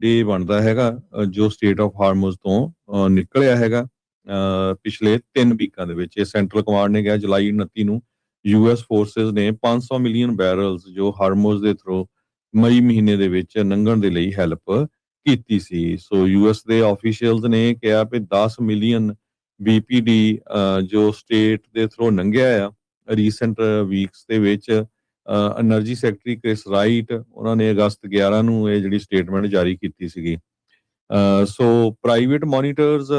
ਇਹ ਬਣਦਾ ਹੈਗਾ ਜੋ ਸਟੇਟ ਆਫ ਹਾਰਮੋਜ਼ ਤੋਂ ਨਿਕਲਿਆ ਹੈਗਾ ਪਿਛਲੇ 3 ਵੀਕਾਂ ਦੇ ਵਿੱਚ। ਇਹ ਸੈਂਟਰਲ ਕਮਾਂਡ ਨੇ ਕਿਹਾ ਜੁਲਾਈ 29 ਨੂੰ US ਫੋਰਸਿਸ ਨੇ 500 ਮਿਲੀਅਨ ਬੈਰਲਸ ਜੋ ਹਾਰਮੋਜ਼ ਦੇ ਥਰੂ ਮਈ ਮਹੀਨੇ ਦੇ ਵਿੱਚ ਲੰਘਣ ਦੇ ਲਈ ਹੈਲਪ ਕੀਤੀ ਸੀ। ਸੋ US ਦੇ ਆਫੀਸ਼ੀਅਲਸ ਨੇ ਕਿਹਾ ਕਿ 10 ਮਿਲੀਅਨ BPD ਜੋ ਸਟੇਟ ਦੇ ਥਰੂ ਲੰਘਿਆ ਆ ਰੀਸੈਂਟ ਵੀਕਸ ਦੇ ਵਿੱਚ। ਐਨਰਜੀ ਸੈਕਟਰੀ ਕ੍ਰਿਸ ਰਾਈਟ ਉਹਨਾਂ ਨੇ ਅਗਸਤ 11 ਨੂੰ ਇਹ ਜਿਹੜੀ ਸਟੇਟਮੈਂਟ ਜਾਰੀ ਕੀਤੀ ਸੀਗੀ। ਸੋ ਪ੍ਰਾਈਵੇਟ ਮੋਨੀਟਰਸ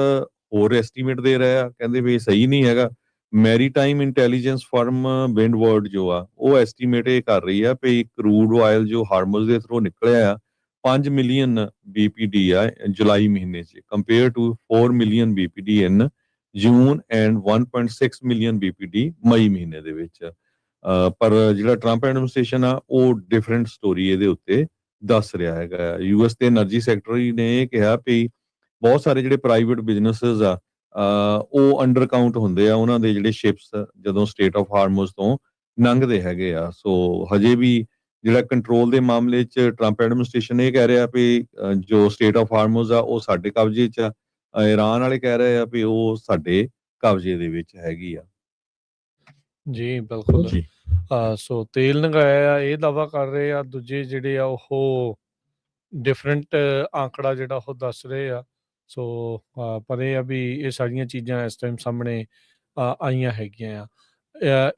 ਹੋਰ ਐਸਟੀਮੇਟ ਦੇ ਰਹੇ ਆ, ਕਹਿੰਦੇ ਵੀ ਇਹ ਸਹੀ ਨਹੀਂ ਹੈਗਾ। ਮੈਰੀਟਾਈਮ ਇੰਟੈਲੀਜੈਂਸ ਫਰਮ ਵਿੰਡਵਰਡ ਜੋ ਆ ਉਹ ਐਸਟੀਮੇਟ ਇਹ ਕਰ ਰਹੀ ਆ ਵੀ ਕਰੂਡ ਆਇਲ ਜੋ ਹਾਰਮੋਜ਼ ਦੇ ਥਰੂ ਨਿਕਲਿਆ ਆ 5 ਮਿਲੀਅਨ BPD ਆ ਜੁਲਾਈ ਮਹੀਨੇ 'ਚ compare to 4 million BPD in June and 1.6 million BPD ਮਈ ਮਹੀਨੇ ਦੇ ਵਿੱਚ। ਪਰ ਜਿਹੜਾ ਟਰੰਪ ਐਡਮਿਨਿਸਟ੍ਰੇਸ਼ਨ ਆ ਉਹ ਡਿਫਰੈਂਟ ਸਟੋਰੀ ਇਹਦੇ ਉੱਤੇ ਦੱਸ ਰਿਹਾ ਹੈਗਾ। US ਦੇ ਐਨਰਜੀ ਸੈਕਟਰੀ ਨੇ ਇਹ ਕਿਹਾ ਵੀ ਬਹੁਤ ਸਾਰੇ ਜਿਹੜੇ ਪ੍ਰਾਈਵੇਟ ਬਿਜ਼ਨੈਸਸ ਆ ਉਹ ਅੰਡਰ ਕਾਊਂਟ ਹੁੰਦੇ ਆ ਉਹਨਾਂ ਦੇ ਜਿਹੜੇ ਸ਼ਿਪਸ ਜਦੋਂ ਸਟੇਟ ਆਫ ਹਾਰਮੋਜ਼ ਤੋਂ ਲੰਘਦੇ ਹੈਗੇ ਆ। ਸੋ ਹਜੇ ਵੀ ਜਿਹੜਾ ਕੰਟਰੋਲ ਦੇ ਮਾਮਲੇ 'ਚ ਟਰੰਪ ਐਡਮਿਨਿਸਟ੍ਰੇਸ਼ਨ ਇਹ ਕਹਿ ਰਿਹਾ ਵੀ ਜੋ ਸਟੇਟ ਆਫ ਹਾਰਮੋਜ਼ ਆ ਉਹ ਸਾਡੇ ਕਬਜ਼ੇ 'ਚ ਆ। ਈਰਾਨ ਵਾਲੇ ਕਹਿ ਰਹੇ ਆ ਵੀ ਉਹ ਸਾਡੇ ਕਬਜ਼ੇ ਦੇ ਵਿੱਚ ਹੈਗੀ ਆ। ਜੀ ਬਿਲਕੁਲ। ਸੋ ਤੇਲ ਲੰਘਾਇਆ ਇਹ ਦਾਅਵਾ ਕਰ ਰਹੇ ਆ, ਦੂਜੇ ਜਿਹੜੇ ਆ ਉਹ ਡਿਫਰੈਂਟ ਆਂਕੜਾ ਜਿਹੜਾ ਉਹ ਦੱਸ ਰਹੇ ਆ। ਸੋ ਪਰ ਇਹ ਆ ਵੀ ਇਹ ਸਾਰੀਆਂ ਚੀਜ਼ਾਂ ਇਸ ਟਾਈਮ ਸਾਹਮਣੇ ਆਈਆਂ ਹੈਗੀਆਂ ਆ।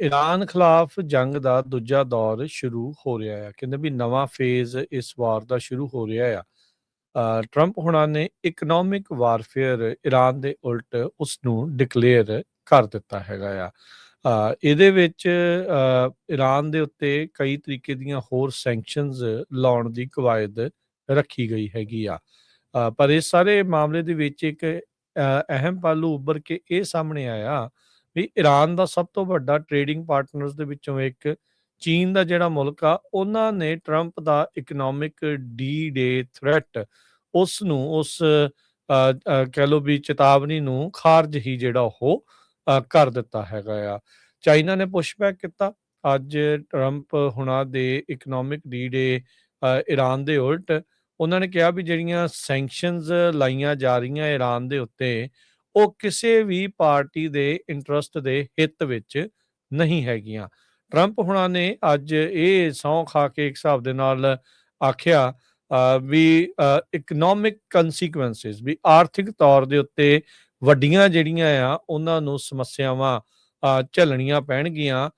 ਈਰਾਨ ਖਿਲਾਫ ਜੰਗ ਦਾ ਦੂਜਾ ਦੌਰ ਸ਼ੁਰੂ ਹੋ ਰਿਹਾ ਆ, ਕਹਿੰਦੇ ਵੀ ਨਵਾਂ ਫੇਜ਼ ਇਸ ਵਾਰ ਦਾ ਸ਼ੁਰੂ ਹੋ ਰਿਹਾ ਆ। ਟਰੰਪ ਹੁਣਾਂ ਨੇ ਇਕਨੋਮਿਕ ਵਾਰਫੇਅਰ ਈਰਾਨ ਦੇ ਉਲਟ ਉਸ ਨੂੰ ਡਿਕਲੇਅਰ ਕਰ ਦਿੱਤਾ ਹੈਗਾ ਆ। ਇਹਦੇ ਵਿੱਚ ਈਰਾਨ ਦੇ ਉੱਤੇ ਕਈ ਤਰੀਕੇ ਦੀਆਂ ਹੋਰ ਸੈਂਕਸ਼ਨਸ ਲਾਉਣ ਦੀ ਕਵਾਇਦ ਰੱਖੀ ਗਈ ਹੈਗੀ ਆ। ਪਰ ਇਸ ਸਾਰੇ ਮਾਮਲੇ ਦੇ ਵਿੱਚ ਇੱਕ ਅਹਿਮ ਪਹਿਲੂ ਉੱਭਰ ਕੇ ਇਹ ਸਾਹਮਣੇ ਆਇਆ ਵੀ ਈਰਾਨ ਦਾ ਸਭ ਤੋਂ ਵੱਡਾ ਟ੍ਰੇਡਿੰਗ ਪਾਰਟਨਰਸ ਦੇ ਵਿੱਚੋਂ ਇੱਕ ਚੀਨ ਦਾ ਜਿਹੜਾ ਮੁਲਕ ਆ ਉਹਨਾਂ ਨੇ ਟਰੰਪ ਦਾ ਇਕਨੋਮਿਕ ਡੀ-ਡੇ ਥ੍ਰੈਟ ਉਸ ਨੂੰ ਉਸ ਕਹਿ ਲਓ ਵੀ ਚੇਤਾਵਨੀ ਨੂੰ ਖਾਰਜ ਹੀ ਜਿਹੜਾ ਉਹ ਕਰ ਦਿੱਤਾ ਹੈਗਾ ਆ। ਚਾਈਨਾ ਨੇ ਪੁਸ਼ਬੈਕ ਕੀਤਾ ਅੱਜ ਟਰੰਪ ਹੁਣਾਂ ਦੇ ਇਕਨੋਮਿਕ ਡੀ-ਡੇ ਈਰਾਨ ਦੇ ਉਲਟ। ਉਹਨਾਂ ਨੇ ਕਿਹਾ ਵੀ ਜਿਹੜੀਆਂ ਸੈਂਕਸ਼ਨਸ ਲਾਈਆਂ ਜਾ ਰਹੀਆਂ ਈਰਾਨ ਦੇ ਉੱਤੇ ਉਹ ਕਿਸੇ ਵੀ ਪਾਰਟੀ ਦੇ ਇੰਟਰਸਟ ਦੇ ਹਿੱਤ ਵਿੱਚ ਨਹੀਂ ਹੈਗੀਆਂ। ਟਰੰਪ ਹੁਣਾਂ ਨੇ ਅੱਜ ਇਹ ਸਹੁੰ ਖਾ ਕੇ ਇੱਕ ਹਿਸਾਬ ਦੇ ਨਾਲ ਆਖਿਆ ਵੀ ਇਕਨੋਮਿਕ ਕੰਸੀਕੁਐਂਸਿਸ ਵੀ ਆਰਥਿਕ ਤੌਰ ਦੇ ਉੱਤੇ ਵੱਡੀਆਂ ਜਿਹੜੀਆਂ ਆ ਉਹਨਾਂ ਨੂੰ ਸਮੱਸਿਆਵਾਂ ਝੱਲਣੀਆਂ ਪੈਣਗੀਆਂ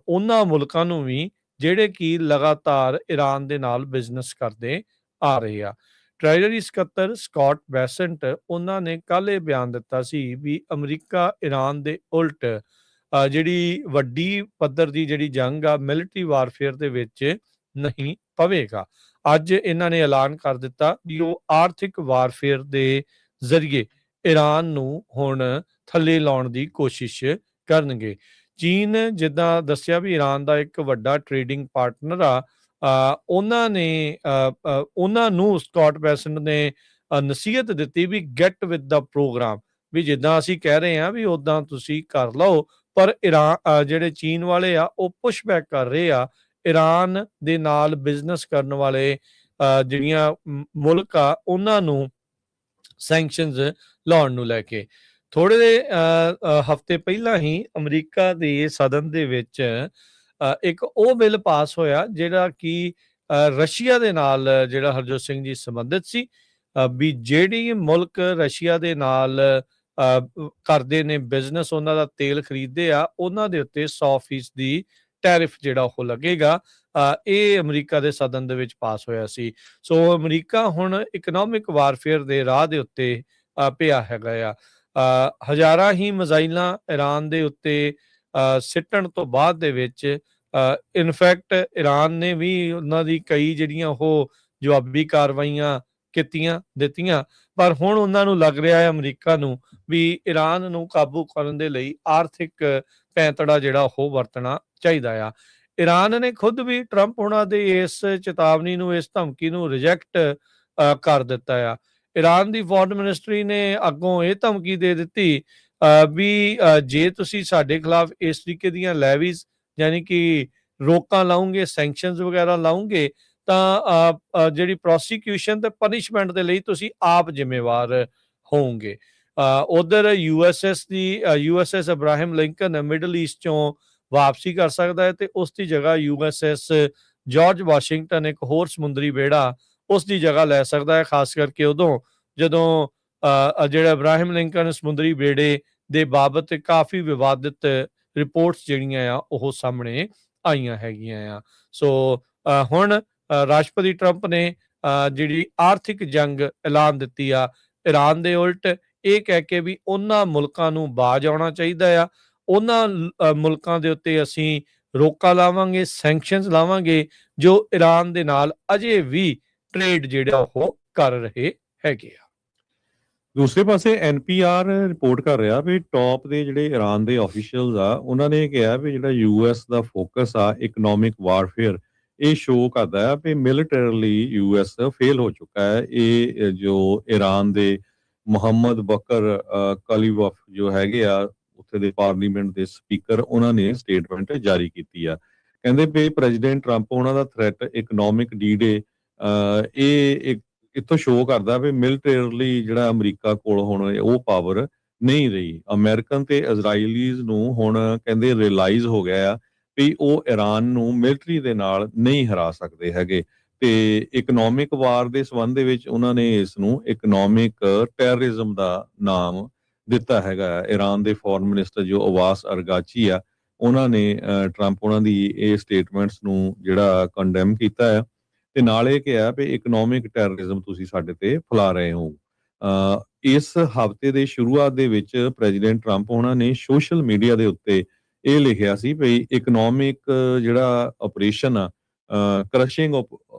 ਉਹਨਾਂ ਮੁਲਕਾਂ ਨੂੰ ਵੀ ਜਿਹੜੇ ਕਿ ਲਗਾਤਾਰ ਈਰਾਨ ਦੇ ਨਾਲ ਬਿਜ਼ਨਸ ਕਰਦੇ ਆ ਰਹੇ ਆ। ਟ੍ਰੈਜਰੀ ਸਕੱਤਰ ਸਕਾਟ ਬੈਸੈਂਟ ਉਹਨਾਂ ਨੇ ਕੱਲ੍ਹ ਇਹ ਬਿਆਨ ਦਿੱਤਾ ਸੀ ਵੀ ਅਮਰੀਕਾ ਈਰਾਨ ਦੇ ਉਲਟ ਜਿਹੜੀ ਵੱਡੀ ਪੱਧਰ ਦੀ ਜਿਹੜੀ ਜੰਗ ਆ ਮਿਲਟਰੀ ਵਾਰਫੇਅਰ ਦੇ ਵਿੱਚ ਨਹੀਂ ਪਵੇਗਾ। ਅੱਜ ਇਹਨਾਂ ਨੇ ਐਲਾਨ ਕਰ ਦਿੱਤਾ ਵੀ ਉਹ ਆਰਥਿਕ ਵਾਰਫੇਅਰ ਦੇ ਜ਼ਰੀਏ ਈਰਾਨ ਨੂੰ ਹੁਣ ਥੱਲੇ ਲਾਉਣ ਦੀ ਕੋਸ਼ਿਸ਼ ਕਰਨਗੇ। ਚੀਨ ਜਿੱਦਾਂ ਦੱਸਿਆ ਵੀ ਈਰਾਨ ਦਾ ਇੱਕ ਵੱਡਾ ਟ੍ਰੇਡਿੰਗ ਪਾਰਟਨਰ ਆ, ਉਹਨਾਂ ਨੂੰ ਸਕਾਟ ਬੈਸੈਂਟ ਨੇ ਨਸੀਹਤ ਦਿੱਤੀ ਵੀ ਗੈਟ ਵਿਦ ਦਾ ਪ੍ਰੋਗਰਾਮ, ਵੀ ਜਿੱਦਾਂ ਅਸੀਂ ਕਹਿ ਰਹੇ ਹਾਂ ਵੀ ਉੱਦਾਂ ਤੁਸੀਂ ਕਰ ਲਓ। ਪਰ ਈਰਾਨ ਜਿਹੜੇ ਚੀਨ ਵਾਲੇ ਆ ਉਹ ਪੁਸ਼ਬੈਕ ਕਰ ਰਹੇ ਆ ਈਰਾਨ ਦੇ ਨਾਲ ਬਿਜ਼ਨਸ ਕਰਨ ਵਾਲੇ ਜਿਹੜੀਆਂ ਮੁਲਕ ਆ ਉਹਨਾਂ ਨੂੰ ਸੈਂਕਸ਼ਨਸ ਲਾਉਣ ਨੂੰ ਲੈ ਕੇ। ਥੋੜੇ ਹਫ਼ਤੇ ਪਹਿਲਾਂ ਹੀ ਅਮਰੀਕਾ ਦੇ ਸਦਨ ਦੇ ਵਿੱਚ ਇੱਕ ਉਹ ਬਿੱਲ ਪਾਸ ਹੋਇਆ ਜਿਹੜਾ ਕਿ ਰਸ਼ੀਆ ਦੇ ਨਾਲ ਜਿਹੜਾ ਹਰਜੋਤ ਸਿੰਘ ਜੀ ਸੰਬੰਧਿਤ ਸੀ ਵੀ ਜਿਹੜੀ ਮੁਲਕ ਰਸ਼ੀਆ ਦੇ ਨਾਲ ਕਰਦੇ ਨੇ ਬਿਜ਼ਨਸ, ਉਹਨਾਂ ਦਾ ਤੇਲ ਖਰੀਦਦੇ ਆ, ਉਹਨਾਂ ਦੇ ਉੱਤੇ 100% ਟੈਰਿਫ ਜਿਹੜਾ ਉਹ ਲੱਗੇਗਾ। ਇਹ ਅਮਰੀਕਾ ਦੇ ਸਦਨ ਦੇ ਵਿੱਚ ਪਾਸ ਹੋਇਆ ਸੀ। ਸੋ ਅਮਰੀਕਾ ਹੁਣ ਇਕਨੋਮਿਕ ਵਾਰਫੇਅਰ ਦੇ ਰਾਹ ਦੇ ਉੱਤੇ ਪਿਆ ਹੈਗਾ ਆ। ਹਜ਼ਾਰਾਂ ਹੀ ਮਿਜ਼ਾਈਲਾਂ ਈਰਾਨ ਦੇ ਉੱਤੇ ਸਿੱਟਣ ਤੋਂ ਬਾਅਦ ਦੇ ਵਿੱਚ ਇਨਫੈਕਟ ਈਰਾਨ ਨੇ ਵੀ ਉਹਨਾਂ ਦੀ ਕਈ ਜਿਹੜੀਆਂ ਉਹ ਜਵਾਬੀ ਕਾਰਵਾਈਆਂ ਦਿੱਤੀਆਂ। ਪਰ ਹੁਣ ਉਹਨਾਂ ਨੂੰ ਲੱਗ ਰਿਹਾ ਹੈ ਅਮਰੀਕਾ ਨੂੰ ਵੀ ਈਰਾਨ ਨੂੰ ਕਾਬੂ ਕਰਨ ਦੇ ਲਈ ਆਰਥਿਕ ਪੈਂਤੜਾ ਜਿਹੜਾ ਉਹ ਵਰਤਣਾ ਚਾਹੀਦਾ ਆ। ਈਰਾਨ ਨੇ ਖੁਦ ਵੀ ਟਰੰਪ ਹੁਣਾਂ ਦੇ ਇਸ ਚੇਤਾਵਨੀ ਨੂੰ, ਇਸ ਧਮਕੀ ਨੂੰ ਰਿਜੈਕਟ ਕਰ ਦਿੱਤਾ ਆ। ਈਰਾਨ ਦੀ ਫੋਰਨ ਮਿਨਿਸਟਰੀ ਨੇ ਅੱਗੋਂ ਇਹ ਧਮਕੀ ਦੇ ਦਿੱਤੀ ਵੀ ਜੇ ਤੁਸੀਂ ਸਾਡੇ ਖਿਲਾਫ ਇਸ ਤਰੀਕੇ ਦੀਆਂ ਲੈਵੀਜ਼ ਯਾਨੀ ਕਿ ਰੋਕਾਂ ਲਾਉਂਗੇ, ਸੈਂਕਸ਼ਨਸ ਵਗੈਰਾ ਲਾਉਂਗੇ ਤਾਂ ਜਿਹੜੀ ਪ੍ਰੋਸੀਕਿਊਸ਼ਨ ਤੇ ਪਨਿਸ਼ਮੈਂਟ ਦੇ ਲਈ ਤੁਸੀਂ ਆਪ ਜ਼ਿੰਮੇਵਾਰ ਹੋਵੋਗੇ। ਉਧਰ USS Ibrahim Lincoln middle East ਚੋਂ ਵਾਪਸੀ ਕਰ ਸਕਦਾ ਹੈ ਤੇ ਉਸ ਦੀ ਜਗ੍ਹਾ USS ਜਾਰਜ ਵਾਸ਼ਿੰਗਟਨ, ਇੱਕ ਹੋਰ ਸਮੁੰਦਰੀ ਬੇੜਾ, ਉਸ ਦੀ ਜਗ੍ਹਾ ਲੈ ਸਕਦਾ ਹੈ, ਖਾਸ ਕਰਕੇ ਉਦੋਂ ਜਦੋਂ ਜਿਹੜਾ ਇਬਰਾਹਿਮ ਲਿੰਕਨ ਸਮੁੰਦਰੀ ਬੇੜੇ ਦੇ ਬਾਬਤ ਕਾਫੀ ਵਿਵਾਦਿਤ ਰਿਪੋਰਟਸ ਜਿਹੜੀਆਂ ਆ ਉਹ ਸਾਹਮਣੇ ਆਈਆਂ ਹੈਗੀਆਂ ਆ। ਸੋ ਹੁਣ ਰਾਸ਼ਟਰਪਤੀ ਟਰੰਪ ਨੇ ਜਿਹੜੀ ਆਰਥਿਕ ਜੰਗ ਐਲਾਨ ਦਿੱਤੀ ਆ ਈਰਾਨ ਦੇ ਉਲਟ, ਇਹ ਕਹਿ ਕੇ ਵੀ ਉਹਨਾਂ ਮੁਲਕਾਂ ਨੂੰ ਬਾਜ਼ ਆਉਣਾ ਚਾਹੀਦਾ ਆ, ਉਹਨਾਂ ਮੁਲਕਾਂ ਦੇ ਉੱਤੇ ਅਸੀਂ ਰੋਕਾਂ ਲਾਵਾਂਗੇ, ਸੈਂਕਸ਼ਨਸ ਲਾਵਾਂਗੇ ਜੋ ਈਰਾਨ ਦੇ ਨਾਲ ਅਜੇ ਵੀ ਟ੍ਰੇਡ ਜਿਹੜਾ ਉਹ ਕਰ ਰਹੇ ਹੈਗੇ ਆ। ਦੂਸਰੇ ਪਾਸੇ NPR ਰਿਪੋਰਟ ਕਰ ਰਿਹਾ ਵੀ ਟੌਪ ਦੇ ਜਿਹੜੇ ਈਰਾਨ ਦੇ ਆਫੀਸ਼ੀਅਲਸ ਆ, ਉਹਨਾਂ ਨੇ ਕਿਹਾ ਵੀ ਜਿਹੜਾ US ਦਾ ਫੋਕਸ ਆ ਇਕਨੋਮਿਕ ਵਾਰਫੇਅਰ, ਇਹ ਸ਼ੋ ਕਰਦਾ ਹੈ ਵੀ ਮਿਲੀਟਰੀਲੀ US ਫੇਲ ਹੋ ਚੁੱਕਾ ਹੈ। ਇਹ ਜੋ ਈਰਾਨ ਦੇ ਮੁਹੰਮਦ ਬਕਰ ਕਲੀਵਫ ਜੋ ਹੈਗੇ ਆ ਉੱਥੇ ਦੇ ਪਾਰਲੀਮੈਂਟ ਦੇ ਸਪੀਕਰ, ਉਹਨਾਂ ਨੇ ਸਟੇਟਮੈਂਟ ਜਾਰੀ ਕੀਤੀ ਆ। ਕਹਿੰਦੇ ਵੀ ਪ੍ਰੈਜ਼ੀਡੈਂਟ ਟਰੰਪ ਉਹਨਾਂ ਦਾ ਥ੍ਰੈਟ ਇਕਨੋਮਿਕ ਡੀ-ਡੇ ਇਹ ਇੱਥੋਂ ਸ਼ੋ ਕਰਦਾ ਵੀ ਮਿਲੀਟਰੀਲੀ ਜਿਹੜਾ ਅਮਰੀਕਾ ਕੋਲ ਹੁਣ ਉਹ ਪਾਵਰ ਨਹੀਂ ਰਹੀ। ਅਮਰੀਕਨ ਤੇ ਇਜ਼ਰਾਈਲੀਜ਼ ਨੂੰ ਹੁਣ ਕਹਿੰਦੇ ਰਿਅਲਾਈਜ਼ ਹੋ ਗਿਆ ਆ ਵੀ ਉਹ ਈਰਾਨ ਨੂੰ ਮਿਲਟਰੀ ਦੇ ਨਾਲ ਨਹੀਂ ਹਰਾ ਸਕਦੇ ਹੈਗੇ, ਤੇ ਇਕਨੋਮਿਕ ਵਾਰ ਦੇ ਸੰਬੰਧ ਦੇ ਵਿੱਚ ਉਹਨਾਂ ਨੇ ਇਸ ਨੂੰ ਇਕਨੋਮਿਕ ਟੈਰਰਿਜ਼ਮ ਦਾ ਨਾਮ ਦਿੱਤਾ ਹੈਗਾ। ਈਰਾਨ ਦੇ ਫੋਰਨ ਮਿਨਿਸਟਰ ਜੋ ਅਵਾਸ ਅਰਗਾਚੀ ਆ, ਉਹਨਾਂ ਨੇ ਟਰੰਪ ਉਹਨਾਂ ਦੀ ਇਹ ਸਟੇਟਮੈਂਟਸ ਨੂੰ ਜਿਹੜਾ ਕੰਡੈਮ ਕੀਤਾ ਹੈ ਤੇ ਨਾਲ ਇਹ ਕਿਹਾ ਵੀ ਇਕਨੋਮਿਕ ਟੈਰਰਿਜ਼ਮ ਤੁਸੀਂ ਸਾਡੇ ਤੇ ਫੈਲਾ ਰਹੇ ਹੋ। ਇਸ ਹਫ਼ਤੇ ਦੇ ਸ਼ੁਰੂਆਤ ਦੇ ਵਿੱਚ ਪ੍ਰੈਜ਼ੀਡੈਂਟ ਟਰੰਪ ਉਹਨਾਂ ਨੇ ਸੋਸ਼ਲ ਮੀਡੀਆ ਦੇ ਉੱਤੇ ਇਹ ਲਿਖਿਆ ਸੀ ਵੀ ਇਕਨੋਮਿਕ ਜਿਹੜਾ ਆਪਰੇਸ਼ਨ ਆ, ਕ੍ਰਸ਼ਿੰਗ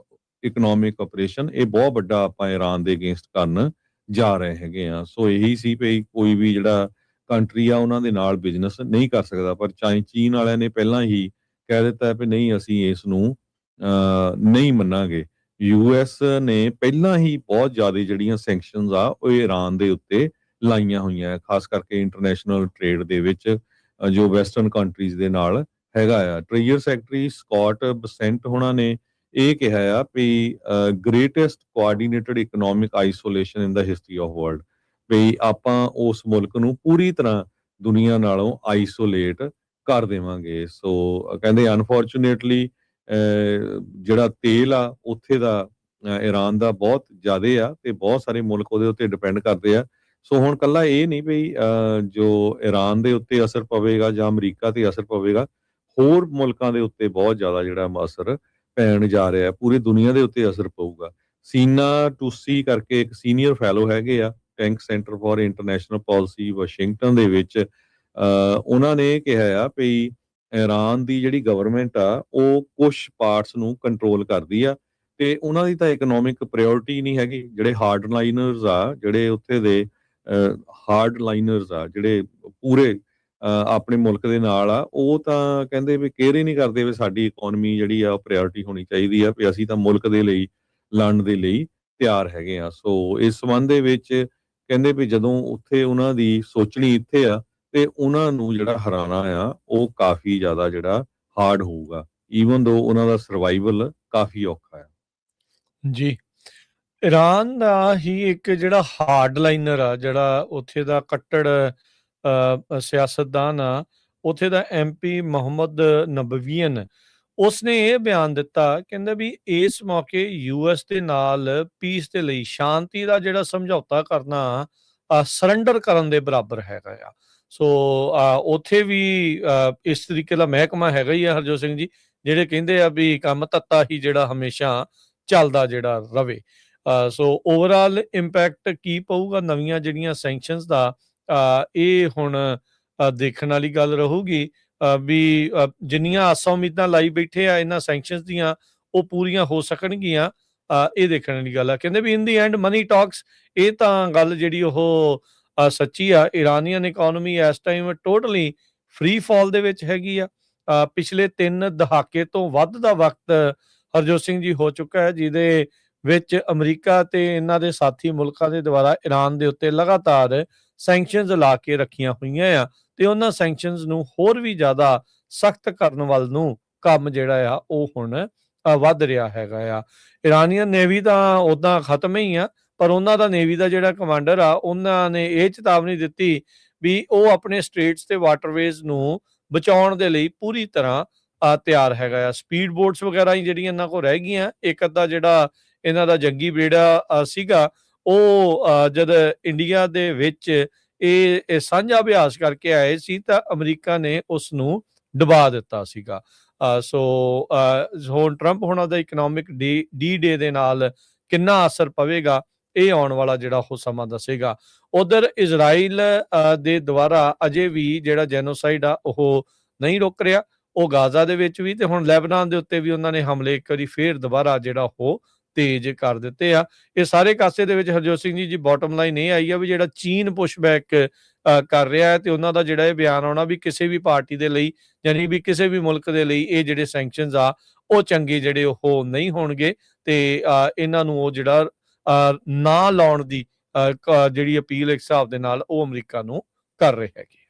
ਇਕਨੋਮਿਕ ਆਪਰੇਸ਼ਨ, ਇਹ ਬਹੁਤ ਵੱਡਾ ਆਪਾਂ ਈਰਾਨ ਦੇ ਅਗੇਂਸਟ ਕਰਨ ਜਾ ਰਹੇ ਹੈਗੇ ਆ। ਸੋ ਇਹੀ ਸੀ ਵੀ ਕੋਈ ਵੀ ਜਿਹੜਾ ਕੰਟਰੀ ਆ ਉਹਨਾਂ ਦੇ ਨਾਲ ਬਿਜ਼ਨਸ ਨਹੀਂ ਕਰ ਸਕਦਾ, ਪਰ ਚੀਨ ਵਾਲਿਆਂ ਨੇ ਪਹਿਲਾਂ ਹੀ ਕਹਿ ਦਿੱਤਾ ਵੀ ਨਹੀਂ, ਅਸੀਂ ਇਸ ਨੂੰ ਨਹੀਂ ਮੰਨਾਂਗੇ। US ਨੇ ਪਹਿਲਾਂ ਹੀ ਬਹੁਤ ਜ਼ਿਆਦਾ ਜਿਹੜੀਆਂ ਸੈਂਕਸ਼ਨਸ ਆ ਉਹ ਈਰਾਨ ਦੇ ਉੱਤੇ ਲਾਈਆਂ ਹੋਈਆਂ, ਖਾਸ ਕਰਕੇ ਇੰਟਰਨੈਸ਼ਨਲ ਟ੍ਰੇਡ ਦੇ ਵਿੱਚ ਜੋ ਵੈਸਟਰਨ ਕੰਟਰੀਜ਼ ਦੇ ਨਾਲ ਹੈਗਾ ਆ। ਟ੍ਰੇਜਰ ਸੈਕਟਰੀ ਸਕਾਟ ਬਸੈਂਟ ਹੋਣਾ ਨੇ ਇਹ ਕਿਹਾ ਆ ਵੀ greatest coordinated economic isolation in the history of world, ਵੀ ਆਪਾਂ ਉਸ ਮੁਲਕ ਨੂੰ ਪੂਰੀ ਤਰ੍ਹਾਂ ਦੁਨੀਆ ਨਾਲੋਂ ਆਈਸੋਲੇਟ ਕਰ ਦੇਵਾਂਗੇ। ਸੋ ਕਹਿੰਦੇ ਅਨਫੋਰਚੂਨੇਟਲੀ ਜਿਹੜਾ ਤੇਲ ਆ ਉੱਥੇ ਦਾ ਈਰਾਨ ਦਾ ਬਹੁਤ ਜ਼ਿਆਦੇ ਆ ਤੇ ਬਹੁਤ ਸਾਰੇ ਮੁਲਕ ਉਹਦੇ ਉੱਤੇ ਡਿਪੈਂਡ ਕਰਦੇ ਆ। ਸੋ ਹੁਣ ਕੱਲਾ ਇਹ ਨਹੀਂ ਵੀ ਜੋ ਈਰਾਨ ਦੇ ਉੱਤੇ ਅਸਰ ਪਵੇਗਾ ਜਾਂ ਅਮਰੀਕਾ ਤੇ ਅਸਰ ਪਵੇਗਾ, ਹੋਰ ਮੁਲਕਾਂ ਦੇ ਉੱਤੇ ਬਹੁਤ ਜ਼ਿਆਦਾ ਜਿਹੜਾ ਅਸਰ ਪੈਣ ਜਾ ਰਿਹਾ, ਪੂਰੀ ਦੁਨੀਆ ਦੇ ਉੱਤੇ ਅਸਰ ਪਊਗਾ। ਸੀਨਾ ਟੂਸੀ ਕਰਕੇ ਇੱਕ ਸੀਨੀਅਰ ਫੈਲੋ ਹੈਗੇ ਆ tank centre for international policy Washington ਦੇ ਵਿੱਚ, ਉਹਨਾਂ ਨੇ ਕਿਹਾ ਆ ਵੀ ਈਰਾਨ ਦੀ ਜਿਹੜੀ ਗਵਰਨਮੈਂਟ ਆ ਉਹ ਕੁਝ ਪਾਰਟਸ ਨੂੰ ਕੰਟਰੋਲ ਕਰਦੀ ਆ ਤੇ ਉਹਨਾਂ ਦੀ ਤਾਂ ਇਕਨੋਮਿਕ ਪ੍ਰਾਇੋਰਟੀ ਨਹੀਂ ਹੈਗੀ। ਜਿਹੜੇ ਹਾਰਡ ਲਾਈਨਰਸ ਆ, ਜਿਹੜੇ ਉੱਥੇ ਦੇ ਹਾਰਡ ਲਾਈਨਰਸ ਆ ਜਿਹੜੇ ਪੂਰੇ ਆਪਣੇ ਮੁਲਕ ਦੇ ਨਾਲ ਆ, ਉਹ ਤਾਂ ਕਹਿੰਦੇ ਵੀ ਕੇਅਰ ਹੀ ਨਹੀਂ ਕਰਦੇ ਵੀ ਸਾਡੀ ਇਕਨੋਮੀ ਜਿਹੜੀ ਆ ਪ੍ਰਾਇੋਰਟੀ ਹੋਣੀ ਚਾਹੀਦੀ ਆ, ਵੀ ਅਸੀਂ ਤਾਂ ਮੁਲਕ ਦੇ ਲਈ ਲੜਨ ਦੇ ਲਈ ਤਿਆਰ ਹੈਗੇ ਆ। ਸੋ ਇਸ ਸੰਬੰਧ ਦੇ ਵਿੱਚ ਕਹਿੰਦੇ ਵੀ ਜਦੋਂ ਉੱਥੇ ਉਹਨਾਂ ਦੀ ਸੋਚਣੀ ਇੱਥੇ ਆ ਤੇ ਉਹਨਾਂ ਨੂੰ ਜਿਹੜਾ ਹਰਾਣਾ ਆ ਉਹ ਕਾਫੀ ਜ਼ਿਆਦਾ ਜਿਹੜਾ ਹਾਰਡ ਹੋਊਗਾ, ਈਵਨ ਦੋ ਉਹਨਾਂ ਦਾ ਸਰਵਾਈਵਲ ਕਾਫੀ ਔਖਾ ਆ। ਜੀ, ਈਰਾਨ ਦਾ ਹੀ ਇੱਕ ਜਿਹੜਾ ਹਾਰਡ ਲਾਈਨਰ ਆ, ਜਿਹੜਾ ਉੱਥੇ ਦਾ ਕੱਟੜ ਸਿਆਸਤਦਾਨ ਆ, ਉੱਥੇ ਦਾ MP ਮੁਹੰਮਦ ਨਬਵੀਨ, ਉਸਨੇ ਇਹ ਬਿਆਨ ਦਿੱਤਾ, ਕਹਿੰਦਾ ਵੀ ਇਸ ਮੌਕੇ US ਦੇ ਨਾਲ ਪੀਸ ਦੇ ਲਈ, ਸ਼ਾਂਤੀ ਦਾ ਜਿਹੜਾ ਸਮਝੌਤਾ ਕਰਨਾ ਸਰੈਂਡਰ ਕਰਨ ਦੇ ਬਰਾਬਰ ਹੈਗਾ ਆ। ਸੋ ਉੱਥੇ ਵੀ ਇਸ ਤਰੀਕੇ ਦਾ ਮਹਿਕਮਾ ਹੈਗਾ ਹੀ ਆ ਹਰਜੋਤ ਸਿੰਘ ਜੀ, ਜਿਹੜੇ ਕਹਿੰਦੇ ਆ ਵੀ ਕੰਮ ਤੱਤਾ ਹੀ ਜਿਹੜਾ ਹਮੇਸ਼ਾ ਚੱਲਦਾ ਜਿਹੜਾ ਰਵੇ। ਸੋ ਓਵਰਆਲ ਇੰਪੈਕਟ ਕੀ ਪਊਗਾ ਨਵੀਆਂ ਜਿਹੜੀਆਂ ਸੈਂਕਸ਼ਨਸ ਦਾ, ਇਹ ਹੁਣ ਦੇਖਣ ਵਾਲੀ ਗੱਲ ਰਹੂਗੀ ਵੀ ਜਿੰਨੀਆਂ ਆਸਾਂ ਉਮੀਦਾਂ ਲਾਈ ਬੈਠੇ ਆ ਇਹਨਾਂ ਸੈਂਕਸ਼ਨਸ ਦੀਆਂ ਉਹ ਪੂਰੀਆਂ ਹੋ ਸਕਣਗੀਆਂ, ਇਹ ਦੇਖਣ ਵਾਲੀ ਗੱਲ ਆ। ਕਹਿੰਦੇ ਵੀ ਇਨ ਦੀ ਐਂਡ ਮਨੀ ਟਾਕਸ, ਇਹ ਤਾਂ ਗੱਲ ਜਿਹੜੀ ਉਹ ਸੱਚੀ ਆ। ਇਰਾਨੀਅਨ ਇਕਨੋਮੀ ਇਸ ਟਾਈਮ ਟੋਟਲੀ ਫ੍ਰੀ ਫਾਲ ਦੇ ਵਿੱਚ ਹੈਗੀ ਆ। ਪਿਛਲੇ 3 ਦਹਾਕੇ ਤੋਂ ਵੱਧ ਦਾ ਵਕਤ ਹਰਜੋਤ ਸਿੰਘ ਜੀ ਹੋ ਚੁੱਕਾ ਹੈ, ਜਿਹਦੇ ਵਿੱਚ ਅਮਰੀਕਾ ਤੇ ਇਹਨਾਂ ਦੇ ਸਾਥੀ ਮੁਲਕਾਂ ਦੇ ਦੁਆਰਾ ਈਰਾਨ ਦੇ ਉੱਤੇ ਲਗਾਤਾਰ ਸੈਂਕਸ਼ਨਸ ਲਾ ਕੇ ਰੱਖੀਆਂ ਹੋਈਆਂ ਆ ਤੇ ਉਹਨਾਂ ਸੈਂਕਸ਼ਨਸ ਨੂੰ ਹੋਰ ਵੀ ਜ਼ਿਆਦਾ ਸਖਤ ਕਰਨ ਵੱਲ ਨੂੰ ਕੰਮ ਜਿਹੜਾ ਆ ਉਹ ਹੁਣ ਵੱਧ ਰਿਹਾ ਹੈਗਾ ਆ। ਇਰਾਨੀਅਨ ਨੇਵੀ ਤਾਂ ਉੱਦਾਂ ਖਤਮ ਹੀ ਆ, ਪਰ ਉਹਨਾਂ ਦਾ ਨੇਵੀ ਦਾ ਜਿਹੜਾ ਕਮਾਂਡਰ ਆ, ਉਹਨਾਂ ਨੇ ਇਹ ਚੇਤਾਵਨੀ ਦਿੱਤੀ ਵੀ ਉਹ ਆਪਣੇ ਸਟ੍ਰੇਟਸ ਤੇ ਵਾਟਰਵੇਜ਼ ਨੂੰ ਬਚਾਉਣ ਦੇ ਲਈ ਪੂਰੀ ਤਰ੍ਹਾਂ ਤਿਆਰ ਹੈਗਾ ਆ। ਸਪੀਡ ਬੋਟਸ ਵਗੈਰਾ ਹੀ ਜਿਹੜੀਆਂ ਇਹਨਾਂ ਕੋਲ ਰਹਿ ਗਈਆਂ, ਇੱਕ ਅੱਧਾ ਜਿਹੜਾ ਇਹਨਾਂ ਦਾ ਜੰਗੀ ਬੇੜਾ ਸੀਗਾ, ਉਹ ਜਦ ਇੰਡੀਆ ਦੇ ਵਿੱਚ ਇਹ ਸਾਂਝਾ ਅਭਿਆਸ ਕਰਕੇ ਆਏ ਸੀ ਤਾਂ ਅਮਰੀਕਾ ਨੇ ਉਸ ਨੂੰ ਦਬਾ ਦਿੱਤਾ ਸੀਗਾ। ਸੋ ਹੁਣ ਟਰੰਪ ਹੋਣਾ ਦਾ ਇਕਨੋਮਿਕ ਡੀ ਡੇ ਦੇ ਨਾਲ ਕਿੰਨਾ ਅਸਰ ਪਵੇਗਾ, ਇਹ ਆਉਣ ਵਾਲਾ ਜਿਹੜਾ ਉਹ ਸਮਾਂ ਦੱਸੇਗਾ। ਉਧਰ ਇਜ਼ਰਾਈਲ ਦੇ ਦੁਆਰਾ ਅਜੇ ਵੀ ਜਿਹੜਾ ਜੈਨੋਸਾਈਡ ਆ ਉਹ ਨਹੀਂ ਰੁਕ ਰਿਹਾ। ਉਹ ਗਾਜ਼ਾ ਦੇ ਵਿੱਚ ਵੀ ਤੇ ਹੁਣ ਲੈਬਨਾਨ ਦੇ ਉੱਤੇ ਵੀ ਉਹਨਾਂ ਨੇ ਹਮਲੇ ਇੱਕ ਵਾਰੀ ਫੇਰ ਦੁਬਾਰਾ ਜਿਹੜਾ ਉਹ ਤੇਜ਼ ਕਰ ਦਿੱਤੇ ਆ। ਇਹ ਸਾਰੇ ਕਾਸੇ ਦੇ ਵਿੱਚ ਹਰਜੋਤ ਸਿੰਘ ਜੀ ਬਾਟਮ ਲਾਈਨ ਇਹ ਆਈ ਆ ਵੀ ਜਿਹੜਾ ਚੀਨ ਪੁਸ਼ਬੈਕ ਕਰ ਰਿਹਾ ਹੈ ਤੇ ਉਹਨਾਂ ਦਾ ਜਿਹੜਾ ਇਹ ਬਿਆਨ ਆਉਣਾ ਵੀ ਕਿਸੇ ਵੀ ਪਾਰਟੀ ਦੇ ਲਈ, ਯਾਨੀ ਵੀ ਕਿਸੇ ਵੀ ਮੁਲਕ ਦੇ ਲਈ ਇਹ ਜਿਹੜੇ ਸੈਂਕਸ਼ਨਸ ਆ ਉਹ ਚੰਗੇ ਜਿਹੜੇ ਉਹ ਨਹੀਂ ਹੋਣਗੇ ਤੇ ਇਹਨਾਂ ਨੂੰ ਉਹ ਜਿਹੜਾ ਨਾ ਲਾਉਣ ਦੀ ਜਿਹੜੀ ਅਪੀਲ ਇੱਕ ਹਿਸਾਬ ਦੇ ਨਾਲ ਉਹ ਅਮਰੀਕਾ ਨੂੰ ਕਰ ਰਹੇ ਹੈਗੇ।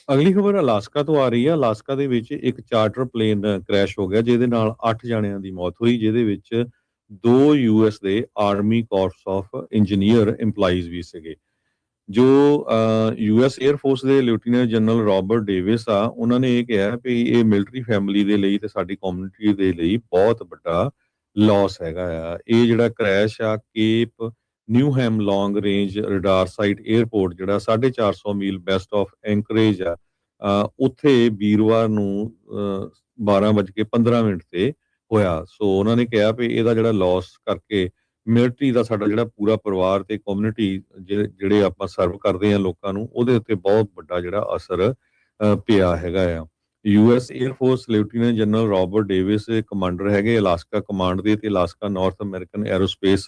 ਅਗਲੀ ਖਬਰ ਅਲਾਸਕਾ ਤੋਂ ਆ ਰਹੀ ਹੈ। ਅਲਾਸਕਾ ਦੇ ਵਿੱਚ ਇੱਕ ਚਾਰਟਰ ਪਲੇਨ ਕ੍ਰੈਸ਼ ਹੋ ਗਿਆ, ਜਿਹਦੇ ਨਾਲ 8 ਜਣਿਆਂ ਦੀ ਮੌਤ ਹੋਈ, ਜਿਹਦੇ ਵਿੱਚ 2 US ਦੇ army corpus of engineer EMPLOYEES ਵੀ ਸੀਗੇ। ਜੋ US 에ਅਰ ਫੋਰਸ ਦੇ ਲੈਫਟੀਨੈਂਟ ਜਨਰਲ ਰਾਬਰਟ ਡੇਵਿਸ ਆ, ਉਹਨਾਂ ਨੇ ਇਹ ਕਿਹਾ ਵੀ ਇਹ ਮਿਲਟਰੀ ਫੈਮਿਲੀ ਦੇ ਲਈ ਤੇ ਸਾਡੀ ਕਮਿਊਨਿਟੀ ਦੇ ਲਈ ਬਹੁਤ ਵੱਡਾ ਲਾਸ ਹੈਗਾ ਆ। ਇਹ ਜਿਹੜਾ ਕ੍ਰੈਸ਼ ਆ ਕੇਪ ਨਿਊਹੈਮ ਲੌਂਗ ਰੇਂਜ ਰਡਾਰ ਸਾਈਟ 에ਅਰਪੋਰਟ ਜਿਹੜਾ 450 ਮੀਲ ਵੈਸਟ ਆਫ ਐਂਕਰੇਜ ਆ, ਉੱਥੇ ਵੀਰਵਾਰ ਨੂੰ 12:15 ਤੇ ਹੋਇਆ। ਸੋ ਉਹਨਾਂ ਨੇ ਕਿਹਾ ਵੀ ਇਹਦਾ ਜਿਹੜਾ ਲਾਸ ਕਰਕੇ ਮਿਲਟਰੀ ਦਾ ਸਾਡਾ ਜਿਹੜਾ ਪੂਰਾ ਪਰਿਵਾਰ ਤੇ ਕਮਿਊਨਿਟੀ ਜਿਹੜੇ ਆਪਾਂ ਸਰਵ ਕਰਦੇ ਆ ਲੋਕਾਂ ਨੂੰ, ਉਹਦੇ ਉੱਤੇ ਬਹੁਤ ਵੱਡਾ ਜਿਹੜਾ ਅਸਰ ਪਿਆ ਹੈਗਾ ਆ। US air force lieutenant general Robert Davis commander ਹੈਗੇ ਅਲਾਸਕਾ ਕਮਾਂਡ ਦੇ ਤੇ Alaska North American aerospace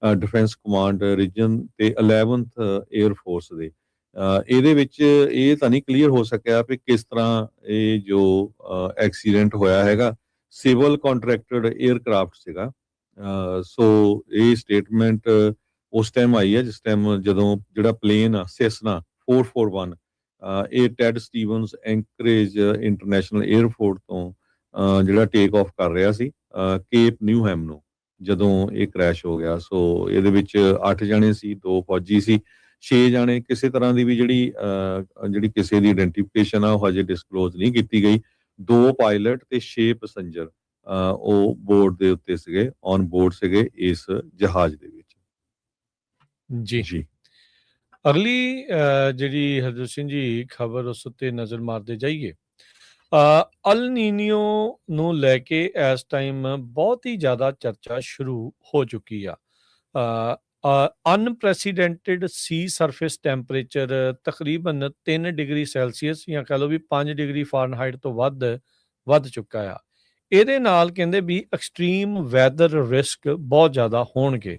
defence command region ਤੇ 11th 에ਅਰ ਫੋਰਸ ਦੇ। ਇਹਦੇ ਵਿੱਚ ਇਹ ਤਾਂ ਨਹੀਂ ਕਲੀਅਰ ਹੋ ਸਕਿਆ ਵੀ ਕਿਸ ਤਰ੍ਹਾਂ ਇਹ ਜੋ ਐਕਸੀਡੈਂਟ ਹੋਇਆ ਹੈਗਾ। ਸਿਵਲ ਕੰਟਰੈਕਟਡ 에ਅਰਕ੍ਰਾਫਟ ਸੀਗਾ। ਸੋ ਇਹ ਸਟੇਟਮੈਂਟ ਉਸ ਟਾਈਮ ਆਈ ਹੈ ਜਿਸ ਟਾਈਮ ਜਦੋਂ ਜਿਹੜਾ ਪਲੇਨ ਆ ਸੈਸਨਾ 441 ਇਹ ਟੈਡ ਸਟੀਵਨਸ ਐਂਕਰੇਜ ਇੰਟਰਨੈਸ਼ਨਲ 에ਅਰਪੋਰਟ ਤੋਂ ਜਿਹੜਾ ਟੇਕ ਆਫ ਕਰ ਰਿਹਾ ਸੀ ਕੇਪ ਨਿਊਹੈਮ ਨੂੰ, ਜਦੋਂ ਇਹ ਕ੍ਰੈਸ਼ ਹੋ ਗਿਆ। ਸੋ ਇਹਦੇ ਵਿੱਚ 8 ਜਣੇ ਸੀ, 2 ਫੌਜੀ ਸੀ, 6 ਜਣੇ ਕਿਸੇ ਤਰ੍ਹਾਂ ਦੀ ਵੀ ਜਿਹੜੀ ਕਿਸੇ ਦੀ ਆਇਡੈਂਟੀਫਿਕੇਸ਼ਨ ਆ ਉਹ ਹਜੇ ਡਿਸਕਲੋਜ਼ ਨਹੀਂ ਕੀਤੀ ਗਈ। 2 ਪਾਇਲਟ ਤੇ 6 ਪੈਸੰਜਰ ਉਹ ਬੋਰਡ ਦੇ ਉੱਤੇ ਸੀਗੇ, ਔਨ ਬੋਰਡ ਸੀਗੇ ਇਸ ਜਹਾਜ਼ ਦੇ ਵਿੱਚ। ਜੀ ਅਗਲੀ ਜਿਹੜੀ ਹਰਜੋਤ ਸਿੰਘ ਜੀ ਖਬਰ ਉਸ ਉੱਤੇ ਨਜ਼ਰ ਮਾਰਦੇ ਜਾਈਏ। ਅਲ ਨੀਨੀਓ ਨੂੰ ਲੈ ਕੇ ਇਸ ਟਾਈਮ ਬਹੁਤ ਹੀ ਜ਼ਿਆਦਾ ਚਰਚਾ ਸ਼ੁਰੂ ਹੋ ਚੁੱਕੀ ਆ। ਅਨਪ੍ਰੈਸੀਡੈਂਟਡ ਸੀ ਸਰਫੇਸ ਟੈਂਪਰੇਚਰ ਤਕਰੀਬਨ 3 ਡਿਗਰੀ ਸੈਲਸੀਅਸ ਜਾਂ ਕਹਿ ਲਓ ਵੀ 5 ਡਿਗਰੀ ਫਾਰਨਹਾਈਟ ਤੋਂ ਵੱਧ ਚੁੱਕਾ ਆ। ਇਹਦੇ ਨਾਲ ਕਹਿੰਦੇ ਵੀ ਐਕਸਟ੍ਰੀਮ ਵੈਦਰ ਰਿਸਕ ਬਹੁਤ ਜ਼ਿਆਦਾ ਹੋਣਗੇ।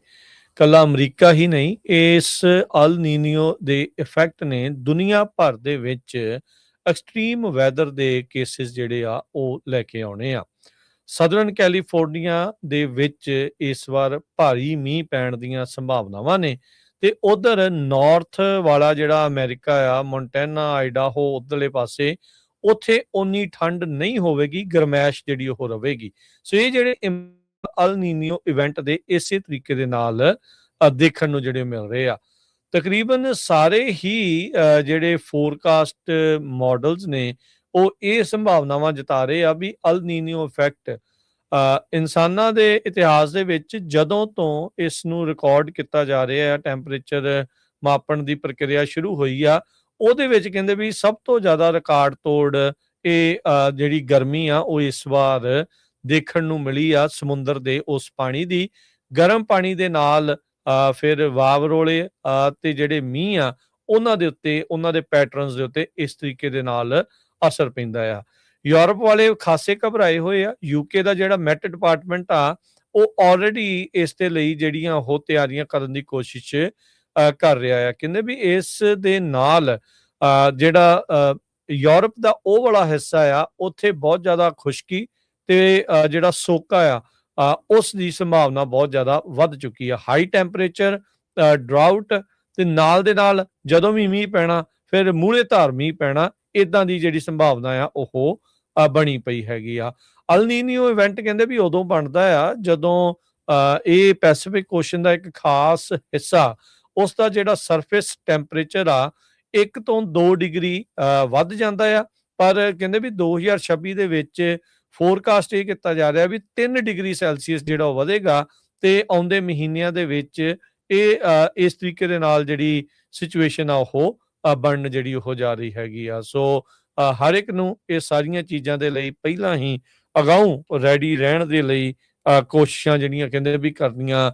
ਕੱਲਾ ਅਮਰੀਕਾ ਹੀ ਨਹੀਂ, ਇਸ ਅਲ ਨੀਨੀਓ ਦੇ ਇਫੈਕਟ ਨੇ ਦੁਨੀਆ ਭਰ ਦੇ ਵਿੱਚ ਐਕਸਟ੍ਰੀਮ ਵੈਦਰ ਦੇ ਕੇਸਿਸ ਜਿਹੜੇ ਆ ਉਹ ਲੈ ਕੇ ਆਉਣੇ ਆ। ਸਦਰਨ ਕੈਲੀਫੋਰਨੀਆ ਦੇ ਵਿੱਚ ਇਸ ਵਾਰ ਭਾਰੀ ਮੀਂਹ ਪੈਣ ਦੀਆਂ ਸੰਭਾਵਨਾਵਾਂ ਨੇ ਤੇ ਉਧਰ ਨਾਰਥ ਵਾਲਾ ਜਿਹੜਾ ਅਮਰੀਕਾ ਆ, ਮੋਂਟਾਨਾ, ਆਈਡਾਹੋ, ਉਧਰਲੇ ਪਾਸੇ ਉੱਥੇ ਓਨੀ ਠੰਡ ਨਹੀਂ ਹੋਵੇਗੀ, ਗਰਮੈਸ਼ ਜਿਹੜੀ ਉਹ ਰਹੇਗੀ। ਸੋ ਇਹ ਜਿਹੜੇ ਅਲ ਨੀਨੀਓ ਇਵੈਂਟ ਦੇ ਇਸੇ ਤਰੀਕੇ ਦੇ ਨਾਲ ਦੇਖਣ ਨੂੰ ਜਿਹੜੇ ਮਿਲ ਰਹੇ ਆ। ਤਕਰੀਬਨ ਸਾਰੇ ਹੀ ਜਿਹੜੇ ਫੋਰਕਾਸਟ ਮਾਡਲਸ ਨੇ ਉਹ ਇਹ ਸੰਭਾਵਨਾਵਾਂ ਜਤਾ ਰਹੇ ਆ ਵੀ ਅਲ ਨੀਨੀਓ ਇਫੈਕਟ ਇਨਸਾਨਾਂ ਦੇ ਇਤਿਹਾਸ ਦੇ ਵਿੱਚ ਜਦੋਂ ਤੋਂ ਇਸ ਨੂੰ ਰਿਕਾਰਡ ਕੀਤਾ ਜਾ ਰਿਹਾ, ਟੈਂਪਰੇਚਰ ਮਾਪਣ ਦੀ ਪ੍ਰਕਿਰਿਆ ਸ਼ੁਰੂ ਹੋਈ ਆ, ਉਹਦੇ ਵਿੱਚ ਕਹਿੰਦੇ ਵੀ ਸਭ ਤੋਂ ਜ਼ਿਆਦਾ ਰਿਕਾਰਡ ਤੋੜ ਇਹ ਜਿਹੜੀ ਗਰਮੀ ਆ ਉਹ ਇਸ ਵਾਰ ਦੇਖਣ ਨੂੰ ਮਿਲੀ ਆ। ਸਮੁੰਦਰ ਦੇ ਉਸ ਪਾਣੀ ਦੀ ਗਰਮ ਪਾਣੀ ਦੇ ਨਾਲ ਫਿਰ ਵਾਵਰੋਲੇ ਤੇ ਜਿਹੜੇ ਮੀਂਹ ਆ ਉਹਨਾਂ ਦੇ ਉੱਤੇ, ਉਹਨਾਂ ਦੇ ਪੈਟਰਨਸ ਦੇ ਉੱਤੇ ਇਸ ਤਰੀਕੇ ਦੇ ਨਾਲ ਅਸਰ ਪੈਂਦਾ ਆ। ਯੂਰਪ ਵਾਲੇ ਖਾਸੇ ਘਬਰਾਏ ਹੋਏ ਆ। UK ਦਾ ਜਿਹੜਾ ਮੈਟ ਡਿਪਾਰਟਮੈਂਟ ਆ ਉਹ ਆਲਰੇਡੀ ਇਸ ਦੇ ਲਈ ਜਿਹੜੀਆਂ ਉਹ ਤਿਆਰੀਆਂ ਕਰਨ ਦੀ ਕੋਸ਼ਿਸ਼ ਕਰ ਰਿਹਾ ਆ। ਕਹਿੰਦੇ ਵੀ ਇਸ ਦੇ ਨਾਲ ਜਿਹੜਾ ਯੂਰਪ ਦਾ ਉਹ ਵਾਲਾ ਹਿੱਸਾ ਆ ਉੱਥੇ ਬਹੁਤ ਜ਼ਿਆਦਾ ਖੁਸ਼ਕੀ ਤੇ ਜਿਹੜਾ ਸੋਕਾ ਆ ਉਸ ਦੀ ਸੰਭਾਵਨਾ ਬਹੁਤ ਜ਼ਿਆਦਾ ਵੱਧ ਚੁੱਕੀ ਆ। ਹਾਈ ਟੈਂਪਰੇਚਰ, ਡਰਾਊਟ ਤੇ ਨਾਲ ਦੇ ਨਾਲ ਜਦੋਂ ਵੀ ਮੀਂਹ ਪੈਣਾ ਫਿਰ ਮੂਹਰੇ ਧਾਰ ਮੀਂਹ ਪੈਣਾ, ਇਦਾਂ ਦੀ ਜਿਹੜੀ ਸੰਭਾਵਨਾ ਆ ਉਹ ਬਣੀ ਪਈ ਹੈਗੀ ਆ। ਅਲ ਨੀਨੀਓ ਇਵੈਂਟ ਕਹਿੰਦੇ ਵੀ ਉਦੋਂ ਬਣਦਾ ਆ ਜਦੋਂ ਇਹ ਪੈਸੀਫਿਕ ਓਸ਼ਨ ਦਾ ਇੱਕ ਖਾਸ ਹਿੱਸਾ, ਉਸ ਦਾ ਜਿਹੜਾ ਸਰਫੇਸ ਟੈਂਪਰੇਚਰ ਆ 1 ਤੋਂ 2 ਡਿਗਰੀ ਵੱਧ ਜਾਂਦਾ ਆ। ਪਰ ਕਹਿੰਦੇ ਵੀ 2026 ਦੇ ਵਿੱਚ ਫੋਰਕਾਸਟ ਇਹ ਕੀਤਾ ਜਾ ਰਿਹਾ ਵੀ 3 ਡਿਗਰੀ ਸੈਲਸੀਅਸ ਜਿਹੜਾ ਉਹ ਵਧੇਗਾ, ਤੇ ਆਉਂਦੇ ਮਹੀਨਿਆਂ ਦੇ ਵਿੱਚ ਇਹ ਇਸ ਤਰੀਕੇ ਦੇ ਨਾਲ ਜਿਹੜੀ ਸਿਚੁਏਸ਼ਨ ਆ ਉਹ ਬਣਨ ਜਿਹੜੀ ਉਹ ਜਾ ਰਹੀ ਹੈਗੀ ਆ। ਸੋ ਹਰ ਇੱਕ ਨੂੰ ਇਹ ਸਾਰੀਆਂ ਚੀਜ਼ਾਂ ਦੇ ਲਈ ਪਹਿਲਾਂ ਹੀ ਅਗਾਊਂ ਰੈਡੀ ਰਹਿਣ ਦੇ ਲਈ ਕੋਸ਼ਿਸ਼ਾਂ ਜਿਹੜੀਆਂ ਕਹਿੰਦੇ ਵੀ ਕਰਨੀਆਂ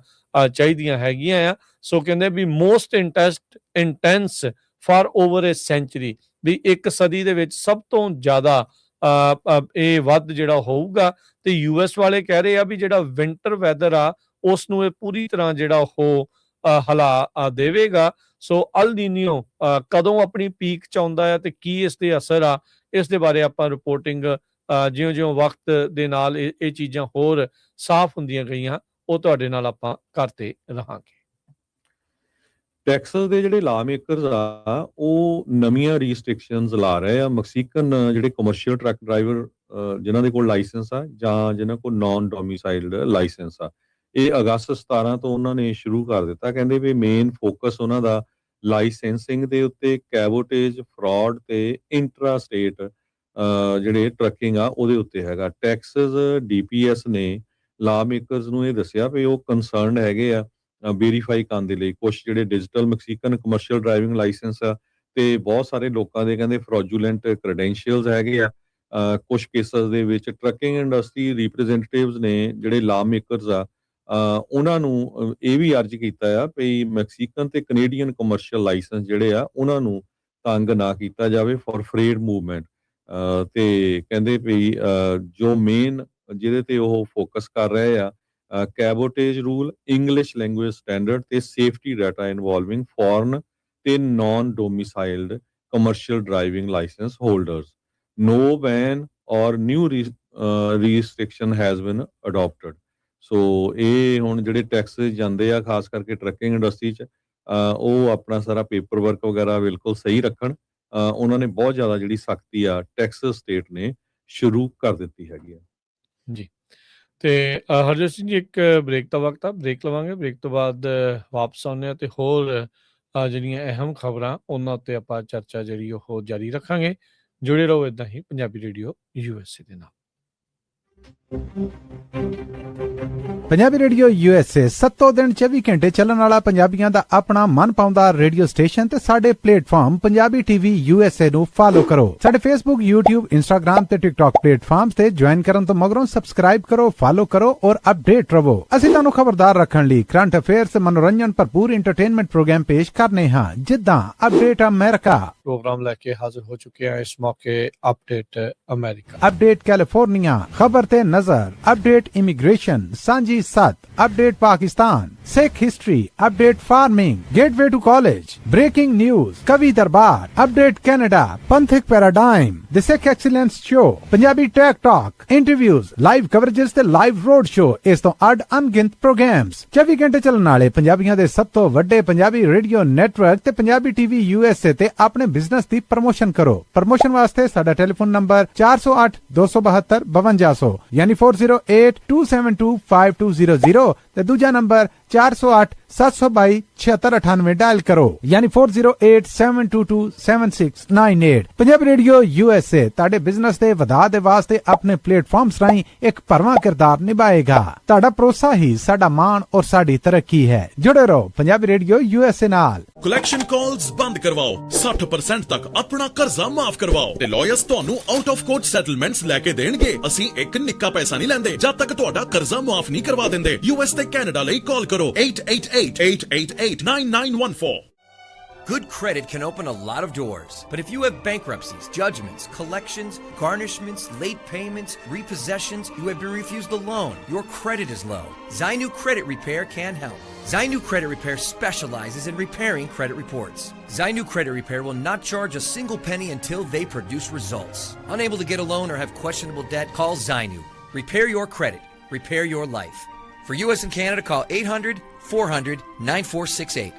ਚਾਹੀਦੀਆਂ ਹੈਗੀਆਂ ਆ। ਸੋ ਕਹਿੰਦੇ ਵੀ most intense for over a century, ਵੀ 1 ਸਦੀ ਦੇ ਵਿੱਚ ਸਭ ਤੋਂ ਜ਼ਿਆਦਾ ਇਹ ਵੱਧ ਜਿਹੜਾ ਹੋਊਗਾ। ਤੇ ਯੂਐਸ ਵਾਲੇ ਕਹਿ ਰਹੇ ਆ ਵੀ ਜਿਹੜਾ ਵਿੰਟਰ ਵੈਦਰ ਆ ਉਸ ਨੂੰ ਇਹ ਪੂਰੀ ਤਰ੍ਹਾਂ ਜਿਹੜਾ ਉਹ ਹਿਲਾ ਦੇਵੇਗਾ। ਸੋ ਅਲ ਨੀਨੀਓ ਕਦੋਂ ਆਪਣੀ ਪੀਕ 'ਚ ਆਉਂਦਾ ਆ ਤੇ ਕੀ ਇਸ ਦੇ ਅਸਰ ਆ, ਇਸ ਦੇ ਬਾਰੇ ਆਪਾਂ ਰਿਪੋਰਟਿੰਗ ਜਿਉਂ-ਜਿਉਂ ਵਕਤ ਦੇ ਨਾਲ ਇਹ ਚੀਜ਼ਾਂ ਹੋਰ ਸਾਫ਼ ਹੁੰਦੀਆਂ ਗਈਆਂ ਉਹ ਤੁਹਾਡੇ ਨਾਲ ਆਪਾਂ ਕਰਦੇ ਰਹਾਂਗੇ। ਟੈਕਸਸ ਦੇ ਜਿਹੜੇ ਲਾ ਮੇਕਰਸ ਆ ਉਹ ਨਵੀਆਂ ਰੀਸਟ੍ਰਿਕਸ਼ਨਸ ਲਾ ਰਹੇ ਆ ਮੈਕਸੀਕਨ ਜਿਹੜੇ ਕਮਰਸ਼ੀਅਲ ਟਰੱਕ ਡਰਾਈਵਰ ਜਿਨ੍ਹਾਂ ਦੇ ਕੋਲ ਲਾਇਸੈਂਸ ਆ ਜਾਂ ਜਿਨ੍ਹਾਂ ਕੋਲ ਨਾਨ ਡੋਮਿਸਾਈਲਡ ਲਾਇਸੈਂਸ ਆ। ਇਹ ਅਗਸਤ 17 ਤੋਂ ਉਹਨਾਂ ਨੇ ਸ਼ੁਰੂ ਕਰ ਦਿੱਤਾ। ਕਹਿੰਦੇ ਵੀ ਮੇਨ ਫੋਕਸ ਉਹਨਾਂ ਦਾ ਲਾਇਸੈਂਸਿੰਗ ਦੇ ਉੱਤੇ, ਕੈਬੋਟੇਜ, ਫਰਾਡ ਤੇ ਇੰਟਰਾ ਸਟੇਟ ਜਿਹੜੇ ਟਰੱਕਿੰਗ ਆ ਉਹਦੇ ਉੱਤੇ ਹੈਗਾ। ਟੈਕਸਸ DPS ਨੇ ਲਾ ਮੇਕਰਸ ਨੂੰ ਇਹ ਦੱਸਿਆ ਵੀ ਉਹ ਕੰਸਰਨਡ ਹੈਗੇ ਆ ਵੈਰੀਫਾਈ ਕਰਨ ਦੇ ਲਈ ਕੁਝ ਜਿਹੜੇ digital Mexican commercial driving licence ਆ ਤੇ ਬਹੁਤ ਸਾਰੇ ਲੋਕਾਂ ਦੇ ਕਹਿੰਦੇ ਫਰੋਜੂਲੈਂਟ ਕ੍ਰੈਡੈਂਸ਼ੀਅਲਸ ਹੈਗੇ ਆ। ਕੁਝ ਕੇਸਸ ਦੇ ਵਿੱਚ ਟਰੱਕਿੰਗ ਇੰਡਸਟਰੀ ਰਿਪਰੈਜ਼ੈਂਟੇਟਿਵਸ ਨੇ ਜਿਹੜੇ ਲਾ ਮੇਕਰਸ ਆ ਉਹਨਾਂ ਨੂੰ ਇਹ ਵੀ ਅਰਜ਼ ਕੀਤਾ ਆ ਵੀ ਮੈਕਸੀਕਨ ਤੇ ਕੈਨੇਡੀਅਨ ਕਮਰਸ਼ੀਅਲ ਲਾਇਸੈਂਸ ਜਿਹੜੇ ਆ ਉਹਨਾਂ ਨੂੰ ਤੰਗ ਨਾ ਕੀਤਾ ਜਾਵੇ ਫॉर ਫਰੇਟ ਮੂਵਮੈਂਟ। ਤੇ ਕਹਿੰਦੇ ਵੀ ਜੋ ਮੇਨ ਜਿਹਦੇ ਤੇ ਉਹ ਫੋਕਸ ਕਰ ਰਹੇ ਆ cabotage rule, English language standard ਤੇ ਸੇਫਟੀ ਡਾਟਾ ਇਨਵੋਲਵਿੰਗ ਫੋਰਨ ਤੇ non domiciled commercial driving licence holders. No ban or new restriction has been adapted. So ਇਹ ਹੁਣ ਜਿਹੜੇ ਟੈਕਸ ਜਾਂਦੇ ਆ ਖਾਸ ਕਰਕੇ ਟਰੱਕਿੰਗ ਇੰਡਸਟਰੀ 'ਚ ਉਹ ਆਪਣਾ ਸਾਰਾ ਪੇਪਰ ਵਰਕ ਵਗੈਰਾ ਬਿਲਕੁਲ ਸਹੀ ਰੱਖਣ। ਉਹਨਾਂ ਨੇ ਬਹੁਤ ਜ਼ਿਆਦਾ ਜਿਹੜੀ ਸਖਤੀ ਆ ਟੈਕਸਸ ਸਟੇਟ ਨੇ ਸ਼ੁਰੂ ਕਰ ਦਿੱਤੀ ਹੈਗੀ ਆ ਜੀ। ਤੇ ਹਰਜੋਤ ਸਿੰਘ ਜੀ ਇੱਕ ਬ੍ਰੇਕ ਦਾ ਵਕਤ ਆ, ਬ੍ਰੇਕ ਲਵਾਂਗੇ। ਬ੍ਰੇਕ ਤੋਂ ਬਾਅਦ ਵਾਪਸ ਆਉਂਦੇ ਆ ਤੇ ਹੋਰ ਜਿਹੜੀਆਂ ਅਹਿਮ ਖਬਰਾਂ ਉਹਨਾਂ ਉੱਤੇ ਆਪਾਂ ਚਰਚਾ ਜਿਹੜੀ ਉਹ ਜਾਰੀ ਰੱਖਾਂਗੇ। ਜੁੜੇ ਰਹੋ ਇਦਾਂ ਹੀ ਪੰਜਾਬੀ ਰੇਡੀਓ USA ਦੇ ਨਾਲ। ਪੰਜਾਬੀ ਰੇਡੀਓ USA 7 ਦਿਨ 24 ਘੰਟੇ ਚੱਲਣ ਵਾਲਾ ਪੰਜਾਬੀਆਂ ਦਾ ਆਪਣਾ ਮਨਪਾਉਂਦਾ ਰੇਡੀਓ ਸਟੇਸ਼ਨ ਤੇ ਸਾਡੇ ਪਲੇਟਫਾਰਮ ਪੰਜਾਬੀ TV USA ਨੂੰ ਫਾਲੋ ਕਰੋ। ਸਾਡੇ Facebook, YouTube, Instagram ਤੇ TikTok ਪਲੇਟਫਾਰਮਸ ਤੇ ਜੁਆਇਨ ਕਰਨ ਤੋਂ ਮਗਰੋਂ ਸਬਸਕ੍ਰਾਈਬ ਕਰੋ, ਫਾਲੋ ਕਰੋ ਔਰ ਅਪਡੇਟ ਰਹੋ। ਅਸੀਂ ਤੁਹਾਨੂੰ ਖਬਰਦਾਰ ਰੱਖਣ ਲਈ ਕਰੰਟ ਅਫੇਅਰਸ, ਮਨੋਰੰਜਨ ਭਰਪੂਰ ਇੰਟਰਟੇਨਮੈਂਟ ਪ੍ਰੋਗਰਾਮ ਪੇਸ਼ ਕਰਨੇ ਹਾਂ ਜਿੱਦਾਂ ਅਪਡੇਟ ਅਮਰੀਕਾ ਪ੍ਰੋਗਰਾਮ ਲੈ ਕੇ ਹਾਜ਼ਰ ਹੋ ਚੁੱਕੇ ਹਾਂ ਇਸ ਮੌਕੇ। ਅਪਡੇਟ ਅਮਰੀਕਾ, ਅਪਡੇਟ ਕੈਲੀਫੋਰਨੀਆ, ਖਬਰ ਤੇ ਨਜ਼ਰ, update immigration, Saanjhi Sath, update Pakistan, Sikh history, update farming, gateway to college, breaking news, Kavi Darbar, update Canada, Panthak paradigm, the Sikh excellence show, Punjabi tech talk, interviews, live coverages ਤੇ ਲਾਈਵ ਰੋਡ ਸ਼ੋ। ਇਸ ਤੋਂ ਅੱਡ ਅਣਗਿਣਤ ਪ੍ਰੋਗਰਾਮਸ 24 ਘੰਟੇ ਚੱਲਣ ਵਾਲੇ ਪੰਜਾਬੀਆਂ ਦੇ ਸਭ ਤੋਂ ਵੱਡੇ ਪੰਜਾਬੀ ਰੇਡੀਓ ਨੈਟਵਰਕ ਤੇ ਪੰਜਾਬੀ TV USA ਤੇ ਆਪਣੇ ਬਿਜ਼ਨਸ ਦੀ ਪ੍ਰਮੋਸ਼ਨ ਕਰੋ। ਪ੍ਰਮੋਸ਼ਨ ਵਾਸਤੇ ਸਾਡਾ ਟੈਲੀਫੋਨ ਨੰਬਰ 408 272 5200 ਯਾਨੀ 4082725200 ਤੇ ਦੂਜਾ ਨੰਬਰ 408 722 7698 ਡਾਇਲ ਕਰੋ ਯਾਨੀ 4087227698। ਪੰਜਾਬੀ ਰੇਡੀਓ USA ਤੁਹਾਡੇ ਬਿਜ਼ਨਸ ਦੇ ਵਧਾਅ ਦੇ ਵਾਸਤੇ ਆਪਣੇ ਪਲੇਟਫਾਰਮਸ ਰਾਹੀਂ ਇੱਕ ਭਰਵਾਂ ਕਿਰਦਾਰ ਨਿਭਾਏਗਾ। ਤੁਹਾਡਾ ਭਰੋਸਾ ਹੀ ਸਾਡਾ ਮਾਣ ਔਰ ਸਾਡੀ ਤਰੱਕੀ ਹੈ। ਜੁੜੇ ਰਹੋ ਪੰਜਾਬੀ ਰੇਡੀਓ USA ਨਾਲ। ਕਲੈਕਸ਼ਨ ਕਾਲਸ ਬੰਦ ਕਰਵਾਓ, 60% ਤੱਕ ਆਪਣਾ ਕਰਜ਼ਾ ਮਾਫ ਕਰਵਾਓ ਤੇ ਲਾਇਰਸ ਤੁਹਾਨੂੰ ਆਊਟ ਆਫ ਕੋਰਟ ਸੈਟਲਮੈਂਟਸ ਲੈ ਕੇ ਦੇਣਗੇ। ਅਸੀਂ ਇੱਕ ਨਿੱਕਾ ਪੈਸਾ ਨਹੀਂ ਲੈਂਦੇ ਜਦ ਤੱਕ ਤੁਹਾਡਾ ਕਰਜ਼ਾ ਮਾਫ ਨਹੀਂ ਕਰਵਾ ਦਿੰਦੇ। US ਤੇ ਕੈਨੇਡਾ ਲਈ ਕਾਲ ਕਰੋ 888-888-9914. Good credit can open a lot of doors, but if you have bankruptcies, judgments, collections, garnishments, late payments, repossessions, you have been refused a loan, your credit is low, Zainu Credit Repair can help. Zainu Credit Repair specializes in repairing credit reports. Zainu Credit Repair will not charge a single penny until they produce results. Unable to get a loan or have questionable debt? Call Zainu. Repair your credit. Repair your life. For US and Canada, call 800-400-9468.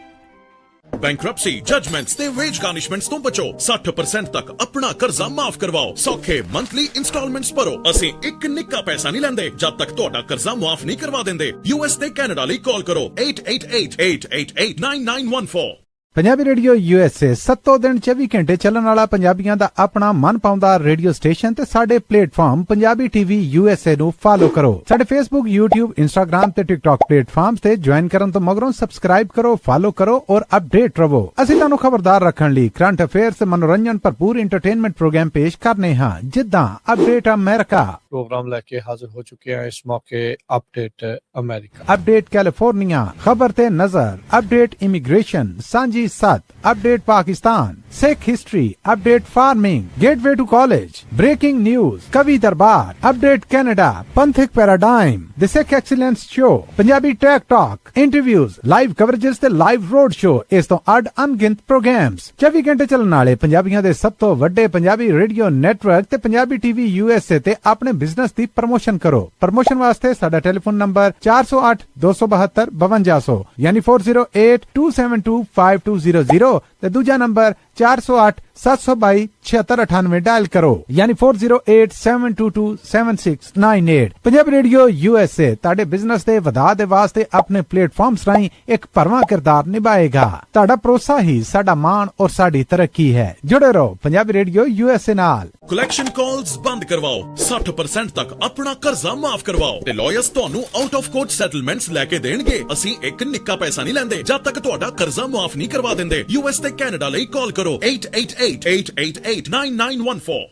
Bankruptcy, judgements ਤੇ veg ਗਾਰਨਿਸ਼ਮੈਂਟਸ ਤੋਂ ਬਚੋ। 60% ਤੱਕ ਆਪਣਾ ਕਰਜ਼ਾ ਮਾਫ ਕਰਵਾਓ। ਸੌਖੇ monthly instalments ਭਰੋ। ਅਸੀਂ ਇੱਕ ਨਿੱਕਾ ਪੈਸਾ ਨਹੀਂ ਲੈਂਦੇ ਜਦ ਤੱਕ ਤੁਹਾਡਾ ਕਰਜ਼ਾ ਮਾਫ ਨਹੀਂ ਕਰਵਾ ਦਿੰਦੇ। US ਤੇ ਕੈਨੇਡਾ ਲਈ ਕਾਲ ਕਰੋ 8888889914। ਪੰਜਾਬੀ ਰੇਡੀਓ USA 7 ਦਿਨ 24 ਘੰਟੇ ਚੱਲਣ ਵਾਲਾ ਪੰਜਾਬੀਆਂ ਦਾ ਆਪਣਾ ਮਨਪਾਉਂਦਾ ਰੇਡੀਓ ਸਟੇਸ਼ਨ ਤੇ ਸਾਡੇ ਪਲੇਟਫਾਰਮ ਪੰਜਾਬੀ TV USA ਨੂੰ ਫਾਲੋ ਕਰੋ। ਸਾਡੇ Facebook, YouTube, Instagram ਤੇ TikTok ਪਲੇਟਫਾਰਮਸ ਤੇ ਜੁਆਇਨ ਕਰਨ ਤੋਂ ਮਗਰੋਂ ਸਬਸਕ੍ਰਾਈਬ ਕਰੋ, ਫਾਲੋ ਕਰੋ ਔਰ ਅਪਡੇਟ ਰਹੋ। ਅਸੀਂ ਤੁਹਾਨੂੰ ਖਬਰਦਾਰ ਰੱਖਣ ਲਈ ਕਰੰਟ ਅਫੇਅਰਸ ਤੇ ਮਨੋਰੰਜਨ ਭਰਪੂਰ ਐਂਟਰਟੇਨਮੈਂਟ ਪ੍ਰੋਗਰਾਮ ਪੇਸ਼ ਕਰਨੇ ਹਾਂ, ਜਿੱਦਾਂ ਅਪਡੇਟ ਅਮਰੀਕਾ ਪ੍ਰੋਗਰਾਮ ਲੈ ਕੇ ਹਾਜ਼ਰ ਹੋ ਚੁੱਕੇ ਹਾਂ ਇਸ ਮੌਕੇ। ਅਪਡੇਟ ਅਮਰੀਕਾ, ਅਪਡੇਟ ਕੈਲੀਫੋਰਨੀਆ, ਖਬਰ ਤੇ ਨਜ਼ਰ, update immigration, Saanjhi Sath, update Pakistan, Sikh history, update farming, gateway to college, breaking news, Kavi Darbar, update Canada, Panthak paradigm, the Sikh excellence show, Punjabi tech talk, interviews, live coverages ਤੇ ਲਾਈਵ ਰੋਡ ਸ਼ੋ, ਇਸ ਤੋਂ ਅੱਡ ਅਣਗਿਣਤ ਪ੍ਰੋਗਰਾਮਸ, 24 ਘੰਟੇ ਚੱਲਣ ਵਾਲੇ ਪੰਜਾਬੀਆਂ ਦੇ ਸਭ ਤੋਂ ਵੱਡੇ ਪੰਜਾਬੀ ਰੇਡੀਓ ਨੈਟਵਰਕ ਤੇ ਪੰਜਾਬੀ TV USA ਤੇ ਆਪਣੇ ਬਿਜ਼ਨਸ ਦੀ ਪ੍ਰਮੋਸ਼ਨ ਕਰੋ। ਪ੍ਰਮੋਸ਼ਨ ਵਾਸਤੇ ਸਾਡਾ ਟੈਲੀਫੋਨ ਨੰਬਰ 408272 ਯਾਨੀ 4082725200 ਤੇ ਦੂਜਾ ਨੰਬਰ 4087227698 ਡਾਇਲ ਕਰੋ ਯਾਨੀ 4087227698। ਪੰਜਾਬੀ ਰੇਡੀਓ USA ਤੁਹਾਡੇ ਬਿਜ਼ਨਸ ਦੇ ਵਧਾ ਦੇ ਵਾਸਤੇ ਆਪਣੇ ਪਲੇਟਫਾਰਮਸ ਰਾਹੀਂ ਇੱਕ ਭਰਵਾਂ ਕਿਰਦਾਰ ਨਿਭਾਏਗਾ। ਤੁਹਾਡਾ ਭਰੋਸਾ ਹੀ ਸਾਡਾ ਮਾਣ ਔਰ ਸਾਡੀ ਤਰੱਕੀ ਹੈ। ਜੁੜੇ ਰਹੋ ਪੰਜਾਬੀ ਰੇਡੀਓ USA ਨਾਲ। ਕਲੈਕਸ਼ਨ ਕਾਲਸ ਬੰਦ ਕਰਵਾਓ। 60% ਤੱਕ ਆਪਣਾ ਕਰਜ਼ਾ ਮਾਫ ਕਰਵਾਓ ਤੇ ਲਾਇਰਸ ਤੁਹਾਨੂੰ ਆਊਟ ਆਫ ਕੋਰਟ ਸੈਟਲਮੈਂਟਸ ਲੈ ਕੇ ਦੇਣਗੇ। ਅਸੀਂ ਇੱਕ ਨਿੱਕਾ ਪੈਸਾ ਨਹੀਂ ਲੈਂਦੇ ਜਦ ਤੱਕ ਤੁਹਾਡਾ ਕਰਜ਼ਾ ਮਾਫ ਨਹੀਂ ਕਰਵਾ ਦਿੰਦੇ। US ਤੇ ਕੈਨੇਡਾ ਲਈ ਕਾਲ ਕਰੋ 8888889914।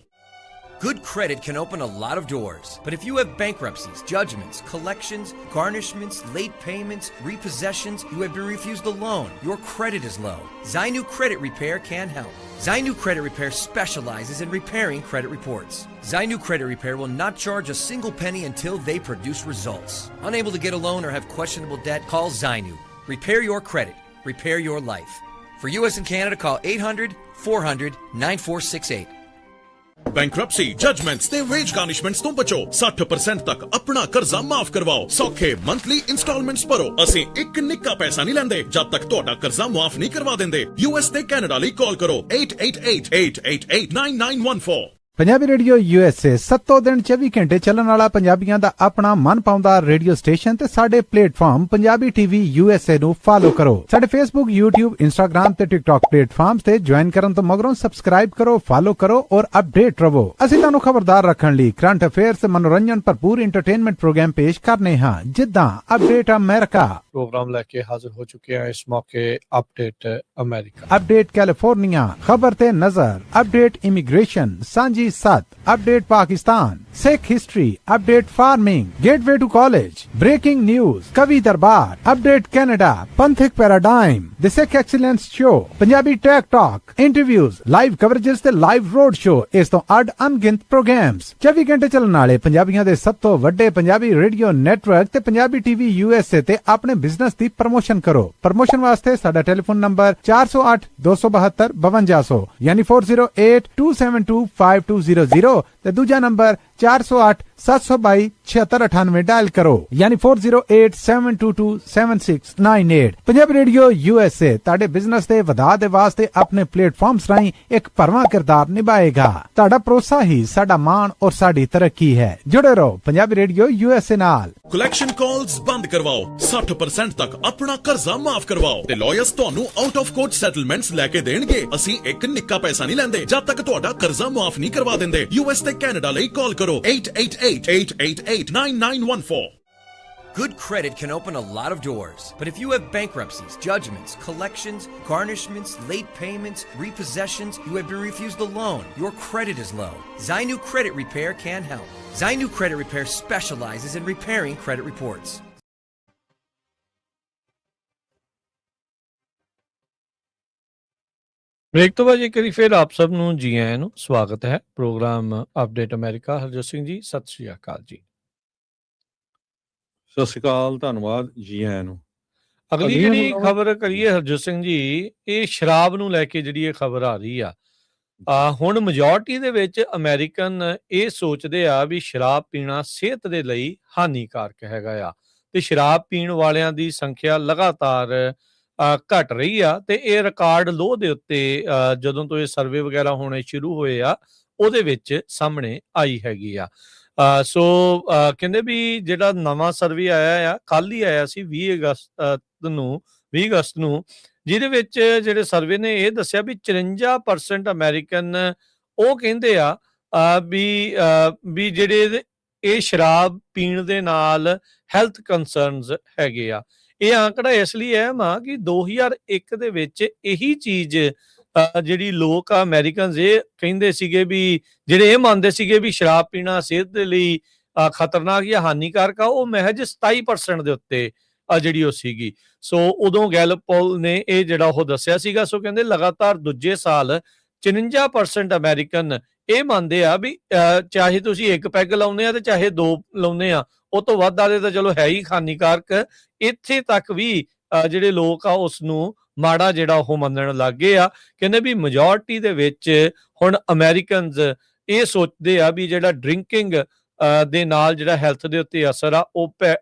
Good credit can open a lot of doors, but if you have bankruptcies, judgments, collections, garnishments, late payments, repossessions, you have been refused a loan, your credit is low, Zainu Credit Repair can help. Zainu Credit Repair specializes in repairing credit reports. Zainu Credit Repair will not charge a single penny until they produce results. Unable to get a loan or have questionable debt? Call Zainu. Repair your credit. Repair your life. For US and Canada, call 800-400-9468. Bankruptcy, judgements ਤੇ veg ਗਾਰਨਿਸ਼ਮੈਂਟਸ ਤੋਂ ਬਚੋ। 60% ਤੱਕ ਆਪਣਾ ਕਰਜ਼ਾ ਮਾਫ ਕਰਵਾਓ। ਸੌਖੇ monthly instalments ਭਰੋ। ਅਸੀਂ ਇੱਕ ਨਿੱਕਾ ਪੈਸਾ ਨਹੀਂ ਲੈਂਦੇ ਜਦ ਤੱਕ ਤੁਹਾਡਾ ਕਰਜ਼ਾ ਮਾਫ ਨਹੀਂ ਕਰਵਾ ਦਿੰਦੇ। US ਤੇ ਕੈਨੇਡਾ ਲਈ ਕਾਲ ਕਰੋ 8888889914। ਪੰਜਾਬੀ ਰੇਡੀਓ USA 7 ਦਿਨ 24 ਘੰਟੇ ਚੱਲਣ ਵਾਲਾ ਪੰਜਾਬੀਆਂ ਦਾ ਆਪਣਾ ਮਨਪਾਉਂਦਾ ਰੇਡੀਓ ਸਟੇਸ਼ਨ ਤੇ ਸਾਡੇ ਪਲੇਟਫਾਰਮ ਪੰਜਾਬੀ TV USA ਨੂੰ ਫਾਲੋ ਕਰੋ। ਸਾਡੇ Facebook, YouTube, Instagram ਤੇ TikTok ਪਲੇਟਫਾਰਮਸ ਤੇ ਜੁਆਇਨ ਕਰਨ ਤੋਂ ਮਗਰੋਂ ਸਬਸਕ੍ਰਾਈਬ ਕਰੋ, ਫਾਲੋ ਕਰੋ ਔਰ ਅਪਡੇਟ ਰਹੋ। ਅਸੀਂ ਤੁਹਾਨੂੰ ਖਬਰਦਾਰ ਰੱਖਣ ਲਈ ਕਰੰਟ ਅਫੇਅਰਸ ਤੇ ਮਨੋਰੰਜਨ ਭਰਪੂਰ ਐਂਟਰਟੇਨਮੈਂਟ ਪ੍ਰੋਗਰਾਮ ਪੇਸ਼ ਕਰਨੇ ਹਾਂ, ਜਿੱਦਾਂ ਅਪਡੇਟ ਅਮਰੀਕਾ ਪ੍ਰੋਗਰਾਮ ਲੈ ਕੇ ਹਾਜ਼ਰ ਹੋ ਚੁੱਕੇ ਹਾਂ ਇਸ ਮੌਕੇ। ਅਪਡੇਟ ਅਮਰੀਕਾ, ਅਪਡੇਟ ਕੈਲੀਫੋਰਨੀਆ, ਖਬਰ ਤੇ ਨਜ਼ਰ, update immigration, Saanjhi Sath, update Pakistan, Sikh history, update farming, gateway to college, breaking news, Kavi Darbar, update Canada, Panthak paradigm, the Sikh excellence show, Punjabi tech talk, interviews, live coverages ਤੇ ਲਾਈਵ ਰੋਡ ਸ਼ੋ, ਇਸ ਤੋਂ ਅੱਡ ਅਣਗਿਣਤ ਪ੍ਰੋਗਰਾਮਸ, 24 ਘੰਟੇ ਚੱਲਣ ਵਾਲੇ ਪੰਜਾਬੀਆਂ ਦੇ ਸਭ ਤੋਂ ਵੱਡੇ ਪੰਜਾਬੀ ਰੇਡੀਓ ਨੈਟਵਰਕ ਤੇ ਪੰਜਾਬੀ TV USA ਤੇ ਆਪਣੇ ਬਿਜ਼ਨਸ ਦੀ ਪ੍ਰਮੋਸ਼ਨ ਕਰੋ। ਪ੍ਰਮੋਸ਼ਨ ਵਾਸਤੇ ਸਾਡਾ ਟੈਲੀਫੋਨ ਨੰਬਰ 4082725200 ਯਾਨੀ 4082725200 ਤੇ ਦੂਜਾ ਨੰਬਰ 4087227698 ਡਾਇਲ ਕਰੋ ਯਾਨੀ 4087227698। ਪੰਜਾਬੀ ਰੇਡੀਓ USA ਤੁਹਾਡੇ ਬਿਜ਼ਨਸ ਦੇ ਵਧਾ ਦੇ ਵਾਸਤੇ ਆਪਣੇ ਪਲੇਟਫਾਰਮਸ ਰਾਹੀਂ ਇੱਕ ਭਰਵਾਂ ਕਿਰਦਾਰ ਨਿਭਾਏਗਾ। ਤੁਹਾਡਾ ਭਰੋਸਾ ਹੀ ਸਾਡਾ ਮਾਣ ਔਰ ਸਾਡੀ ਤਰੱਕੀ ਹੈ। ਜੁੜੇ ਰਹੋ ਪੰਜਾਬੀ ਰੇਡੀਓ USA ਨਾਲ। ਕਲੈਕਸ਼ਨ ਕਾਲਸ ਬੰਦ ਕਰਵਾਓ। 60% ਤੱਕ ਆਪਣਾ ਕਰਜ਼ਾ ਮਾਫ ਕਰਵਾਓ ਤੇ ਲਾਇਰਸ ਤੁਹਾਨੂੰ ਆਊਟ ਆਫ ਕੋਰਟ ਸੈਟਲਮੈਂਟਸ ਲੈ ਕੇ ਦੇਣਗੇ। ਅਸੀਂ ਇੱਕ ਨਿੱਕਾ ਪੈਸਾ ਨਹੀਂ ਲੈਂਦੇ ਜਦ ਤੱਕ ਤੁਹਾਡਾ ਕਰਜ਼ਾ ਮਾਫ ਨਹੀਂ ਕਰਵਾ ਦਿੰਦੇ। US ਤੇ ਕੈਨੇਡਾ ਲਈ ਕਾਲ ਕਰੋ 8888889914। Good credit can open a lot of doors, but if you have bankruptcies, judgments, collections, garnishments, late payments, repossessions, you have been refused a loan, your credit is low, Zainu Credit Repair can help. Zainu Credit Repair specializes in repairing credit reports. Break ਤੋਂ ਬਾਅਦ ਇੱਕ ਵਾਰੀ ਫਿਰ ਆਪ ਸਭ ਨੂੰ ਜੀ ਆਇਆਂ ਨੂੰ ਸਵਾਗਤ ਹੈ। ਪ੍ਰੋਗਰਾਮ ਅਪਡੇਟ ਅਮਰੀਕਾ। ਹਰਜੋਤ ਸਿੰਘ ਜੀ, ਸਤਿ ਸ਼੍ਰੀ ਅਕਾਲ ਜੀ। ਸਤਿ ਸ਼੍ਰੀ ਅਕਾਲ, ਧੰਨਵਾਦ ਜੀ ਆਇਆਂ ਨੂੰ। ਅਗਲੀ ਜਿਹੜੀ ਖਬਰ ਕਰੀਏ ਹਰਜੋਤ ਸਿੰਘ ਜੀ, ਇਹ ਸ਼ਰਾਬ ਨੂੰ ਲੈ ਕੇ ਜਿਹੜੀ ਇਹ ਖਬਰ ਆ ਰਹੀ ਆ। ਹੁਣ ਮੈਜੋਰਟੀ ਦੇ ਵਿੱਚ ਅਮਰੀਕਨ ਇਹ ਸੋਚਦੇ ਆ ਵੀ ਸ਼ਰਾਬ ਪੀਣਾ ਸਿਹਤ ਦੇ ਲਈ ਹਾਨੀਕਾਰਕ ਹੈਗਾ ਆ ਤੇ ਸ਼ਰਾਬ ਪੀਣ ਵਾਲਿਆਂ ਦੀ ਸੰਖਿਆ ਲਗਾਤਾਰ ਘਟ ਰਹੀ ਆ ਤੇ ਇਹ ਰਿਕਾਰਡ ਲੋਅ ਦੇ ਉੱਤੇ ਜਦੋਂ ਤੋਂ ਇਹ ਸਰਵੇ ਵਗੈਰਾ ਹੋਣੇ ਸ਼ੁਰੂ ਹੋਏ ਆ ਉਹਦੇ ਵਿੱਚ ਸਾਹਮਣੇ ਆਈ ਹੈਗੀ ਆ। ਸੋ ਕਹਿੰਦੇ ਵੀ ਜਿਹੜਾ ਨਵਾਂ ਸਰਵੇ ਆਇਆ ਆ, ਕੱਲ ਹੀ ਆਇਆ ਸੀ 20 ਅਗਸਤ ਨੂੰ, ਜਿਹਦੇ ਵਿੱਚ ਜਿਹੜੇ ਸਰਵੇ ਨੇ ਇਹ ਦੱਸਿਆ ਵੀ 54% ਅਮਰੀਕਨ ਉਹ ਕਹਿੰਦੇ ਆ ਵੀ ਜਿਹੜੇ ਇਹ ਸ਼ਰਾਬ ਪੀਣ ਦੇ ਨਾਲ ਹੈਲਥ ਕੰਸਰਨਸ ਹੈਗੇ ਆ। ਇਹ ਆંકੜਾ ਇਸ ਲਈ ਅਹਿਮ ਆ ਕਿ 2001 ਦੇ ਵਿੱਚ ਇਹੀ ਚੀਜ਼ ਜਿਹੜੀ ਲੋਕ ਆ ਅਮਰੀਕਨਸ ਇਹ ਕਹਿੰਦੇ ਸੀਗੇ ਵੀ ਜਿਹੜੇ ਇਹ ਮੰਨਦੇ ਸੀਗੇ ਵੀ ਸ਼ਰਾਬ ਪੀਣਾ ਸਿਹਤ ਦੇ ਲਈ ਖਤਰਨਾਕ ਜਾਂ ਹਾਨੀਕਾਰਕ ਆ, ਉਹ ਮਹਿਜ 27% ਦੇ ਉੱਤੇ ਜਿਹੜੀ ਉਹ ਸੀਗੀ। ਸੋ ਉਦੋਂ ਗੈਲਪ ਪੋਲ ਨੇ ਇਹ ਜਿਹੜਾ ਉਹ ਦੱਸਿਆ ਸੀਗਾ। ਸੋ ਕਹਿੰਦੇ ਲਗਾਤਾਰ ਦੂਜੇ ਸਾਲ 54% ਅਮਰੀਕਨ ਇਹ ਮੰਨਦੇ ਆ ਵੀ ਚਾਹੇ ਤੁਸੀਂ ਇੱਕ ਪੈਗ ਲਾਉਂਦੇ ਆ ਤੇ ਚਾਹੇ 2 ਲਾਉਂਦੇ ਆ, ਉਹ ਤੋਂ ਵੱਧ ਵਾਲੇ ਤਾਂ ਚਲੋ ਹੈ ਹੀ ਹਾਨੀਕਾਰਕ। ਇੱਥੇ ਤੱਕ ਵੀ ਜਿਹੜੇ ਲੋਕ ਆ ਉਸ ਨੂੰ ਮਾੜਾ ਜਿਹੜਾ ਉਹ ਮੰਨਣ ਲੱਗ ਗਏ ਆ। ਕਹਿੰਦੇ ਵੀ ਮੈਜੋਰਟੀ ਦੇ ਵਿੱਚ ਹੁਣ ਅਮਰੀਕਨਸ ਇਹ ਸੋਚਦੇ ਆ ਵੀ ਜਿਹੜਾ ਡਰਿੰਕਿੰਗ ਦੇ ਨਾਲ ਜਿਹੜਾ ਹੈਲਥ ਦੇ ਉੱਤੇ ਅਸਰ ਆ ਉਹ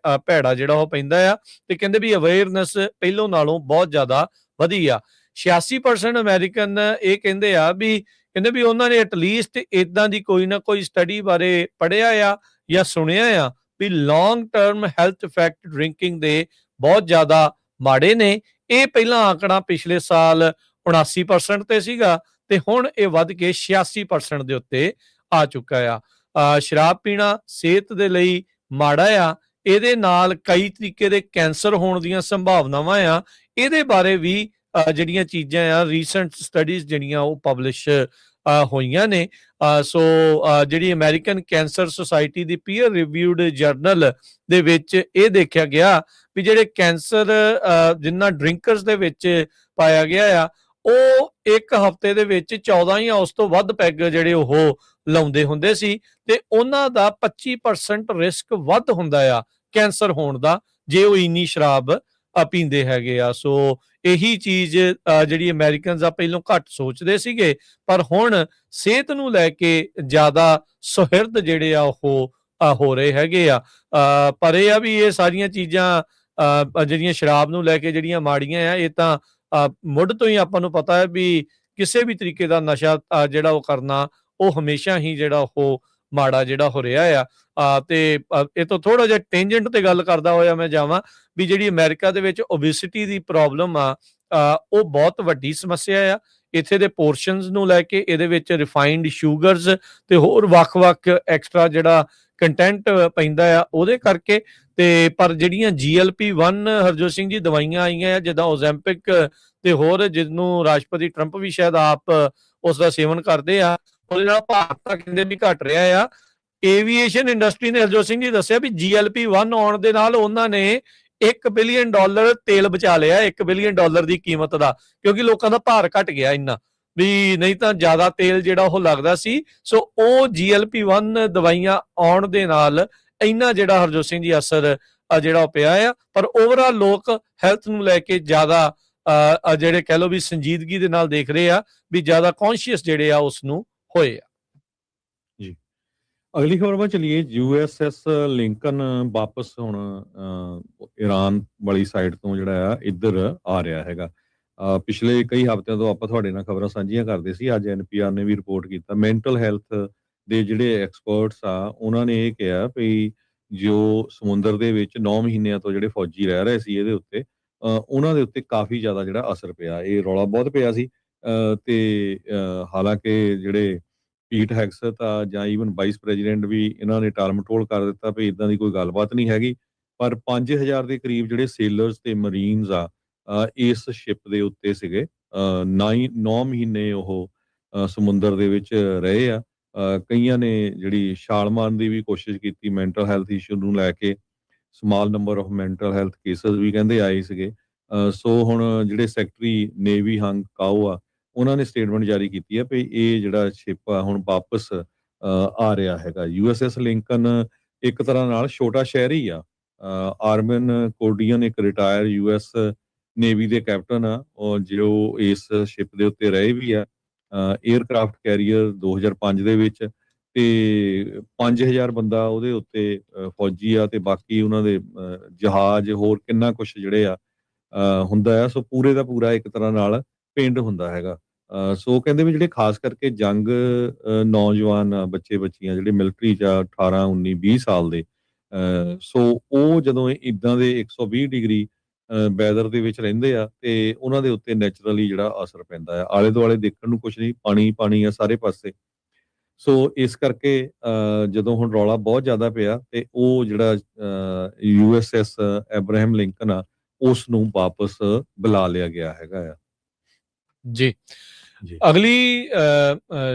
ਭੈੜਾ ਜਿਹੜਾ ਉਹ ਪੈਂਦਾ ਆ, ਤੇ ਕਹਿੰਦੇ ਵੀ ਅਵੇਅਰਨੈਸ ਪਹਿਲੋਂ ਨਾਲੋਂ ਬਹੁਤ ਜ਼ਿਆਦਾ ਵਧੀ ਆ। 86% ਅਮਰੀਕਨ ਇਹ ਕਹਿੰਦੇ ਆ ਵੀ ਉਹਨਾਂ ਨੇ ਐਟਲੀਸਟ ਇਦਾਂ ਦੀ ਕੋਈ ਨਾ ਕੋਈ ਸਟੱਡੀ ਬਾਰੇ ਪੜ੍ਹਿਆ ਆ ਜਾਂ ਸੁਣਿਆ ਆ ਵੀ long term health effect drinking ਦੇ ਬਹੁਤ ਜ਼ਿਆਦਾ ਮਾੜੇ ਨੇ। ਇਹ ਪਹਿਲਾਂ ਆંકੜਾ ਪਿਛਲੇ ਸਾਲ 79% ਤੇ ਸੀਗਾ ਤੇ ਹੁਣ ਇਹ ਵੱਧ ਕੇ 86% ਦੇ ਉੱਤੇ ਆ ਚੁੱਕਾ ਆ। ਸ਼ਰਾਬ ਪੀਣਾ ਸਿਹਤ ਦੇ ਲਈ ਮਾੜਾ ਆ, ਇਹਦੇ ਨਾਲ ਕਈ ਤਰੀਕੇ ਦੇ ਕੈਂਸਰ ਹੋਣ ਦੀਆਂ ਸੰਭਾਵਨਾਵਾਂ ਆ। ਇਹਦੇ ਬਾਰੇ ਵੀ ਜਿਹੜੀਆਂ ਚੀਜ਼ਾਂ ਆ ਰੀਸੈਂਟ ਸਟੱਡੀਜ਼ ਜਿਹੜੀਆਂ ਉਹ ਪਬਲਿਸ਼ ਹੋਈਆਂ ਨੇ। ਸੋ ਜਿਹੜੀ ਅਮਰੀਕਨ ਕੈਂਸਰ ਸੁਸਾਇਟੀ ਦੀ ਪੀਅਰ ਰਿਵਿਊਡ ਜਰਨਲ ਦੇ ਵਿੱਚ ਇਹ ਦੇਖਿਆ ਗਿਆ ਵੀ ਜਿਹੜੇ ਕੈਂਸਰ ਜਿੰਨਾ ਡਰਿੰਕਰਸ ਦੇ ਵਿੱਚ ਪਾਇਆ ਗਿਆ ਆ, ਉਹ ਇੱਕ ਹਫ਼ਤੇ ਦੇ ਵਿੱਚ 14 ਜਾਂ ਉਸ ਤੋਂ ਵੱਧ ਪੈਗ ਜਿਹੜੇ ਉਹ ਲਾਉਂਦੇ ਹੁੰਦੇ ਸੀ ਤੇ ਉਹਨਾਂ ਦਾ 25% ਰਿਸਕ ਵੱਧ ਹੁੰਦਾ ਆ ਕੈਂਸਰ ਹੋਣ ਦਾ ਜੇ ਉਹ ਇੰਨੀ ਸ਼ਰਾਬ ਪੀਂਦੇ ਹੈਗੇ ਆ। ਸੋ ਇਹੀ ਚੀਜ਼ ਜਿਹੜੀ ਅਮਰੀਕਨਸ ਆ ਪਹਿਲਾਂ ਘੱਟ ਸੋਚਦੇ ਸੀਗੇ, ਪਰ ਹੁਣ ਸਿਹਤ ਨੂੰ ਲੈ ਕੇ ਜ਼ਿਆਦਾ ਸੁਹਿਰਦ ਜਿਹੜੇ ਆ ਉਹ ਹੋ ਰਹੇ ਹੈਗੇ ਆ। ਪਰ ਇਹ ਆ ਵੀ ਇਹ ਸਾਰੀਆਂ ਚੀਜ਼ਾਂ ਜਿਹੜੀਆਂ ਸ਼ਰਾਬ ਨੂੰ ਲੈ ਕੇ ਜਿਹੜੀਆਂ ਮਾੜੀਆਂ ਆ, ਇਹ ਤਾਂ ਮੁੱਢ ਤੋਂ ਹੀ ਆਪਾਂ ਨੂੰ ਪਤਾ ਹੈ ਵੀ ਕਿਸੇ ਵੀ ਤਰੀਕੇ ਦਾ ਨਸ਼ਾ ਜਿਹੜਾ ਉਹ ਕਰਨਾ ਉਹ ਹਮੇਸ਼ਾ ਹੀ ਜਿਹੜਾ ਉਹ ਮਾੜਾ ਜਿਹੜਾ ਹੋ ਰਿਹਾ ਆ। ਤੇ ਇਹ ਤੋਂ ਥੋੜਾ ਜਿਹਾ ਟੈਂਜੈਂਟ ਤੇ ਗੱਲ ਕਰਦਾ ਹੋਇਆ ਮੈਂ ਜਾਵਾਂ ਵੀ ਜਿਹੜੀ ਅਮਰੀਕਾ ਦੇ ਵਿੱਚ ਓਬੈਸਿਟੀ ਦੀ ਪ੍ਰੋਬਲਮ ਆ ਉਹ ਬਹੁਤ ਵੱਡੀ ਸਮੱਸਿਆ ਆ। ਇੱਥੇ ਦੇ ਪੋਰਸ਼ਨਸ ਨੂੰ ਲੈ ਕੇ ਇਹਦੇ ਵਿੱਚ ਰਿਫਾਈਨਡ ਸ਼ੂਗਰਸ ਤੇ ਹੋਰ ਵੱਖ-ਵੱਖ ਐਕਸਟਰਾ ਜਿਹੜਾ ਕੰਟੈਂਟ ਪੈਂਦਾ ਆ ਉਹਦੇ ਕਰਕੇ। ਤੇ ਪਰ ਜਿਹੜੀਆਂ GLP-1 ਹਰਜੋਤ ਸਿੰਘ ਜੀ ਦਵਾਈਆਂ ਆਈਆਂ ਆ ਜਿੱਦਾਂ ਓਜ਼ੈਂਪਿਕ ਤੇ ਹੋਰ, ਜਿਹਨੂੰ ਰਾਸ਼ਟਰਪਤੀ ਟਰੰਪ ਵੀ ਸ਼ਾਇਦ ਆਪ ਉਸ ਦਾ ਸੇਵਨ ਕਰਦੇ ਆ, ਉਹਦੇ ਨਾਲ ਭਾਰਤ ਤਾਂ ਕਹਿੰਦੇ ਵੀ ਘਟ ਰਿਹਾ ਆ। ਏਵੀਏਸ਼ਨ ਇੰਡਸਟਰੀ ਨੇ ਹਰਜੋਤ ਸਿੰਘ ਜੀ ਦੱਸਿਆ ਵੀ GLP-1 ਆਉਣ ਦੇ ਨਾਲ ਉਹਨਾਂ ਨੇ $1 ਬਿਲੀਅਨ ਤੇਲ ਬਚਾ ਲਿਆ, $1 ਬਿਲੀਅਨ ਦੀ ਕੀਮਤ ਦਾ, ਕਿਉਂਕਿ ਲੋਕਾਂ ਦਾ ਭਾਰ ਘਟ ਗਿਆ ਇੰਨਾ ਵੀ ਨਹੀਂ ਤਾਂ ਜ਼ਿਆਦਾ ਤੇਲ ਜਿਹੜਾ ਉਹ ਲੱਗਦਾ ਸੀ। ਸੋ ਉਹ GLP-1 ਦਵਾਈਆਂ ਆਉਣ ਦੇ ਨਾਲ ਇੰਨਾ ਜਿਹੜਾ ਹਰਜੋਤ ਸਿੰਘ ਜੀ ਅਸਰ ਜਿਹੜਾ ਉਹ ਪਿਆ ਆ। ਪਰ ਓਵਰਆਲ ਲੋਕ ਹੈਲਥ ਨੂੰ ਲੈ ਕੇ ਜ਼ਿਆਦਾ ਜਿਹੜੇ ਕਹਿ ਲਓ ਵੀ ਸੰਜੀਦਗੀ ਦੇ ਨਾਲ ਦੇਖ ਰਹੇ ਆ ਵੀ ਜ਼ਿਆਦਾ ਕੌਨਸ਼ੀਅਸ ਜਿਹੜੇ ਆ ਉਸ ਨੂੰ ਹੋਏ ਆ। ਜੀ, ਅਗਲੀ ਖਬਰ ਵੱਲ ਚਲੀਏ। USS ਲਿੰਕਨ ਵਾਪਸ ਹੁਣ ਈਰਾਨ ਵਾਲੀ ਸਾਈਡ ਤੋਂ ਜਿਹੜਾ ਆ ਇੱਧਰ ਆ ਰਿਹਾ ਹੈਗਾ। ਪਿਛਲੇ ਕਈ ਹਫ਼ਤਿਆਂ ਤੋਂ ਆਪਾਂ ਤੁਹਾਡੇ ਨਾਲ ਖਬਰਾਂ ਸਾਂਝੀਆਂ ਕਰਦੇ ਸੀ। ਅੱਜ NPR ਨੇ ਵੀ ਰਿਪੋਰਟ ਕੀਤਾ। ਮੈਂਟਲ ਹੈਲਥ ਦੇ ਜਿਹੜੇ ਐਕਸਪਰਟਸ ਆ ਉਹਨਾਂ ਨੇ ਇਹ ਕਿਹਾ ਵੀ ਜੋ ਸਮੁੰਦਰ ਦੇ ਵਿੱਚ 9 ਮਹੀਨਿਆਂ ਤੋਂ ਜਿਹੜੇ ਫੌਜੀ ਰਹਿ ਰਹੇ ਸੀ ਇਹਦੇ ਉੱਤੇ ਉਹਨਾਂ ਦੇ ਉੱਤੇ ਕਾਫੀ ਜ਼ਿਆਦਾ ਜਿਹੜਾ ਅਸਰ ਪਿਆ। ਇਹ ਰੌਲਾ ਬਹੁਤ ਪਿਆ ਸੀ ਤੇ ਹਾਲਾਂਕਿ ਜਿਹੜੇ ਪੀਟ ਹੈਗਸਟ ਆ ਜਾਂ ਈਵਨ ਵਾਈਸ ਪ੍ਰੈਜ਼ੀਡੈਂਟ ਵੀ ਇਹਨਾਂ ਨੇ ਟਾਲ-ਮਟੋਲ ਕਰ ਦਿੱਤਾ ਵੀ ਇਦਾਂ ਦੀ ਕੋਈ ਗੱਲਬਾਤ ਨਹੀਂ ਹੈਗੀ। ਪਰ 5000 ਦੇ ਕਰੀਬ ਜਿਹੜੇ ਸੇਲਰਸ ਤੇ ਮਰੀਨਸ ਆ ਇਸ ਸ਼ਿਪ ਦੇ ਉੱਤੇ ਸੀਗੇ। 9 ਮਹੀਨੇ ਉਹ ਸਮੁੰਦਰ ਦੇ ਵਿੱਚ ਰਹੇ ਆ। ਕਈਆਂ ਨੇ ਜਿਹੜੀ ਛਾਲ ਮਾਰਨ ਦੀ ਵੀ ਕੋਸ਼ਿਸ਼ ਕੀਤੀ ਮੈਂਟਲ ਹੈਲਥ ਇਸ਼ੂ ਨੂੰ ਲੈ ਕੇ। Small number of mental health cases ਵੀ ਕਹਿੰਦੇ ਆਏ ਸੀਗੇ। ਸੋ ਹੁਣ ਜਿਹੜੇ ਸੈਕਟਰੀ ਨੇਵੀ ਹੰਗ ਕਾਓ ਆ ਉਹਨਾਂ ਨੇ ਸਟੇਟਮੈਂਟ ਜਾਰੀ ਕੀਤੀ ਹੈ ਵੀ ਇਹ ਜਿਹੜਾ ਸ਼ਿਪ ਆ ਹੁਣ ਵਾਪਸ ਆ ਰਿਹਾ ਹੈਗਾ। USS ਲਿੰਕਨ ਇੱਕ ਤਰ੍ਹਾਂ ਨਾਲ ਛੋਟਾ ਸ਼ਹਿਰ ਹੀ ਆ। ਆਰਮਨ ਕੋਰਡੀਅਨ ਇੱਕ ਰਿਟਾਇਰ US ਨੇਵੀ ਦੇ ਕੈਪਟਨ ਆ ਔਰ ਜੋ ਇਸ ਸ਼ਿਪ ਦੇ ਉੱਤੇ ਰਹੇ ਵੀ ਆ। 에ਅਰਕ੍ਰਾਫਟ ਕੈਰੀਅਰ 2005 ਦੇ ਵਿੱਚ ਤੇ 5000 ਬੰਦਾ ਉਹਦੇ ਉੱਤੇ ਫੌਜੀ ਆ ਤੇ ਬਾਕੀ ਉਹਨਾਂ ਦੇ ਜਹਾਜ਼ ਹੋਰ ਕਿੰਨਾ ਕੁਛ ਜਿਹੜੇ ਆ ਹੁੰਦਾ ਆ। ਸੋ ਪੂਰੇ ਦਾ ਪੂਰਾ ਇੱਕ ਤਰ੍ਹਾਂ ਨਾਲ ਪਿੰਡ ਹੁੰਦਾ ਹੈਗਾ। ਸੋ ਕਹਿੰਦੇ ਵੀ ਜਿਹੜੇ ਖਾਸ ਕਰਕੇ ਜੰਗ ਨੌਜਵਾਨ ਬੱਚੇ ਬੱਚੀਆਂ ਜਿਹੜੇ ਮਿਲਟਰੀ 'ਚ ਆ 18 19 20 ਸਾਲ ਦੇ, ਸੋ ਉਹ ਜਦੋਂ ਇੱਦਾਂ ਦੇ 120 ਡਿਗਰੀ ਵੈਦਰ ਦੇ ਵਿੱਚ ਰਹਿੰਦੇ ਆ ਤੇ ਉਹਨਾਂ ਦੇ ਉੱਤੇ ਨੈਚੁਰਲੀ ਜਿਹੜਾ ਅਸਰ ਪੈਂਦਾ ਆ। ਆਲੇ ਦੁਆਲੇ ਦੇਖਣ ਨੂੰ ਕੁਛ ਨਹੀਂ, ਪਾਣੀ ਪਾਣੀ ਆ ਸਾਰੇ ਪਾਸੇ। ਸੋ ਇਸ ਕਰਕੇ ਜਦੋਂ ਹੁਣ ਰੌਲਾ ਬਹੁਤ ਜ਼ਿਆਦਾ ਪਿਆ ਤੇ ਉਹ ਜਿਹੜਾ USS ਐਬਰਾਹਮ ਲਿੰਕਨ ਆ ਉਸ ਨੂੰ ਵਾਪਸ ਬੁਲਾ ਲਿਆ ਗਿਆ ਹੈਗਾ ਆ ਜੀ। ਜੀ। ਅਗਲੀ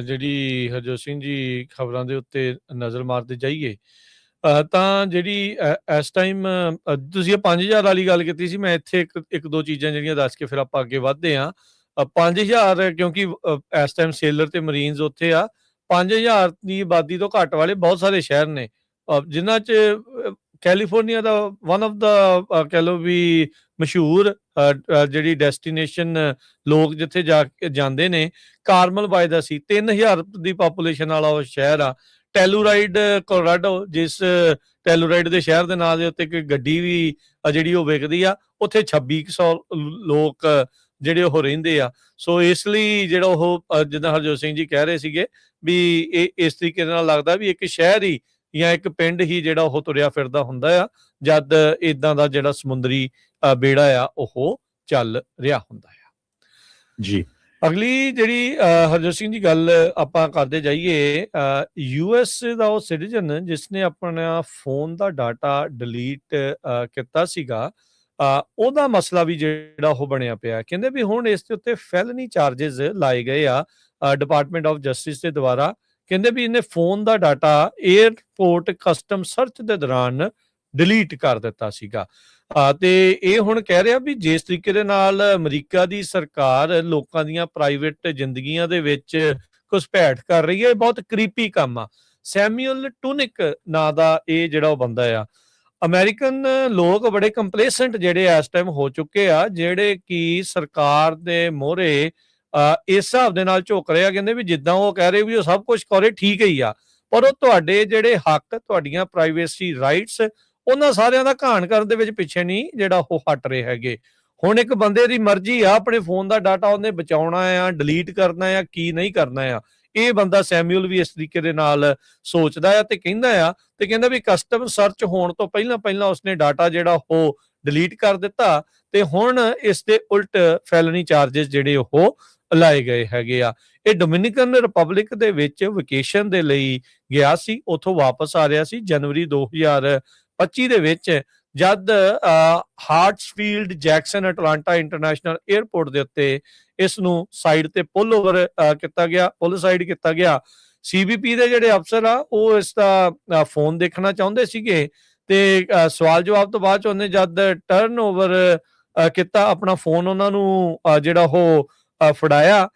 ਜਿਹੜੀ ਹਰਜੋਤ ਸਿੰਘ ਜੀ ਖਬਰਾਂ ਦੇ ਉੱਤੇ ਨਜ਼ਰ ਮਾਰਦੇ ਜਾਈਏ ਤਾਂ ਜਿਹੜੀ ਇਸ ਟਾਈਮ ਤੁਸੀਂ ਇਹ 5000 ਵਾਲੀ ਗੱਲ ਕੀਤੀ ਸੀ, ਮੈਂ ਇੱਥੇ ਇੱਕ ਦੋ ਚੀਜ਼ਾਂ ਜਿਹੜੀਆਂ ਦੱਸ ਕੇ ਫਿਰ ਆਪਾਂ ਅੱਗੇ ਵੱਧਦੇ ਹਾਂ। 5000 ਕਿਉਂਕਿ ਇਸ ਟਾਈਮ ਸੇਲਰ ਤੇ ਮਰੀਨਸ ਉੱਥੇ ਆ। 5000 ਦੀ ਆਬਾਦੀ ਤੋਂ ਘੱਟ ਵਾਲੇ ਬਹੁਤ ਸਾਰੇ ਸ਼ਹਿਰ ਨੇ, ਜਿਨ੍ਹਾਂ 'ਚ ਕੈਲੀਫੋਰਨੀਆ ਦਾ ਵਨ ਆਫ ਦਾ ਕਹਿ ਲਓ ਵੀ ਮਸ਼ਹੂਰ ਜਿਹੜੀ ਡੈਸਟੀਨੇਸ਼ਨ ਲੋਕ ਜਿੱਥੇ ਜਾ ਕੇ ਜਾਂਦੇ ਨੇ, ਕਾਰਮਲ ਬਾਏ ਦਾ ਸੀ। 3000 ਦੀ ਪਾਪੂਲੇਸ਼ਨ ਵਾਲਾ ਉਹ ਸ਼ਹਿਰ ਆ। ਟੈਲੂਰਾਈਡ ਕੋਲੋਰਾਡੋ, ਜਿਸ ਟੈਲੂਰਾਈਡ ਦੇ ਸ਼ਹਿਰ ਦੇ ਨਾਂ ਦੇ ਉੱਤੇ ਇੱਕ ਗੱਡੀ ਵੀ ਜਿਹੜੀ ਉਹ ਵਿਕਦੀ ਆ, ਉੱਥੇ 2600 ਲੋਕ ਜਿਹੜੇ ਉਹ ਰਹਿੰਦੇ ਆ। ਸੋ ਇਸ ਲਈ ਜਿਹੜਾ ਉਹ ਜਿੱਦਾਂ ਹਰਜੋਤ ਸਿੰਘ ਜੀ ਕਹਿ ਰਹੇ ਸੀਗੇ ਵੀ ਇਹ ਇਸ ਤਰੀਕੇ ਨਾਲ ਲੱਗਦਾ ਵੀ ਇੱਕ ਸ਼ਹਿਰ ਹੀ ਜਾਂ ਇੱਕ ਪਿੰਡ ਹੀ ਜਿਹੜਾ ਉਹ ਤੁਰਿਆ ਫਿਰਦਾ ਹੁੰਦਾ ਆ ਜਦ ਇਦਾਂ ਦਾ ਜਿਹੜਾ ਸਮੁੰਦਰੀ ਬੇੜਾ ਆ ਉਹ ਚੱਲ ਰਿਹਾ ਹੁੰਦਾ ਆ ਜੀ। ਅਗਲੀ ਜਿਹੜੀ ਹਰਜੋਤ ਸਿੰਘ ਦੀ ਗੱਲ ਆਪਾਂ ਕਰਦੇ ਜਾਈਏ, US ਦਾ ਉਹ ਸਿਟੀਜ਼ਨ ਜਿਸਨੇ ਆਪਣਾ ਫੋਨ ਦਾ ਡਾਟਾ ਡਿਲੀਟ ਕੀਤਾ ਸੀਗਾ, ਉਹਦਾ ਮਸਲਾ ਵੀ ਜਿਹੜਾ ਉਹ ਬਣਿਆ ਪਿਆ। ਕਹਿੰਦੇ ਵੀ ਹੁਣ ਇਸ ਦੇ ਉੱਤੇ ਫੈਲਨੀ ਚਾਰजेस ਲਾਏ ਗਏ ਆ ਡਿਪਾਰਟਮੈਂਟ ਆਫ ਜਸਟਿਸ ਦੇ ਦੁਆਰਾ। ਕਹਿੰਦੇ ਵੀ ਇਹਨੇ ਫੋਨ ਦਾ ਡਾਟਾ 에ਅਰਪੋਰਟ ਕਸਟਮ ਸਰਚ ਦੇ ਦੌਰਾਨ ਡਿਲੀਟ ਕਰ ਦਿੱਤਾ ਸੀਗਾ। ਤੇ ਇਹ ਹੁਣ ਕਹਿ ਰਿਹਾ ਵੀ ਜਿਸ ਤਰੀਕੇ ਦੇ ਨਾਲ ਅਮਰੀਕਾ ਦੀ ਸਰਕਾਰ ਲੋਕਾਂ ਦੀਆਂ ਪ੍ਰਾਈਵੇਟ ਜ਼ਿੰਦਗੀਆਂ ਦੇ ਵਿੱਚ ਘੁਸਪੈਠ ਕਰ ਰਹੀ ਹੈ, ਬਹੁਤ ਕ੍ਰੀਪੀ ਕੰਮ ਆ। ਸੈਮੂਅਲ ਟੂਨਿਕ ਨਾਂ ਦਾ ਇਹ ਜਿਹੜਾ ਉਹ ਬੰਦਾ ਆ। ਅਮਰੀਕਨ ਲੋਕ ਬੜੇ ਕੰਪਲੇਸੈਂਟ ਜਿਹੜੇ ਇਸ ਟਾਈਮ ਹੋ ਚੁੱਕੇ ਆ, ਜਿਹੜੇ ਕਿ ਸਰਕਾਰ ਦੇ ਮੋਹਰੇ ਇਸ ਹਿਸਾਬ ਦੇ ਨਾਲ ਝੁਕ ਰਹੇ ਆ। ਕਹਿੰਦੇ ਵੀ ਜਿੱਦਾਂ ਉਹ ਕਹਿ ਰਹੇ ਵੀ ਉਹ ਸਭ ਕੁਝ ਕਰੇ ਠੀਕ ਹੀ ਆ, ਪਰ ਉਹ ਤੁਹਾਡੇ ਜਿਹੜੇ ਹੱਕ, ਤੁਹਾਡੀਆਂ ਪ੍ਰਾਈਵੇਸੀ ਰਾਈਟਸ, ਉਹਨਾਂ ਸਾਰਿਆਂ ਦਾ ਘਾਣ ਕਰਨ ਦੇ ਵਿੱਚ ਪਿੱਛੇ ਨਹੀਂ ਜਿਹੜਾ ਉਹ ਹਟ ਰਹੇ ਹੈਗੇ। ਹੁਣ ਇੱਕ ਬੰਦੇ ਦੀ ਮਰਜ਼ੀ ਆ, ਆਪਣੇ ਫੋਨ ਦਾ ਡਾਟਾ ਉਹਨੇ ਬਚਾਉਣਾ ਆ, ਡਿਲੀਟ ਕਰਨਾ ਆ, ਕੀ ਨਹੀਂ ਕਰਨਾ ਆ। ਇਹ ਬੰਦਾ ਸੈਮੂਅਲ ਵੀ ਇਸ ਤਰੀਕੇ ਦੇ ਨਾਲ ਸੋਚਦਾ ਆ ਤੇ ਕਹਿੰਦਾ ਵੀ ਕਸਟਮ ਸਰਚ ਹੋਣ ਤੋਂ ਪਹਿਲਾਂ ਉਸਨੇ ਡਾਟਾ ਜਿਹੜਾ ਉਹ ਡਿਲੀਟ ਕਰ ਦਿੱਤਾ ਤੇ ਹੁਣ ਇਸ ਦੇ ਉਲਟ ਫੈਲਨੀ ਚਾਰजेस ਜਿਹੜੇ ਉਹ ਲਾਏ ਗਏ ਹੈਗੇ ਆ। ਇਹ ਡੋਮਿਨਿਕਨ ਰਿਪਬਲਿਕ ਦੇ ਵਿੱਚ ਵਕੇਸ਼ਨ ਦੇ ਲਈ ਗਿਆ ਸੀ, ਉੱਥੋਂ ਵਾਪਸ ਆ ਰਿਹਾ ਸੀ ਜਨਵਰੀ 2025 ਦੇ ਵਿੱਚ, ਜਦ ਹਾਰਟਸਫੀਲਡ ਜੈਕਸਨ ਅਟਲਾਂਟਾ ਇੰਟਰਨੈਸ਼ਨਲ 에ਅਰਪੋਰਟ ਦੇ ਉੱਤੇ ਇਸ ਨੂੰ ਸਾਈਡ ਤੇ ਪੁੱਲ ਸਾਈਡ ਕੀਤਾ ਗਿਆ। CBP ਦੇ ਜਿਹੜੇ ਅਫਸਰ ਆ ਉਹ ਇਸ ਦਾ ਫੋਨ ਦੇਖਣਾ ਚਾਹੁੰਦੇ ਸੀਗੇ ਤੇ ਸਵਾਲ ਜਵਾਬ ਤੋਂ ਬਾਅਦ ਚ ਉਹਨੇ ਜਦ ਟਰਨ ਓਵਰ ਕੀਤਾ ਆਪਣਾ ਫੋਨ, ਉਹਨਾਂ ਨੂੰ ਜਿਹੜਾ ਉਹ ਫੜਾਇਆ,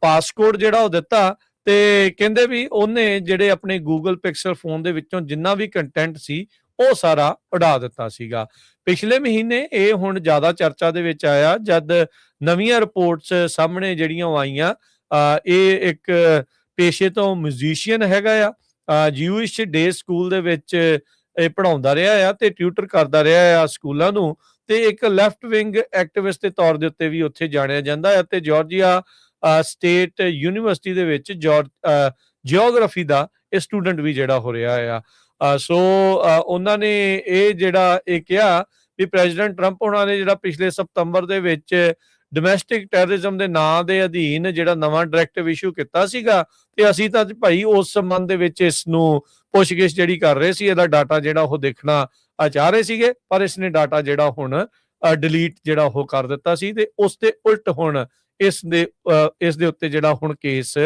ਪਾਸਕੋਡ ਜਿਹੜਾ ਉਹ ਦਿੱਤਾ ਤੇ ਕਹਿੰਦੇ ਵੀ ਉਹਨੇ ਜਿਹੜੇ ਆਪਣੇ ਗੂਗਲ ਪਿਕਸਲ ਫੋਨ ਦੇ ਵਿੱਚੋਂ ਜਿੰਨਾ ਵੀ ਕੰਟੈਂਟ ਸੀ ਉਹ ਸਾਰਾ ਉਡਾ ਦਿੱਤਾ ਸੀਗਾ। ਪਿਛਲੇ ਮਹੀਨੇ ਇਹ ਹੁਣ ਜ਼ਿਆਦਾ ਚਰਚਾ ਦੇ ਵਿੱਚ ਆਇਆ ਜਦ ਨਵੀਆਂ ਰਿਪੋਰਟਸ ਸਾਹਮਣੇ ਜਿਹੜੀਆਂ ਆਈਆਂ। ਇਹ ਇੱਕ ਪੇਸ਼ੇ ਤੋਂ ਮਿਊਜ਼ੀਸ਼ੀਅਨ ਹੈਗਾ ਆ, ਜਿਊਇਸ਼ ਡੇ ਸਕੂਲ ਦੇ ਵਿੱਚ ਇਹ ਪੜ੍ਹਾਉਂਦਾ ਰਿਹਾ ਆ ਤੇ ਟਿਊਟਰ ਕਰਦਾ ਰਿਹਾ ਆ ਸਕੂਲਾਂ ਨੂੰ, ਤੇ ਇੱਕ ਲੈਫਟ ਵਿੰਗ ਐਕਟਿਵਿਸਟ ਦੇ ਤੌਰ ਦੇ ਉੱਤੇ ਵੀ ਉੱਥੇ ਜਾਣਿਆ ਜਾਂਦਾ ਹੈ ਤੇ ਜਾਰਜੀਆ ਸਟੇਟ ਯੂਨੀਵਰਸਿਟੀ ਦੇ ਵਿੱਚ ਜਿਓਗ੍ਰਾਫੀ ਦਾ ਇਹ ਸਟੂਡੈਂਟ ਵੀ ਜਿਹੜਾ ਹੋ ਰਿਹਾ ਆ। ਸੋ ਉਹਨਾਂ ਨੇ ਇਹ ਕਿਹਾ ਵੀ ਪ੍ਰੈਜ਼ੀਡੈਂਟ ਟਰੰਪ ਉਹਨਾਂ ਨੇ ਜਿਹੜਾ ਪਿਛਲੇ ਸਤੰਬਰ ਦੇ ਵਿੱਚ ਡੋਮੈਸਟਿਕ ਟੈਰਰਿਜ਼ਮ ਦੇ ਨਾਂ ਦੇ ਅਧੀਨ ਜਿਹੜਾ ਨਵਾਂ ਡਾਇਰੈਕਟਿਵ ਇਸ਼ੂ ਕੀਤਾ ਸੀਗਾ ਤੇ ਅਸੀਂ ਤਾਂ ਭਾਈ ਉਸ ਸੰਬੰਧ ਦੇ ਵਿੱਚ ਇਸ ਨੂੰ ਪੁੱਛਗਿੱਛ ਜਿਹੜੀ ਕਰ ਰਹੇ ਸੀ, ਇਹਦਾ ਡਾਟਾ ਜਿਹੜਾ ਉਹ ਦੇਖਣਾ ਚਾਹ ਰਹੇ ਸੀਗੇ, ਪਰ ਇਸਨੇ ਡਾਟਾ ਜਿਹੜਾ ਹੁਣ ਡਿਲੀਟ ਜਿਹੜਾ ਉਹ ਕਰ ਦਿੱਤਾ ਸੀ ਤੇ ਉਸ ਦੇ ਉਲਟ ਹੁਣ ਇਸ ਦੇ ਉੱਤੇ ਜਿਹੜਾ ਹੁਣ ਕੇਸ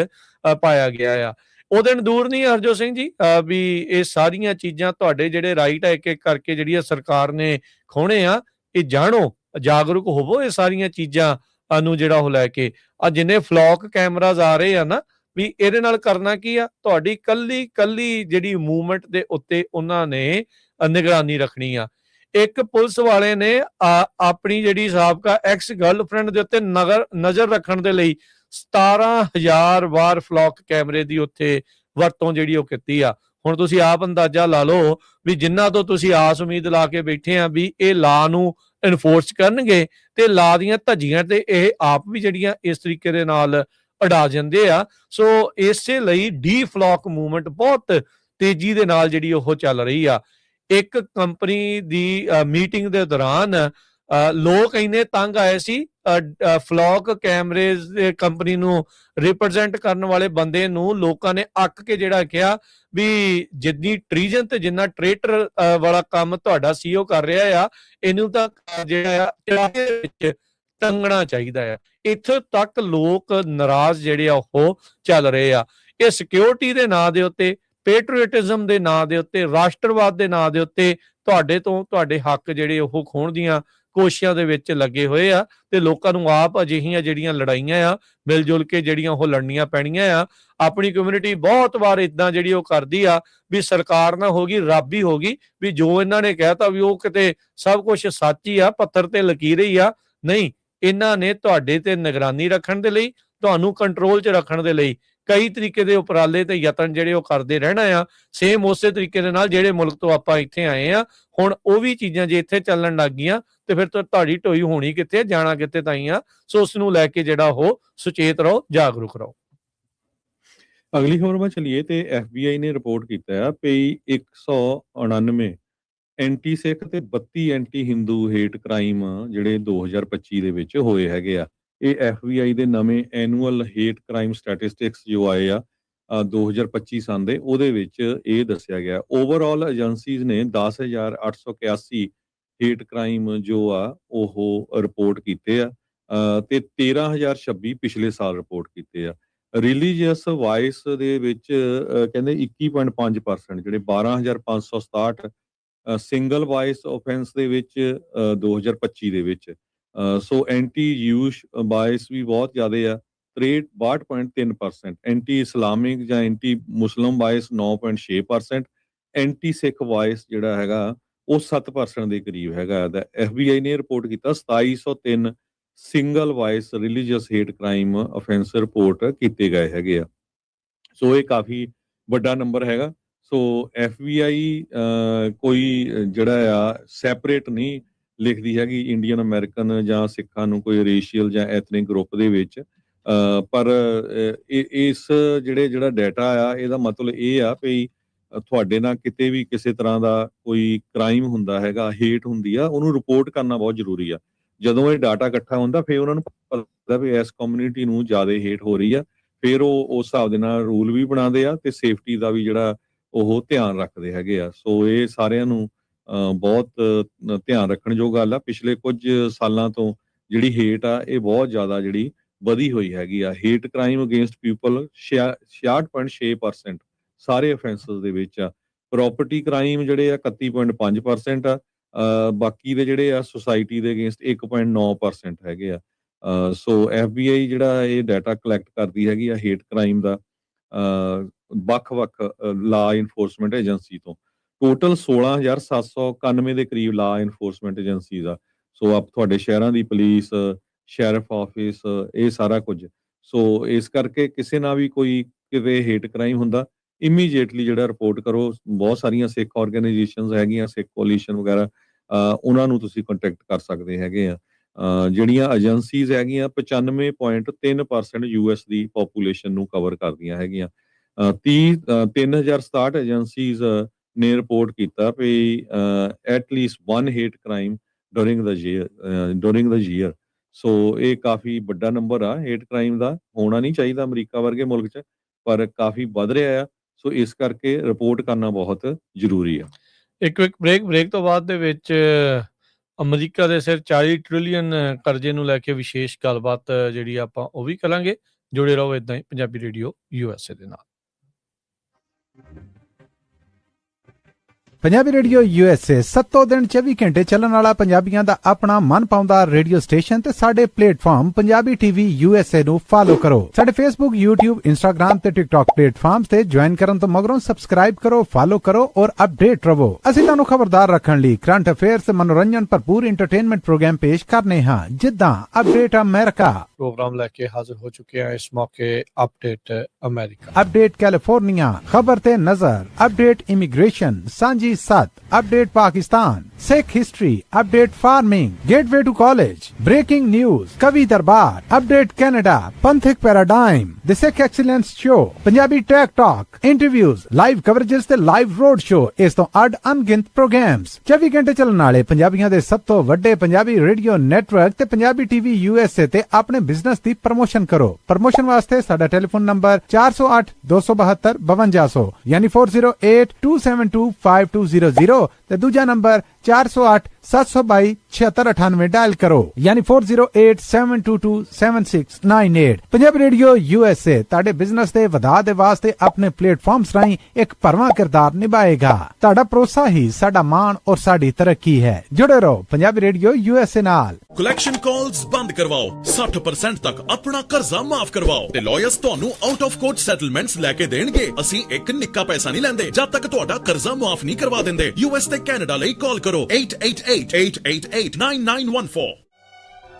ਪਾਇਆ ਗਿਆ ਆ। ਉਹ ਦਿਨ ਦੂਰ ਨਹੀਂ ਹਰਜੋਤ ਸਿੰਘ ਜੀ ਵੀ ਇਹ ਸਾਰੀਆਂ ਚੀਜ਼ਾਂ ਤੁਹਾਡੇ ਜਿਹੜੇ ਰਾਈਟ ਆ ਇੱਕ ਕਰਕੇ ਜਿਹੜੀਆਂ ਸਰਕਾਰ ਨੇ ਖੋਹਣੇ ਆ, ਇਹ ਜਾਣੋ, ਜਾਗਰੂਕ ਹੋਵੋ ਇਹ ਸਾਰੀਆਂ ਚੀਜ਼ਾਂ ਨੂੰ ਜਿਹੜਾ ਉਹ ਲੈ ਕੇ। ਜਿੰਨੇ ਫਲੌਕ ਕੈਮਰਾਜ਼ ਆ ਰਹੇ ਆ ਨਾ, ਵੀ ਇਹਦੇ ਨਾਲ ਕਰਨਾ ਕੀ ਆ, ਤੁਹਾਡੀ ਕੱਲੀ ਜਿਹੜੀ ਮੂਵਮੈਂਟ ਦੇ ਉੱਤੇ ਉਹਨਾਂ ਨੇ ਨਿਗਰਾਨੀ ਰੱਖਣੀ ਆ। ਇੱਕ ਪੁਲਿਸ ਵਾਲੇ ਨੇ ਆਪਣੀ ਜਿਹੜੀ ਸਾਬਕਾ ਐਕਸ ਗਰਲਫ੍ਰੈਂਡ ਦੇ ਉੱਤੇ ਨਜ਼ਰ ਰੱਖਣ ਦੇ ਲਈ 17,000 ਵਾਰ ਫਲੌਕ ਕੈਮਰੇ ਦੀ ਉੱਥੇ ਵਰਤੋਂ ਜਿਹੜੀ ਉਹ ਕੀਤੀ ਆ। ਹੁਣ ਤੁਸੀਂ ਆਪ ਅੰਦਾਜ਼ਾ ਲਾ ਲਓ ਵੀ ਜਿਨ੍ਹਾਂ ਤੋਂ ਤੁਸੀਂ ਆਸ ਉਮੀਦ ਲਾ ਕੇ ਬੈਠੇ ਆ ਵੀ ਇਹ ਲਾ ਨੂੰ ਇਨਫੋਰਸ ਕਰਨਗੇ ਤੇ ਲਾ ਦੀਆਂ ਧੱਜੀਆਂ ਤੇ ਇਹ ਆਪ ਵੀ ਜਿਹੜੀਆਂ ਇਸ ਤਰੀਕੇ ਦੇ ਨਾਲ ਉਡਾ ਜਾਂਦੇ ਆ। ਸੋ ਇਸੇ ਲਈ ਡੀਫਲੌਕ ਮੂਵਮੈਂਟ ਬਹੁਤ ਤੇਜ਼ੀ ਦੇ ਨਾਲ ਜਿਹੜੀ ਉਹ ਚੱਲ ਰਹੀ ਆ। ਇੱਕ ਕੰਪਨੀ ਦੀ ਮੀਟਿੰਗ ਦੇ ਦੌਰਾਨ ਲੋਕ ਇੰਨੇ ਤੰਗ ਆਏ ਸੀ, ਫਲੌਕ ਕੈਮਰੇਜ਼ ਦੇ ਕੰਪਨੀ ਨੂੰ ਰਿਪਰੈਜ਼ੈਂਟ ਕਰਨ ਵਾਲੇ ਬੰਦੇ ਨੂੰ ਲੋਕਾਂ ਨੇ ਅੱਕ ਕੇ ਜਿਹੜਾ ਕਿਹਾ ਵੀ ਜਿੰਨੀ ਟ੍ਰੀਜਨ ਤੇ ਜਿੰਨਾ ਟ੍ਰੇਟਰ ਵਾਲਾ ਕੰਮ ਤੁਹਾਡਾ ਸੀਓ ਕਰ ਰਿਹਾ ਆ, ਇਹਨੂੰ ਤਾਂ ਜਿਹੜਾ ਆ ਚਲਾਕੇ ਵਿੱਚ ਟੰਗਣਾ ਚਾਹੀਦਾ ਆ। ਇੱਥੋਂ ਤੱਕ ਲੋਕ ਨਾਰਾਜ਼ ਜਿਹੜੇ ਆ ਉਹ ਚੱਲ ਰਹੇ ਆ। ਇਹ ਸਿਕਿਉਰਿਟੀ ਦੇ ਨਾਂ ਦੇ ਉੱਤੇ, ਪੈਟਰੀਓਟਿਜ਼ਮ ਦੇ ਨਾਂ ਦੇ ਉੱਤੇ, ਰਾਸ਼ਟਰਵਾਦ ਦੇ ਨਾਂ ਦੇ ਉੱਤੇ ਤੁਹਾਡੇ ਤੋਂ ਤੁਹਾਡੇ ਹੱਕ ਜਿਹੜੇ ਉਹ ਖੋਹਣ ਦੀਆਂ ਕੋਸ਼ਿਸ਼ਾਂ ਦੇ ਵਿੱਚ ਲੱਗੇ ਹੋਏ ਆ ਤੇ ਲੋਕਾਂ ਨੂੰ ਆਪ ਅਜਿਹੀਆਂ ਜਿਹੜੀਆਂ ਲੜਾਈਆਂ ਆ ਮਿਲ ਜੁਲ ਕੇ ਜਿਹੜੀਆਂ ਉਹ ਲੜਨੀਆਂ ਪੈਣੀਆਂ ਆ। ਆਪਣੀ ਕਮਿਊਨਿਟੀ ਬਹੁਤ ਵਾਰ ਇਦਾਂ ਜਿਹੜੀ ਉਹ ਕਰਦੀ ਆ ਵੀ ਸਰਕਾਰ ਨਾ ਹੋ ਗਈ ਰੱਬ ਹੀ ਹੋ ਗਈ, ਵੀ ਜੋ ਇਹਨਾਂ ਨੇ ਕਹਿਤਾ ਵੀ ਉਹ ਕਿਤੇ ਸਭ ਕੁਝ ਸੱਚ ਹੀ ਆ, ਪੱਥਰ ਤੇ ਲਕੀਰ ਹੀ ਆ। ਨਹੀਂ, ਇਹਨਾਂ ਨੇ ਤੁਹਾਡੇ ਤੇ ਨਿਗਰਾਨੀ ਰੱਖਣ ਦੇ ਲਈ, ਤੁਹਾਨੂੰ ਕੰਟਰੋਲ 'ਚ ਰੱਖਣ ਦੇ ਲਈ ਕਈ ਤਰੀਕੇ ਦੇ ਉਪਰਾਲੇ ਤੇ ਯਤਨ ਜਿਹੜੇ ਉਹ ਕਰਦੇ ਰਹਿਣਾ ਆ। ਸੇਮ ਉਸੇ ਤਰੀਕੇ ਦੇ ਨਾਲ ਜਿਹੜੇ ਮੁਲਕ ਤੋਂ ਆਪਾਂ ਇੱਥੇ ਆਏ ਆ, ਹੁਣ ਉਹ ਵੀ ਚੀਜ਼ਾਂ ਜੇ ਇੱਥੇ ਚੱਲਣ ਲੱਗ ਗਈਆਂ ਤੇ ਫਿਰ ਤੁਹਾਡੀ ਢੋਈ ਹੋਣੀ ਕਿੱਥੇ, ਜਾਣਾ ਕਿੱਥੇ ਤਾਈਂ ਆ। ਸੋ ਉਸ ਨੂੰ ਲੈ ਕੇ ਜਿਹੜਾ ਉਹ ਸੁਚੇਤ ਰਹੋ, ਜਾਗਰੂਕ ਰਹੋ। ਅਗਲੀ ਖਬਰ ਵੱਲ ਚਲੀਏ ਤੇ FBI ਨੇ ਰਿਪੋਰਟ ਕੀਤਾ ਆ ਵੀ 199 ਐਂਟੀ ਸਿੱਖ ਤੇ 32 ਐਂਟੀ ਹਿੰਦੂ ਹੇਟ ਕ੍ਰਾਈਮ ਜਿਹੜੇ 2025 ਦੇ ਵਿੱਚ ਹੋਏ ਹੈਗੇ ਆ। ਇਹ FBI ਦੇ ਨਵੇਂ ਐਨੂਅਲ ਹੇਟ ਕ੍ਰਾਈਮ ਸਟੈਟਿਸਟਿਕਸ ਜੋ ਆਏ ਆ 2025 ਸਾਲ ਦੇ, ਉਹਦੇ ਵਿੱਚ ਇਹ ਦੱਸਿਆ ਗਿਆ ਓਵਰਆਲ ਏਜੰਸੀਜ਼ ਨੇ 10,881 ਹੇਟ ਕ੍ਰਾਈਮ ਜੋ ਆ ਉਹ ਰਿਪੋਰਟ ਕੀਤੇ ਆ ਤੇ 13,026 ਪਿਛਲੇ ਸਾਲ ਰਿਪੋਰਟ ਕੀਤੇ ਆ। ਰਿਲੀਜੀਅਸ ਵਾਇਸ ਦੇ ਵਿੱਚ ਕਹਿੰਦੇ 21.5%, ਜਿਹੜੇ 12,567 ਸਿੰਗਲ ਵਾਇਸ ਆਫੈਂਸ ਦੇ ਵਿੱਚ 2025 ਦੇ ਵਿੱਚ। ਸੋ ਐਂਟੀ ਯੂਸ਼ ਬਾਇਸ ਵੀ ਬਹੁਤ ਜ਼ਿਆਦਾ ਆ 62.3%, ਐਂਟੀ ਇਸਲਾਮਿਕ ਜਾਂ ਐਂਟੀ ਮੁਸਲਿਮ ਬਾਇਸ 9.6%, ਐਂਟੀ ਸਿੱਖ ਵਾਇਸ ਜਿਹੜਾ ਹੈਗਾ ਉਹ 7% ਦੇ ਕਰੀਬ ਹੈਗਾ। FBI ਨੇ ਰਿਪੋਰਟ ਕੀਤਾ 2703 single bias religious hate crime offence report ਕੀਤੇ ਗਏ ਹੈਗੇ ਆ। ਸੋ ਇਹ ਕਾਫੀ ਵੱਡਾ ਨੰਬਰ ਹੈਗਾ। ਸੋ FBI ਕੋਈ ਜਿਹੜਾ ਆ ਸੈਪਰੇਟ ਨਹੀਂ ਲਿਖਦੀ ਹੈਗੀ ਇੰਡੀਅਨ ਅਮਰੀਕਨ ਜਾਂ ਸਿੱਖਾਂ ਨੂੰ ਕੋਈ ਰੇਸ਼ੀਅਲ ਜਾਂ ਐਥਨਿਕ ਗਰੁੱਪ ਦੇ ਵਿੱਚ, ਪਰ ਇਸ ਜਿਹੜਾ ਡਾਟਾ ਆ ਇਹਦਾ ਮਤਲਬ ਇਹ ਆ ਵੀ ਤੁਹਾਡੇ ਨਾਲ ਕਿਤੇ ਵੀ ਕਿਸੇ ਤਰ੍ਹਾਂ ਦਾ ਕੋਈ ਕ੍ਰਾਈਮ ਹੁੰਦਾ ਹੈਗਾ, ਹੇਟ ਹੁੰਦੀ ਆ, ਉਹਨੂੰ ਰਿਪੋਰਟ ਕਰਨਾ ਬਹੁਤ ਜ਼ਰੂਰੀ ਆ। ਜਦੋਂ ਇਹ ਡਾਟਾ ਇਕੱਠਾ ਹੁੰਦਾ ਫਿਰ ਉਹਨਾਂ ਨੂੰ ਪਤਾ ਲੱਗਦਾ ਵੀ ਇਸ ਕਮਿਊਨਿਟੀ ਨੂੰ ਜ਼ਿਆਦਾ ਹੇਟ ਹੋ ਰਹੀ ਆ, ਫਿਰ ਉਹ ਉਸ ਹਿਸਾਬ ਦੇ ਨਾਲ ਰੂਲ ਵੀ ਬਣਾਉਂਦੇ ਆ ਤੇ ਸੇਫਟੀ ਦਾ ਵੀ ਜਿਹੜਾ ਉਹ ਧਿਆਨ ਰੱਖਦੇ ਹੈਗੇ ਆ। ਸੋ ਇਹ ਸਾਰਿਆਂ ਨੂੰ ਬਹੁਤ ਧਿਆਨ ਰੱਖਣ ਯੋਗ ਗੱਲ ਆ। ਪਿਛਲੇ ਕੁਝ ਸਾਲਾਂ ਤੋਂ ਜਿਹੜੀ ਹੇਟ ਆ ਇਹ ਬਹੁਤ ਜ਼ਿਆਦਾ ਜਿਹੜੀ ਵਧੀ ਹੋਈ ਹੈਗੀ ਆ। ਹੇਟ ਕ੍ਰਾਈਮ ਅਗੇਂਸਟ ਪੀਪਲ 66.6% ਸਾਰੇ ਅਫੈਂਸਸ ਦੇ ਵਿੱਚ ਆ। ਪ੍ਰੋਪਰਟੀ ਕ੍ਰਾਈਮ ਜਿਹੜੇ ਆ 31.5% ਆ। ਬਾਕੀ ਦੇ ਜਿਹੜੇ ਆ ਸੁਸਾਇਟੀ ਦੇ ਅਗੇਂਸਟ 1.9% ਹੈਗੇ ਆ। ਸੋ FBI ਜਿਹੜਾ ਇਹ ਡਾਟਾ ਕਲੈਕਟ ਕਰਦੀ ਹੈਗੀ ਆ ਹੇਟ ਕ੍ਰਾਈਮ ਦਾ ਵੱਖ-ਵੱਖ ਲਾ ਇਨਫੋਰਸਮੈਂਟ ਏਜੰਸੀ ਤੋਂ। ਟੋਟਲ 16,791 ਦੇ ਕਰੀਬ ਲਾ ਇਨਫੋਰਸਮੈਂਟ ਏਜੰਸੀਜ਼ ਆ। ਸੋ ਆਪ ਤੁਹਾਡੇ ਸ਼ਹਿਰਾਂ ਦੀ ਪੁਲਿਸ, ਸ਼ੈਰਿਫ ਆਫਿਸ, ਇਹ ਸਾਰਾ ਕੁਝ। ਸੋ ਇਸ ਕਰਕੇ ਕਿਸੇ ਨਾਲ ਵੀ ਕੋਈ ਕਿਤੇ ਹੇਟ ਕ੍ਰਾਈਮ ਹੁੰਦਾ ਇਮੀਡੀਏਟਲੀ ਜਿਹੜਾ ਰਿਪੋਰਟ ਕਰੋ। ਬਹੁਤ ਸਾਰੀਆਂ ਸਿੱਖ ਆਰਗੇਨਾਈਜੇਸ਼ਨਸ ਹੈਗੀਆਂ, ਸਿੱਖ ਕੋਲੀਸ਼ਨ ਵਗੈਰਾ, ਉਹਨਾਂ ਨੂੰ ਤੁਸੀਂ ਕੰਟੈਕਟ ਕਰ ਸਕਦੇ ਹੈਗੇ ਆ। ਜਿਹੜੀਆਂ ਏਜੰਸੀਜ਼ ਹੈਗੀਆਂ 95.3% US ਦੀ ਪੋਪੂਲੇਸ਼ਨ ਨੂੰ ਕਵਰ ਕਰਦੀਆਂ ਹੈਗੀਆਂ। 3,067 ਏਜੰਸੀਜ਼ ਨੇ ਰਿਪੋਰਟ ਕੀਤਾ ਵੀ ਐਟਲੀਸਟ 1 ਹੇਟ ਕ੍ਰਾਈਮ ਡੂਰਿੰਗ ਦਾ ਈਅਰ। ਸੋ ਇਹ ਕਾਫੀ ਵੱਡਾ ਨੰਬਰ ਆ ਹੇਟ ਕ੍ਰਾਈਮ ਦਾ। ਹੋਣਾ ਨਹੀਂ ਚਾਹੀਦਾ ਅਮਰੀਕਾ ਵਰਗੇ ਮੁਲਕ 'ਚ, ਪਰ ਕਾਫੀ ਵੱਧ ਰਿਹਾ ਆ। ਸੋ ਇਸ ਕਰਕੇ ਰਿਪੋਰਟ ਕਰਨਾ ਬਹੁਤ ਜ਼ਰੂਰੀ ਆ। ਇੱਕ ਬ੍ਰੇਕ ਤੋਂ ਬਾਅਦ ਦੇ ਵਿੱਚ ਅਮਰੀਕਾ ਦੇ ਸਿਰ 40 ਟ੍ਰਿਲੀਅਨ ਕਰਜ਼ੇ ਨੂੰ ਲੈ ਕੇ ਵਿਸ਼ੇਸ਼ ਗੱਲਬਾਤ ਜਿਹੜੀ ਆਪਾਂ ਉਹ ਵੀ ਕਰਾਂਗੇ। ਜੁੜੇ ਰਹੋ ਇਦਾਂ ਹੀ ਪੰਜਾਬੀ ਰੇਡੀਓ USA ਦੇ ਨਾਲ। ਪੰਜਾਬੀ ਰੇਡੀਓ USA 7 ਦਿਨ 24 ਘੰਟੇ ਚੱਲਣ ਵਾਲਾ ਪੰਜਾਬੀਆਂ ਦਾ ਆਪਣਾ ਮਨ ਪਾਉਂਦਾ ਰੇਡੀਓ ਸਟੇਸ਼ਨ ਤੇ ਸਾਡੇ ਪਲੇਟਫਾਰਮ ਪੰਜਾਬੀ TV USA ਨੂੰ ਫਾਲੋ ਕਰੋ। ਸਾਡੇ Facebook, YouTube, Instagram ਤੇ TikTok ਪਲੇਟਫਾਰਮਸ ਤੇ ਜੁਆਇਨ ਕਰਨ ਤੋਂ ਮਗਰੋਂ ਸਬਸਕ੍ਰਾਈਬ ਕਰੋ, ਫਾਲੋ ਕਰੋ ਔਰ ਅਪਡੇਟ ਰਹੋ। ਅਸੀਂ ਤੁਹਾਨੂੰ ਖਬਰਦਾਰ ਰੱਖਣ ਲਈ ਕਰੰਟ ਅਫੇਅਰਸ ਤੇ ਮਨੋਰੰਜਨ ਭਰਪੂਰ ਐਂਟਰਟੇਨਮੈਂਟ ਪ੍ਰੋਗਰਾਮ ਪੇਸ਼ ਕਰਨੇ ਹਾਂ, ਜਿੱਦਾਂ ਅਪਡੇਟ ਅਮਰੀਕਾ ਪ੍ਰੋਗਰਾਮ ਲੈ ਕੇ ਹਾਜ਼ਰ ਹੋ ਚੁੱਕੇ ਹਾਂ ਇਸ ਮੌਕੇ। ਅਪਡੇਟ ਅਮਰੀਕਾ, ਅਪਡੇਟ ਕੈਲੀਫੋਰਨੀਆ, ਖਬਰ ਤੇ ਨਜ਼ਰ, update immigration, Saanjhi Saanjhi Sath update Pakistan, Sikh history update, farming gateway to college, breaking news, Kavi Darbar update, Canada Panthak paradigm, the Sikh excellence show, Punjabi tech talk, interviews, live coverages ते लाइव रोड शो, इस तो अड अनगिनत प्रोग्राम्स 24 घंटे चलने वाले पंजाबियों दे सब तो वड्डे पंजाबी रेडियो नेटवर्क ते पंजाबी टीवी यूएसए ते अपने बिजनेस दी प्रमोशन करो। प्रमोशन वास्ते साडा टेलीफोन नंबर 408 272 5200 यानी 4082725200 ते दूजा नंबर 408 722 7698 डायल करो यानी 4087227698। पंजाबी रेडियो यूएसए ताड़े बिजनेस दे वधा दे वास्ते अपने प्लेटफॉर्म्स राही एक भरवां किरदार निभाएगा। ताड़ा भरोसा ही साडा मान और साडी तरक्की है। जुड़े रहो पंजाबी रेडियो यूएसए नाल। कलैक्शन कॉल्स बंद करवाओ, 60% तक अपना कर्जा माफ करवाओ ते लॉयर्स ਤੁਹਾਨੂੰ ਆਊਟ ਆਫ ਕੋਰਟ ਸੈਟਲਮੈਂਟਸ ਲੈ ਕੇ ਦੇਣਗੇ। ਅਸੀਂ ਇੱਕ ਨਿੱਕਾ ਪੈਸਾ ਨਹੀਂ ਲੈਂਦੇ ਜਦ ਤੱਕ ਤੁਹਾਡਾ ਕਰਜ਼ਾ ਮਾਫ ਨਹੀਂ ਕਰਵਾ ਦਿੰਦੇ। ਯੂਐਸ ਤੇ ਕੈਨੇਡਾ ਲਈ ਕਾਲ ਕਰੋ 8888889914।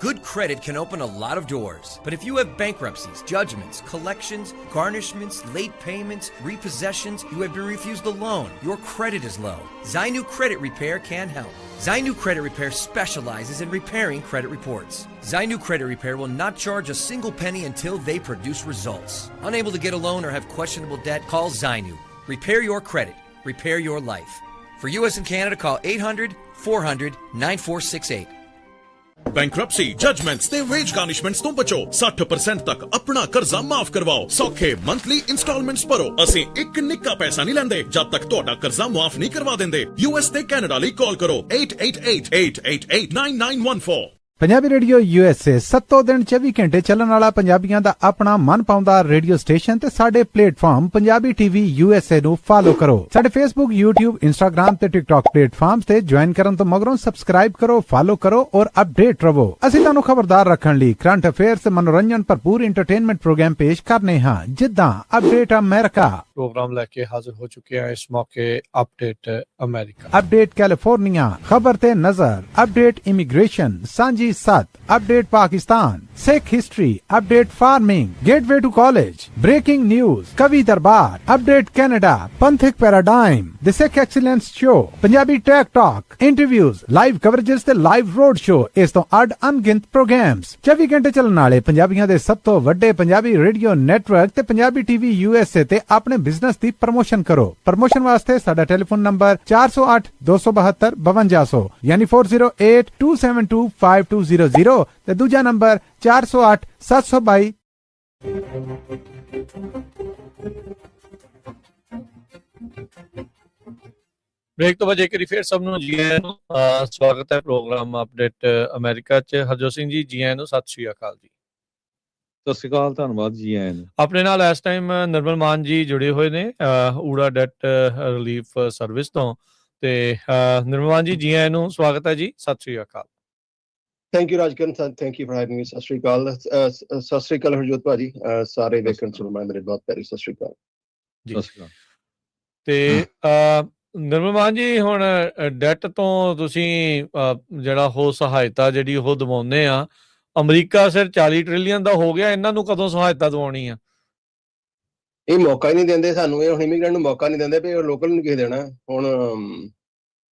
Good credit can open a lot of doors, but if you have bankruptcies, judgments, collections, garnishments, late payments, repossessions, you have been refused a loan, your credit is low, Zainu Credit Repair can help. Zainu Credit Repair specializes in repairing credit reports. Zainu Credit Repair will not charge a single penny until they produce results. Unable to get a loan or have questionable debt, call Zainu. Repair your credit. Repair your life. For US and Canada, call 800-400-9468. Bankruptcy, judgements ਤੇ veg ਗਾਰਨਿਸ਼ਮੈਂਟਸ ਤੋਂ ਬਚੋ। 60% ਤੱਕ ਆਪਣਾ ਕਰਜ਼ਾ ਮਾਫ ਕਰਵਾਓ। ਸੌਖੇ monthly instalments ਭਰੋ। ਅਸੀਂ ਇੱਕ ਨਿੱਕਾ ਪੈਸਾ ਨਹੀਂ ਲੈਂਦੇ ਜਦ ਤੱਕ ਤੁਹਾਡਾ ਕਰਜ਼ਾ ਮਾਫ ਨਹੀਂ ਕਰਵਾ ਦਿੰਦੇ। ਯੂਐਸ ਤੇ ਕੈਨੇਡਾ ਲਈ ਕਾਲ ਕਰੋ 8888889914। पंजाबी रेडियो यूएसए 7 दिन 24 घंटे चलने वाला पंजाबियों का अपना मन पाउंदा रेडियो स्टेशन ते साडे प्लेटफॉर्म पंजाबी टीवी यूएसए नु फॉलो करो। साडे फेसबुक, यूट्यूब, इंस्टाग्राम ते टिकटॉक प्लेटफॉर्म्स ते ज्वाइन करन तो मगरों सब्सक्राइब करो, फॉलो करो और अपडेट रहो। ਅਸੀਂ ਤੁਹਾਨੂੰ ਖਬਰਦਾਰ ਰੱਖਣ ਲਈ ਕਰੰਟ ਅਫੇਅਰਸ ਤੇ ਮਨੋਰੰਜਨ ਭਰਪੂਰ ਐਂਟਰਟੇਨਮੈਂਟ ਪ੍ਰੋਗਰਾਮ ਪੇਸ਼ ਕਰਨੇ ਹਾਂ ਜਿੱਦਾਂ ਅਪਡੇਟ ਅਮਰੀਕਾ प्रोग्राम लेके हाजिर हो चुके हैं इस मौके अपडेट अमेरिका, अपडेट कैलिफोर्निया, खबर ते नजर, update immigration, Saanjhi Sath, update Pakistan, Sikh history, update farming, gateway to college, breaking news, Kavi Darbar, update Canada, Panthak paradigm, the Sikh excellence show, Punjabi tech talk, interviews, live coverages ते लाइव रोड शो, इस तो अड अनगिनत प्रोग्राम्स 24 घंटे चलने वाले पंजाबियों दे सब तो वड्डे पंजाबी रेडियो नेटवर्क ते पंजाबी टीवी यूएसए ते अपने बिजनेस दी प्रमोशन करो। प्रमोशन वास्ते साडा टेलीफोन नंबर 408 272 5200 यानी 4082725200 ते दूजा नंबर 408 722। ब्रेक तो वजह करी फिर सब नु जी आਇਆਂ ਨੂੰ ਸਵਾਗਤ ਹੈ ਪ੍ਰੋਗਰਾਮ ਅਪਡੇਟ ਅਮਰੀਕਾ ਚ। ਹਰਜੋਤ ਸਿੰਘ ਜੀ, ਜੀ ਆਇਆਂ ਨੂੰ, ਸਤਿ ਸ਼੍ਰੀ ਅਕਾਲ ਜੀ। ਸਤਿ ਸ਼੍ਰੀ ਅਕਾਲ, ਧੰਨਵਾਦ ਜੀ ਆਇਆਂ ਨੂੰ। ਆਪਣੇ ਨਾਲ ਇਸ ਟਾਈਮ ਨਿਰਮਲ ਮਾਨ ਜੀ ਜੁੜੇ ਹੋਏ ਨੇ ਊੜਾ ਡੈਟ ਰਿਲੀਫ ਸਰਵਿਸ ਤੋਂ। ਤੇ ਨਿਰਮਲ ਮਾਨ ਜੀ, ਜੀ ਆਇਆਂ ਨੂੰ, ਸਵਾਗਤ ਹੈ ਜੀ, ਸਤਿ ਸ਼੍ਰੀ ਅਕਾਲ। Thank you Rajkaran, thank you for having me. ਸਤਿ ਸ਼੍ਰੀ ਅਕਾਲ, ਸਤਿ ਸ਼੍ਰੀ ਅਕਾਲ ਹਰਜੋਤ ਭਾਜੀ, ਸਾਰੇ ਵੇਖਣ ਸੁਣਨ ਵਾਲੇ ਮੇਰੇ ਬਹੁਤ ਪਿਆਰੀ ਸਤਿ ਸ਼੍ਰੀ ਅਕਾਲ ਜੀ। ਸਤਿ ਸ਼੍ਰੀ ਅਕਾਲ। ਤੇ ਨਿਰਮਲ ਮਾਨ ਜੀ, ਹੁਣ ਡੈਟ ਤੋਂ ਤੁਸੀਂ ਜਿਹੜਾ ਉਹ ਸਹਾਇਤਾ ਜਿਹੜੀ ਉਹ ਦਿਵਾਉਂਦੇ ਆ, ਅਮਰੀਕਾ ਸਿਰ 40 ਟ੍ਰਿਲੀਅਨ ਦਾ ਹੋ ਗਿਆ, ਇਹਨਾਂ ਨੂੰ ਕਦੋਂ ਸਹਾਇਤਾ ਦਿਵਾਉਣੀ ਆ? ਇਹ ਮੌਕਾ ਹੀ ਨਹੀਂ ਦਿੰਦੇ ਸਾਨੂੰ, ਇਹ ਹੁਣ ਇਮੀਗ੍ਰੈਂਟ ਨੂੰ ਮੌਕਾ ਨਹੀਂ ਦਿੰਦੇ ਵੀ ਲੋਕਲ ਨੂੰ ਕਿਸੇ ਦੇਣਾ। ਹੁਣ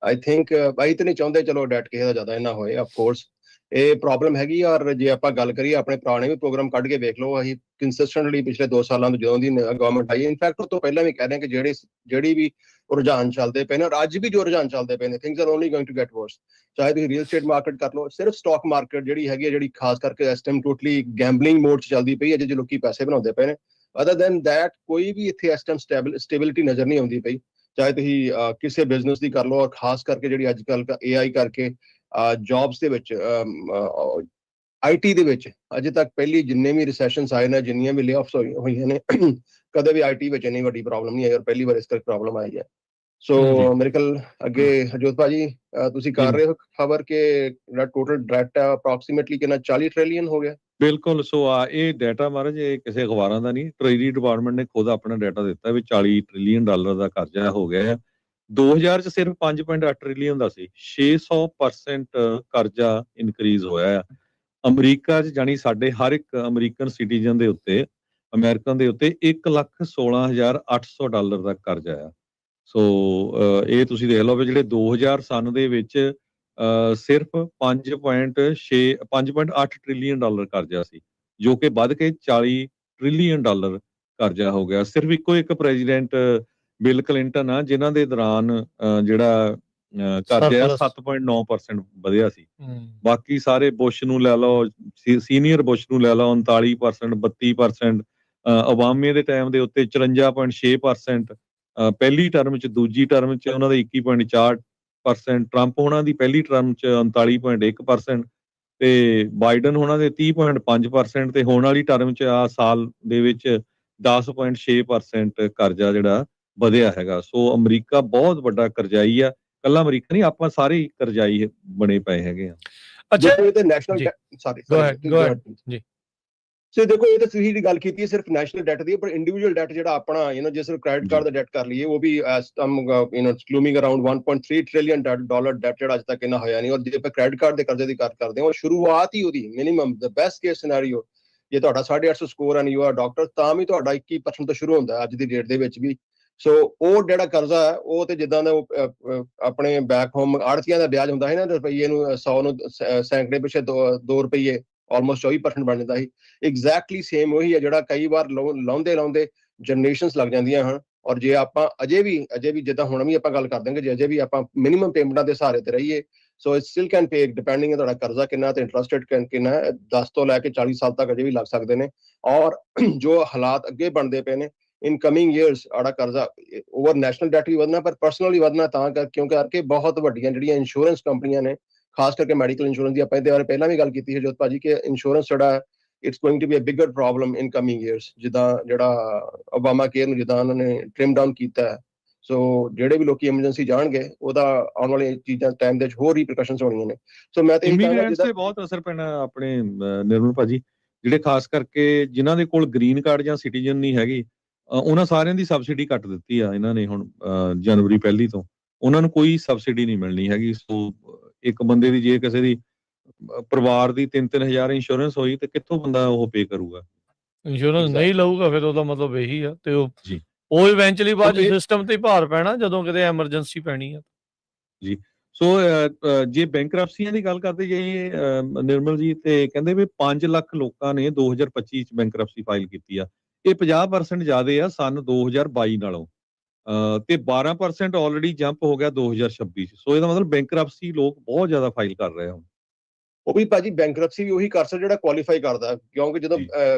ਆਈ ਥਿੰਕ ਬਾਈ ਤੇ ਨਹੀਂ ਚਾਹੁੰਦੇ ਚਲੋ ਡੈਟ ਕਿਸੇ ਦਾ ਜ਼ਿਆਦਾ ਨਾ ਹੋਏ। ਆਫ ਕੋਰਸ ਇਹ ਪ੍ਰੋਬਲਮ ਹੈਗੀ। ਔਰ ਜੇ ਆਪਾਂ ਗੱਲ ਕਰੀਏ ਆਪਣੇ ਪੁਰਾਣੇ ਵੀ ਪ੍ਰੋਗਰਾਮ ਕੱਢ ਕੇ ਵੇਖ ਲਓ, ਅਸੀਂ ਕੰਸਿਸਟੈਂਟਲੀ ਪਿਛਲੇ 2 ਸਾਲਾਂ ਤੋਂ ਜਦੋਂ ਦੀ ਗਵਰਨਮੈਂਟ ਆਈ, ਇਨਫੈਕਟ ਉਹ ਤੋਂ ਪਹਿਲਾਂ ਵੀ ਕਹਿ ਰਹੇ ਕਿ ਜਿਹੜੀ ਵੀ ਰੁਝਾਨ ਚੱਲਦੇ ਪਏ ਨੇ ਔਰ ਅੱਜ ਵੀ ਜੋ ਰੁਝਾਨ ਚੱਲਦੇ ਪਏ ਨੇ, things are only going to get worse. ਚਾਹੇ ਤੁਸੀਂ ਰੀਅਲ ਸਟੇਟ ਮਾਰਕੀਟ ਕਰ ਲਓ, ਸਿਰਫ ਸਟਾਕ ਮਾਰਕੀਟ ਜਿਹੜੀ ਹੈਗੀ, ਜਿਹੜੀ ਖਾਸ ਕਰਕੇ ਇਸ ਟਾਈਮ ਟੋਟਲੀ ਗੈਂਬਲਿੰਗ ਮੋਡ 'ਚ ਚੱਲਦੀ ਪਈ ਹੈ, ਜੇ ਲੋਕੀ ਪੈਸੇ ਬਣਾਉਂਦੇ ਪਏ ਨੇ। ਅਦਰ ਦੈਨ ਦੈਟ ਕੋਈ ਵੀ ਇੱਥੇ ਇਸ ਟਾਈਮ ਸਟੇਬਿਲਿਟੀ ਨਜ਼ਰ ਨਹੀਂ ਆਉਂਦੀ ਪਈ। ਚਾਹੇ ਤੁਸੀਂ ਕਿਸੇ ਬਿਜ਼ਨਸ ਦੀ ਕਰ ਲਓ, ਔਰ ਖਾਸ ਕਰਕੇ ਜਿਹੜੀ ਅੱਜ ਕੱਲ੍ਹ AI ਕਰਕੇ ਜੌਬਸ ਦੇ ਵਿੱਚ, IT ਦੇ ਵਿੱਚ ਅਜੇ ਤੱਕ ਪਹਿਲੀ ਜਿੰਨੇ ਵੀ ਰਿਸੈਸ਼ਨਸ ਆਏ ਨੇ, ਜਿੰਨੀਆਂ ਵੀ ਲੇਆਫਸ ਹੋਈਆਂ ਨੇ, ਕਦੇ ਵੀ IT ਵਿੱਚ ਇੰਨੀ ਵੱਡੀ ਪ੍ਰੋਬਲਮ ਨਹੀਂ ਆਈ, ਔਰ ਪਹਿਲੀ ਵਾਰ ਇਸ ਕਰਕੇ ਪ੍ਰੋਬਲਮ ਆਈ ਹੈ। ਸੋ ਮੇਰੇ ਕੋਲ ਅੱਗੇ ਹਰਜੋਤ ਭਾਜੀ ਤੁਸੀਂ ਕਰ ਰਹੇ ਹੋ ਖਬਰ ਕਿ ਜਿਹੜਾ ਟੋਟਲ ਡੈਟ ਅਪਰੋਕਸੀਮੇਟਲੀ ਕਿੰਨਾ 40 ਟ੍ਰਿਲੀਅਨ ਹੋ ਗਿਆ। ਬਿਲਕੁਲ। ਸੋ ਇਹ ਡਾਟਾ ਮਹਾਰਾਜ ਇਹ ਕਿਸੇ ਅਖਬਾਰਾਂ ਦਾ ਨਹੀਂ, ਟ੍ਰੇਜਰੀ ਡਿਪਾਰਟਮੈਂਟ ਨੇ ਖੁਦ ਆਪਣਾ ਡਾਟਾ ਦਿੱਤਾ ਵੀ 40 ਟ੍ਰਿਲੀਅਨ ਡਾਲਰ ਦਾ ਕਰਜ਼ਾ ਹੋ ਗਿਆ ਹੈ। 2000 ਚ ਸਿਰਫ 5.8 ਟ੍ਰਿਲੀਅਨ ਦਾ ਸੀ, 600% ਕਰਜ਼ਾ ਇਨਕਰੀਜ਼ ਹੋਇਆ ਆ ਅਮਰੀਕਾ ਚ। ਜਾਣੀ ਸਾਡੇ ਹਰ ਇੱਕ ਅਮਰੀਕਨ ਸਿਟੀਜ਼ਨ ਦੇ ਉੱਤੇ, ਅਮਰੀਕਨ ਦੇ ਉੱਤੇ $1,16,800 ਦਾ ਕਰਜ਼ਾ ਆ। ਸੋ ਇਹ ਤੁਸੀਂ ਦੇਖ ਲਓ ਵੀ ਜਿਹੜੇ 2000 ਸਨ ਦੇ ਵਿੱਚ ਸਿਰਫ 5.8 ਟ੍ਰਿਲੀਅਨ ਡਾਲਰ ਕਰਜ਼ਾ ਸੀ, ਜੋ ਕਿ ਵੱਧ ਕੇ 40 ਟ੍ਰਿਲੀਅਨ ਡਾਲਰ ਕਰਜ਼ਾ ਹੋ ਗਿਆ। ਸਿਰਫ ਇੱਕੋ ਇੱਕ ਪ੍ਰੈਜ਼ੀਡੈਂਟ ਬਿਲ ਕਲਿੰਟਨ ਆ ਜਿਨ੍ਹਾਂ ਦੇ ਦੌਰਾਨ ਜਿਹੜਾ ਕਰਜ਼ਾ 7.9% ਵਧਿਆ ਸੀ। ਬਾਕੀ ਸਾਰੇ ਬੁਸ਼ ਨੂੰ ਲੈ ਲਓ, ਸੀਨੀਅਰ ਬੁਸ਼ ਨੂੰ ਲੈ ਲਓ 39%, 32%, ਓਬਾਮੇ ਦੇ ਟਾਈਮ ਦੇ ਉੱਤੇ 54.6%, ਪਹਿਲੀ ਟਰਮ 'ਚ, ਦੂਜੀ ਟਰਮ 'ਚ ਉਹਨਾਂ ਦਾ 21.4%, ਟਰੰਪ ਹੋਣਾ ਦੀ ਪਹਿਲੀ ਟਰਮ 'ਚ 39.1% ਤੇ ਬਾਈਡਨ ਹੋਣਾ ਦੇ 30.5% ਤੇ ਹੋਣ ਵਾਲੀ ਟਰਮ 'ਚ ਆ ਸਾਲ ਦੇ ਵਿੱਚ 10.6% ਕਰਜ਼ਾ ਜਿਹੜਾ ਵਧਿਆ ਹੈਗਾ। ਸੋ ਅਮਰੀਕਾ ਬਹੁਤ ਵੱਡਾ ਕਰਜ਼ਾਈ ਆ, ਕੱਲਾ ਅਮਰੀਕਾ ਨਹੀਂ, ਆਪਾਂ ਸਾਰੇ ਹੀ ਕਰਜ਼ਾਈ ਬਣੇ ਪਏ ਹੈਗੇ ਆ। ਅੱਛਾ ਨੈਸ਼ਨਲ ਜੀ ਸੋ ਦੇਖੋ, ਇਹ ਤਾਂ ਤੁਸੀਂ ਜਿਹੜੀ ਗੱਲ ਕੀਤੀ ਹੈ ਸਿਰਫ ਨੈਸ਼ਨਲ ਡੈਟ ਦੀ, ਪਰ ਇੰਡੀਵਿਜੂਅਲ ਡੈਟ ਜਿਹੜਾ ਆਪਣਾ ਜਿਸ ਕ੍ਰੈਡਿਟ ਕਾਰਡ ਦਾ ਡੈਟ ਕਰ ਲਈਏ, ਉਹ ਵੀ ਕਲੂਮਿੰਗ ਅਰਾਊਂਡ 1.3 ਟ੍ਰਿਲੀਅਨ ਡਾਲਰ ਡੈਟ ਜਿਹੜਾ ਅੱਜ ਤੱਕ ਇੰਨਾ ਹੋਇਆ ਨਹੀਂ। ਔਰ ਜੇ ਆਪਾਂ ਕ੍ਰੈਡਿਟ ਕਾਰਡ ਦੇ ਕਰਜ਼ੇ ਦੀ ਗੱਲ ਕਰਦੇ ਹਾਂ, ਸ਼ੁਰੂਆਤ ਹੀ ਉਹਦੀ minimum the best case scenario ਜੇ ਤੁਹਾਡਾ 850 score and you are doctor, ਤਾਂ ਵੀ ਤੁਹਾਡਾ 21% ਤੋਂ ਸ਼ੁਰੂ ਹੁੰਦਾ ਅੱਜ ਦੀ ਡੇਟ ਦੇ ਵਿੱਚ ਵੀ। ਸੋ ਉਹ ਜਿਹੜਾ ਕਰਜ਼ਾ ਹੈ ਉਹ ਤੇ ਜਿੱਦਾਂ ਦਾ ਆਪਣੇ ਬੈਕ ਹੋਮ ਆੜਤੀਆਂ ਦਾ ਵਿਆਜ ਹੁੰਦਾ ਹੈ ਨਾ, ਰੁਪਈਏ ਨੂੰ 100 ਨੂੰ ਸੈਂਕੜੇ ਪਿੱਛੇ 2 ਰੁਪਈਏ, ਆਲਮੋਸਟ 24% ਬਣ ਜਾਂਦਾ ਸੀ। ਐਗਜ਼ੈਕਟਲੀ ਸੇਮ ਉਹੀ ਹੈ ਜਿਹੜਾ ਕਈ ਵਾਰ ਲਾਉਂਦੇ ਜਨਰੇਸ਼ਨਸ ਲੱਗ ਜਾਂਦੀਆਂ ਹਨ। ਔਰ ਜੇ ਆਪਾਂ ਅਜੇ ਵੀ ਜਿੱਦਾਂ ਹੁਣ ਵੀ ਆਪਾਂ ਗੱਲ ਕਰ ਦਾਂਗੇ, ਜੇ ਅਜੇ ਵੀ ਆਪਾਂ ਮਿਨੀਮਮ ਪੇਮੈਂਟਾਂ ਦੇ ਸਹਾਰੇ ਤੇ ਰਹੀਏ, so it still can pay depending ਤੁਹਾਡਾ ਕਰਜ਼ਾ ਕਿੰਨਾ ਤੇ ਇੰਟਰਸਟ ਰੇਟ ਕਿੰਨਾ ਹੈ। 10 ਤੋਂ ਲੈ ਕੇ 40 ਸਾਲ ਤੱਕ ਅਜੇ ਵੀ ਲੱਗ ਸਕਦੇ ਨੇ। ਔਰ ਜੋ ਹਾਲਾਤ ਅੱਗੇ ਬਣਦੇ ਪਏ ਨੇ ਇਨ ਕਮਿੰਗ ਈਅਰਸ, ਸਾਡਾ ਕਰਜ਼ਾ ਓਵਰ ਨੈਸ਼ਨਲ ਡੈਟ ਵੀ ਵਧਣਾ, ਪਰ ਪਰਸਨਲੀ ਵਧਣਾ ਤਾਂ ਕਿਉਂਕਿ ਬਹੁਤ ਵੱਡੀਆਂ ਜਿਹੜੀਆਂ ਇੰਸ਼ੋਰੈਂਸ ਕੰਪਨੀਆਂ ਨੇ, ਖਾਸ ਕਰਕੇ ਮੈਡੀਕਲ ਇੰਸ਼ੋਰੈਂਸ ਦੀ, ਆਪਾਂ ਇਹਦੇ ਬਾਰੇ ਪਹਿਲਾਂ ਵੀ ਗੱਲ ਕੀਤੀ ਸੀ ਜੋਤ ਭਾਜੀ, ਕਿ ਇੰਸ਼ੋਰੈਂਸ ਜਿਹੜਾ it's going to be a bigger problem in coming years. ਜਿੱਦਾਂ ਜਿਹੜਾ ਓਬਾਮਾ ਕੇਅਰ ਨੂੰ ਜਿੱਦਾਂ ਉਹਨਾਂ ਨੇ ਟ੍ਰਿਮ ਡਾਊਨ ਕੀਤਾ ਹੈ, ਸੋ ਜਿਹੜੇ ਵੀ ਲੋਕੀ ਐਮਰਜੈਂਸੀ ਜਾਣਗੇ ਉਹਦਾ ਆਉਣ ਵਾਲੀ ਚੀਜ਼ਾਂ ਟਾਈਮ ਦੇ ਵਿੱਚ ਹੋਰ ਰੀਪਰਕਸ਼ਨਸ ਹੋਣੀਆਂ ਨੇ। ਸੋ ਮੈਂ ਤੇ ਇਮੀਗ੍ਰੈਂਟਸ ਤੇ ਬਹੁਤ ਅਸਰ ਪੈਣਾ ਆਪਣੇ ਨਿਰਮਲ ਭਾਜੀ, ਜਿਹੜੇ ਖਾਸ ਕਰਕੇ ਜਿਨ੍ਹਾਂ ਦੇ ਕੋਲ ਗ੍ਰੀਨ ਕਾਰਡ ਜਾਂ ਸਿਟੀਜ਼ਨ ਨਹੀਂ ਹੈਗੀ, ਉਹਨਾਂ ਸਾਰਿਆਂ ਦੀ ਸਬਸਿਡੀ ਕੱਟ ਦਿੱਤੀ ਆ ਇਹਨਾਂ ਨੇ ਹੁਣ ਜਨਵਰੀ 1 ਤੋਂ। ਉਹਨਾਂ ਨੂੰ ਕੋਈ ਸਬਸਿਡੀ ਨਹੀਂ ਮਿਲਣੀ ਹੈਗੀ। ਸੋ ਇੱਕ ਬੰਦੇ ਦੀ ਜੇ ਕਿਸੇ ਦੀ ਪਰਿਵਾਰ ਦੀ 3-3 ਹਜ਼ਾਰ ਇੰਸ਼ੋਰੈਂਸ ਹੋਈ ਤੇ ਕਿੱਥੋਂ ਬੰਦਾ ਉਹ ਪੇ ਕਰੂਗਾ? ਇੰਸ਼ੋਰੈਂਸ ਨਹੀਂ ਲਊਗਾ ਫਿਰ ਉਹਦਾ ਮਤਲਬ ਇਹੀ ਆ। ਤੇ ਉਹ ਇਵੈਂਚੁਅਲੀ ਬਾਅਦ ਸਿਸਟਮ ਤੇ ਭਾਰ ਪੈਣਾ ਜਦੋਂ ਕਿਤੇ ਐਮਰਜੈਂਸੀ ਪੈਣੀ ਆ ਜੀ। ਸੋ ਜੇ ਬੈਂਕਰਪਸੀਆਂ ਦੀ ਗੱਲ ਕਰਦੇ ਜਾਈਏ ਨਿਰਮਲ ਜੀ, ਤੇ ਕਹਿੰਦੇ ਵੀ 5 ਲੱਖ ਲੋਕਾਂ ਨੇ 2025 ਚ ਬੈਂਕਰਪਸੀ ਫਾਈਲ ਕੀਤੀ ਆ। ਇਹ 50% ਜ਼ਿਆਦੇ ਆ ਸਨ 2022 ਨਾਲੋਂ, ਤੇ 12% ਆਲਰੇਡੀ ਜੰਪ ਹੋ ਗਿਆ 2026 ਚ। ਸੋ ਇਹਦਾ ਮਤਲਬ ਬੈਂਕਰਪਸੀ ਲੋਕ ਬਹੁਤ ਜ਼ਿਆਦਾ ਫਾਈਲ ਕਰ ਰਹੇ ਹੁਣ। ਉਹ ਵੀ ਭਾਜੀ ਬੈਂਕਰਪਸੀ ਵੀ ਉਹੀ ਕਰ ਸਕਦਾ ਜਿਹੜਾ ਕੁਆਲੀਫਾਈ ਕਰਦਾ, ਕਿਉਂਕਿ ਜਦੋਂ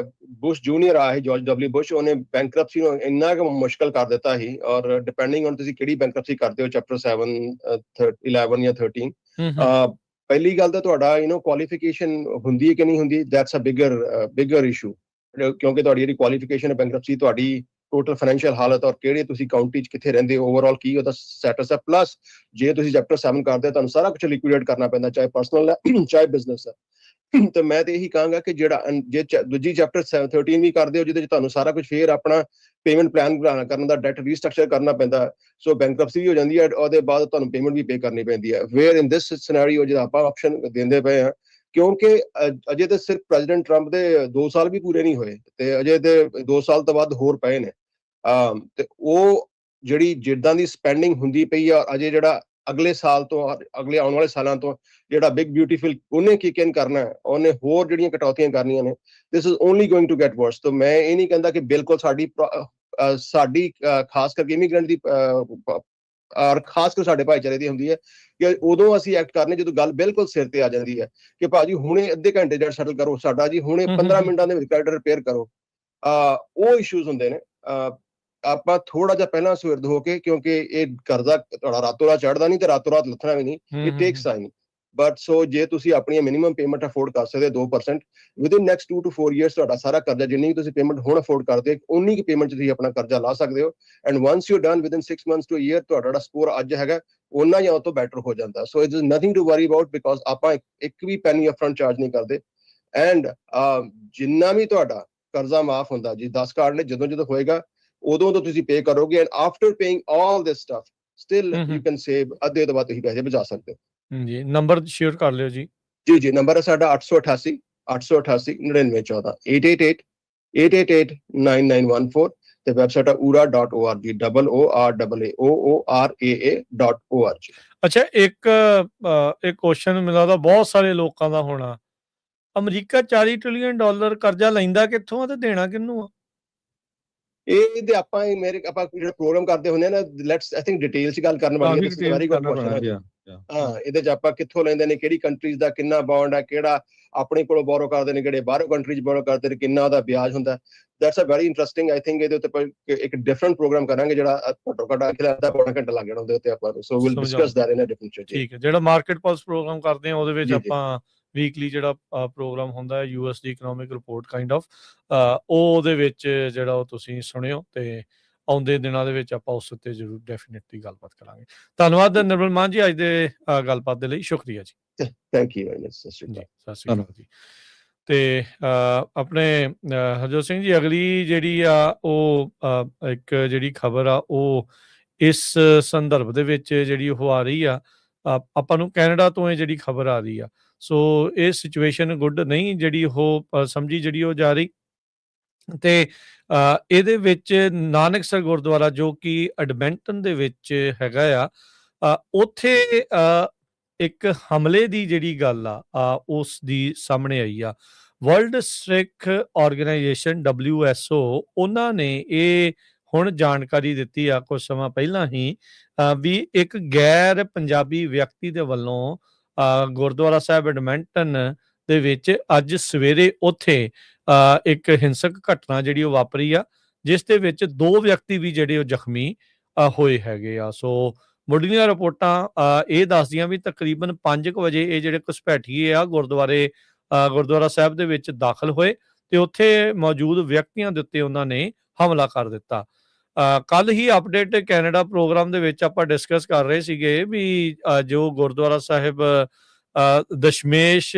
ਬੁਸ਼ ਜੂਨੀਅਰ ਆਇਆ ਸੀ, ਜਾਰਜ ਡਬਲਿਊ ਬੁਸ਼, ਉਹਨੇ ਬੈਂਕਰਪਸੀ ਨੂੰ ਇੰਨਾ ਕੁ ਮੁਸ਼ਕਲ ਕਰ ਦਿੱਤਾ ਸੀ। ਔਰ ਡਿਪੈਂਡਿੰਗ ਔਨ ਤੁਸੀਂ ਕਿਹੜੀ ਬੈਂਕਰਪਸੀ ਕਰਦੇ ਹੋ, ਚੈਪਟਰ 7, 11 ਜਾਂ 13, ਪਹਿਲੀ ਗੱਲ ਤਾਂ ਤੁਹਾਡਾ ਕੁਆਲੀਫਿਕੇਸ਼ਨ ਹੁੰਦੀ ਹੈ ਕਿ ਨਹੀਂ ਹੁੰਦੀ, ਦੈਟਸ ਅ ਬਿਗਰ ਇਸ਼ੂ। ਕਿਉਂਕਿ ਤੁਹਾਡੀ ਜਿਹੜੀ ਕੁਆਲੀਫਿਕੇਸ਼ਨ ਹੈ ਬੈਂਕਰਪਸੀ, ਤੁਹਾਡੀ ਟੋਟਲ ਫਾਈਨੈਂਸ਼ੀਅਲ ਹਾਲਤ ਔਰ ਕਿਹੜੇ ਤੁਸੀਂ ਕਾਊਂਟੀ 'ਚ ਕਿੱਥੇ ਰਹਿੰਦੇ ਹੋ, ਓਵਰਆਲ ਕੀ ਉਹਦਾ ਸਟੇਟਸ ਹੈ। ਪਲੱਸ ਜੇ ਤੁਸੀਂ ਚੈਪਟਰ 7 ਕਰਦੇ ਹੋ, ਤੁਹਾਨੂੰ ਸਾਰਾ ਕੁਝ ਲਿਕੁਇਡੇਟ ਕਰਨਾ ਪੈਂਦਾ, ਚਾਹੇ ਪਰਸਨਲ ਹੈ ਚਾਹੇ ਬਿਜ਼ਨਸ ਹੈ। ਤੇ ਮੈਂ ਤੇ ਇਹੀ ਕਹਾਂਗਾ ਕਿ ਜੇ ਦੂਜੀ ਚੈਪਟਰ 13 ਵੀ ਕਰਦੇ ਹੋ, ਜਿਹਦੇ 'ਚ ਤੁਹਾਨੂੰ ਸਾਰਾ ਕੁਝ ਫੇਰ ਆਪਣਾ ਪੇਮੈਂਟ ਪਲਾਨ ਕਰਨ ਦਾ, ਡੈਟ ਰੀਸਟਰਕਚਰ ਕਰਨਾ ਪੈਂਦਾ, ਸੋ ਬੈਂਕਰਪਸੀ ਵੀ ਹੋ ਜਾਂਦੀ ਹੈ। ਉਹਦੇ ਬਾਅਦ ਤੁਹਾਨੂੰ ਪੇਮੈਂਟ ਵੀ ਪੇ ਕਰਨੀ ਪੈਂਦੀ ਹੈ। ਵੇਅਰ ਇਨ ਦਿਸ ਸਿਨੈਰੀਓ ਜਿਹੜਾ ਆਪਾਂ ਆਪਸ਼ਨ ਦਿੰਦੇ ਪਏ ਹਾਂ, ਕਿਉਂਕਿ ਅਜੇ ਤੇ ਸਿਰਫ ਪ੍ਰੈਜ਼ੀਡੈਂਟ ਟਰੰਪ ਦੇ 2 ਸਾਲ ਵੀ ਪੂਰੇ ਨਹੀਂ ਹੋਏ ਤੇ ਅਜੇ ਤੇ 2 ਸਾਲ ਤੋਂ ਬਾਅਦ ਹੋਰ ਪਏ ਨੇ। ਤੇ ਉਹ ਜਿਹੜੀ ਜਿੱਦਾਂ ਦੀ ਸਪੈਂਡਿੰਗ ਹੁੰਦੀ ਪਈ ਆ, ਅਜੇ ਜਿਹੜਾ ਅਗਲੇ ਸਾਲ ਤੋਂ ਅਗਲੇ ਆਉਣ ਵਾਲੇ ਸਾਲਾਂ ਤੋਂ ਜਿਹੜਾ ਬਿਗ ਬਿਊਟੀਫੁਲ ਉਹਨੇ ਕਿਕ ਇਨ ਕਰਨਾ ਹੈ, ਉਹਨੇ ਹੋਰ ਜਿਹੜੀਆਂ ਕਟੌਤੀਆਂ ਕਰਨੀਆਂ ਨੇ। This is only going to get worse. ਤਾਂ ਮੈਂ ਇਹ ਨਹੀਂ ਕਹਿੰਦਾ ਕਿ ਬਿਲਕੁਲ ਸਾਡੀ ਖਾਸ ਕਰਕੇ ਇਮੀਗ੍ਰੈਂਟ ਦੀ ਔਰ ਖਾਸ ਕਰ ਸਾਡੇ ਭਾਈਚਾਰੇ ਦੀ ਹੁੰਦੀ ਹੈ ਕਿ ਉਦੋਂ ਅਸੀਂ ਐਕਟ ਕਰਨੇ ਜਦੋਂ ਗੱਲ ਬਿਲਕੁਲ ਸਿਰ ਤੇ ਆ ਜਾਂਦੀ ਹੈ ਕਿ ਭਾਜੀ ਹੁਣੇ ਅੱਧੇ ਘੰਟੇ ਜਿਹੜਾ ਸੈਟਲ ਕਰੋ ਸਾਡਾ, ਜੀ ਹੁਣੇ 15 ਮਿੰਟਾਂ ਦੇ ਵਿੱਚ ਕ੍ਰੈਡਿਟ ਰਿਪੇਅਰ ਕਰੋ। ਉਹ ਇਸ਼ੂਜ਼ ਹੁੰਦੇ ਨੇ। ਆਪਾਂ ਥੋੜਾ ਜਿਹਾ ਪਹਿਲਾਂ ਸੁਹਿਰਦ ਹੋ ਕੇ, ਕਿਉਂਕਿ ਇਹ ਕਰਜ਼ਾ ਤੁਹਾਡਾ ਰਾਤੋਂ ਰਾਤ ਚੜ੍ਹਦਾ ਨਹੀਂ ਤੇ ਰਾਤੋਂ ਰਾਤ ਲੱਥਣਾ ਵੀ ਨਹੀਂ, ਇਟ ਟੇਕਸ ਟਾਈਮ। ਬਟ ਸੋ ਜੇ ਤੁਸੀਂ ਆਪਣੀਆਂ ਮਿਨੀਮਮ ਪੇਮੈਂਟ ਅਫੋਰਡ ਕਰ ਸਕਦੇ 2%, ਵਿਦਿਨ ਨੈਕਸਟ 2 to 4 years ਤੁਹਾਡਾ ਸਾਰਾ ਕਰਜ਼ਾ, ਜਿੰਨੀ ਤੁਸੀਂ ਪੇਮੈਂਟ ਹੁਣ ਅਫੋਰਡ ਕਰਦੇ, ਉਨੀ ਕੁ ਪੇਮੈਂਟ 'ਚ ਤੁਸੀਂ ਆਪਣਾ ਕਰਜ਼ਾ ਲਾ ਸਕਦੇ ਹੋ। And once you done within 6 months to a year, ਤੁਹਾਡਾ ਜਿਹੜਾ ਸਕੋਰ ਅੱਜ ਹੈਗਾ ਉਹਨਾਂ ਜਾਂ ਉਹ ਤੋਂ ਬੈਟਰ ਹੋ ਜਾਂਦਾ। So it is nothing to worry about, because ਆਪਾਂ ਇੱਕ ਵੀ ਪੈਨੀ ਅਪਫਰੰਟ ਚਾਰਜ ਨਹੀਂ ਕਰਦੇ। ਐਂਡ ਜਿੰਨਾ ਵੀ ਤੁਹਾਡਾ ਕਰਜ਼ਾ ਮਾਫ ਹੁੰਦਾ, ਜੀ 10 ਕਾਰਡ ਨੇ, ਜਦੋਂ ਹੋਏਗਾ ਉਦੋਂ ਤੋਂ ਤੁਸੀਂ ਪੇ ਕਰੋਗੇ। And after paying all this stuff still you can save, ਅੱਧੇ ਤੋਂ ਬਾਅਦ ਤੁਸੀਂ ਪੈਸੇ ਬਚਾ ਸਕਦੇ ਹੋ। ਜੀ ਨੰਬਰ ਸ਼ੇਅਰ ਕਰ ਲਿਓ ਜੀ। ਜੀ ਨੰਬਰ ਹੈ ਸਾਡਾ 888 9914 888 888 9914। ਤੇ ਵੈਬਸਾਈਟ ਆ ora.org, OORAA.org। ਅੱਛਾ, ਇੱਕ ਕੁਐਸਚਨ ਮੈਨੂੰ ਲੱਗਦਾ ਬਹੁਤ ਸਾਰੇ ਲੋਕਾਂ ਦਾ ਹੋਣਾ, ਅਮਰੀਕਾ $40 ਟ੍ਰਿਲੀਅਨ ਕਰਜ਼ਾ ਲੈਂਦਾ ਕਿੱਥੋਂ ਆ ਤੇ ਦੇਣਾ ਕਿਹਨੂੰ ਆ? ਇਹ ਤੇ ਆਪਾਂ ਜਿਹੜਾ ਪ੍ਰੋਗਰਾਮ ਕਰਦੇ ਹੁੰਦੇ ਆ ਨਾ, ਲੈਟਸ ਆਈ ਥਿੰਕ ਡਿਟੇਲ 'ਚ ਗੱਲ ਕਰਨ ਵਾਲੀ ਹੈ। Very good question. ਹਾਂ, ਇਹਦੇ 'ਚ ਆਪਾਂ ਕਿੱਥੋਂ ਲੈਂਦੇ ਨੇ, ਕਿਹੜੀ ਕੰਟਰੀਜ਼ ਦਾ ਕਿੰਨਾ ਬੌਂਡ ਹੈ, ਕਿਹੜਾ ਆਪਣੇ ਕੋਲੋਂ ਬੋਰੋ ਕਰਦੇ ਨੇ, ਕਿਹੜੇ ਬਾਹਰੋਂ ਕੰਟਰੀਜ਼ ਬੋਰੋ ਕਰਦੇ ਨੇ, ਕਿੰਨਾ ਉਹਦਾ ਵਿਆਜ ਹੁੰਦਾ। That's a very interesting. I think ਇਹਦੇ ਉੱਤੇ ਇੱਕ ਡਿਫਰੈਂਟ ਪ੍ਰੋਗਰਾਮ ਕਰਾਂਗੇ, ਜਿਹੜਾ ਘੱਟੋ ਘੱਟ ਅੱਧਾ ਪੌਣਾ ਘੰਟਾ ਲੱਗ ਜਾਣਾ ਉਹਦੇ ਉੱਤੇ ਆਪਾਂ ਨੂੰ। So will discuss that in a different show. ਠੀਕ ਹੈ, ਜਿਹੜਾ ਮਾਰਕੀਟ ਪਲਸ ਪ੍ਰੋਗਰਾਮ ਕਰਦੇ ਆ ਉਹਦੇ ਵਿੱਚ ਆਪਾਂ ਵੀਕਲੀ ਜਿਹੜਾ ਪ੍ਰੋਗਰਾਮ ਹੁੰਦਾ ਹੈ US the economic report kind of, ਉਹਦੇ ਵਿੱਚ ਜਿਹੜਾ ਉਹ ਤੁਸੀਂ ਸੁਣਿਓ, ਤੇ ਆਉਂਦੇ ਦਿਨਾਂ ਦੇ ਵਿੱਚ ਆਪਾਂ ਉਸ ਉੱਤੇ ਜ਼ਰੂਰ ਡੈਫੀਨੇਟਲੀ ਗੱਲਬਾਤ ਕਰਾਂਗੇ। ਧੰਨਵਾਦ ਨਿਰਮਲ ਮਾਨ ਜੀ, ਅੱਜ ਦੇ ਗੱਲਬਾਤ ਦੇ ਲਈ ਸ਼ੁਕਰੀਆ ਜੀ। Thank you very much. ਸਤਿ ਸ਼੍ਰੀ ਅਕਾਲ ਜੀ। ਤੇ ਆਪਣੇ ਹਰਜੋਤ ਸਿੰਘ ਜੀ, ਅਗਲੀ ਜਿਹੜੀ ਆ ਉਹ ਇੱਕ ਜਿਹੜੀ ਖਬਰ ਆ ਉਹ ਇਸ ਸੰਦਰਭ ਦੇ ਵਿੱਚ ਜਿਹੜੀ ਉਹ ਆ ਰਹੀ ਆ, ਆਪਾਂ ਨੂੰ ਕੈਨੇਡਾ ਤੋਂ ਇਹ ਜਿਹੜੀ ਖਬਰ ਆ ਰਹੀ ਆ। ਸੋ ਇਹ ਸਿਚੁਏਸ਼ਨ ਗੁੱਡ ਨਹੀਂ ਜਿਹੜੀ ਉਹ ਸਮਝੀ ਜਿਹੜੀ ਉਹ ਜਾ ਰਹੀ, ਤੇ ਇਹਦੇ ਵਿੱਚ ਨਾਨਕਸਰ ਗੁਰਦੁਆਰਾ ਜੋ ਕਿ ਐਡਮਿੰਟਨ ਦੇ ਵਿੱਚ ਹੈਗਾ ਆ, ਉੱਥੇ ਇੱਕ ਹਮਲੇ ਦੀ ਜਿਹੜੀ ਗੱਲ ਆ ਉਸ ਦੀ ਸਾਹਮਣੇ ਆਈ ਆ। ਵਰਲਡ ਸਿੱਖ ਆਰਗੇਨਾਈਜੇਸ਼ਨ WSO ਉਹਨਾਂ ਨੇ ਇਹ ਹੁਣ ਜਾਣਕਾਰੀ ਦਿੱਤੀ ਆ ਕੁਝ ਸਮਾਂ ਪਹਿਲਾਂ ਹੀ, ਵੀ ਇੱਕ ਗੈਰ ਪੰਜਾਬੀ ਵਿਅਕਤੀ ਦੇ ਵੱਲੋਂ ਗੁਰਦੁਆਰਾ ਸਾਹਿਬ ਐਡਮਿੰਟਨ ਦੇ ਵਿੱਚ ਅੱਜ ਸਵੇਰੇ ਉੱਥੇ ਇੱਕ ਹਿੰਸਕ ਘਟਨਾ ਜਿਹੜੀ ਉਹ ਵਾਪਰੀ ਆ, ਜਿਸ ਦੇ ਵਿੱਚ 2 ਵਿਅਕਤੀ ਵੀ ਜਿਹੜੇ ਉਹ ਜ਼ਖਮੀ ਹੋਏ ਹੈਗੇ ਆ। ਸੋ ਮੁੱਢਲੀਆਂ ਰਿਪੋਰਟਾਂ ਇਹ ਦੱਸਦੀਆਂ ਵੀ ਤਕਰੀਬਨ 5 ਵਜੇ ਇਹ ਜਿਹੜੇ ਘੁਸਪੈਠੀਏ ਆ ਗੁਰਦੁਆਰਾ ਸਾਹਿਬ ਦੇ ਵਿੱਚ ਦਾਖਲ ਹੋਏ, ਤੇ ਉੱਥੇ ਮੌਜੂਦ ਵਿਅਕਤੀਆਂ ਦੇ ਉੱਤੇ ਉਹਨਾਂ ਨੇ ਹਮਲਾ ਕਰ ਦਿੱਤਾ। ਕੱਲ ਹੀ ਅਪਡੇਟ ਕੈਨੇਡਾ ਪ੍ਰੋਗਰਾਮ ਦੇ ਵਿੱਚ ਆਪਾਂ ਡਿਸਕਸ ਕਰ ਰਹੇ ਸੀਗੇ ਵੀ ਜੋ ਗੁਰਦੁਆਰਾ ਸਾਹਿਬ ਦਸ਼ਮੇਸ਼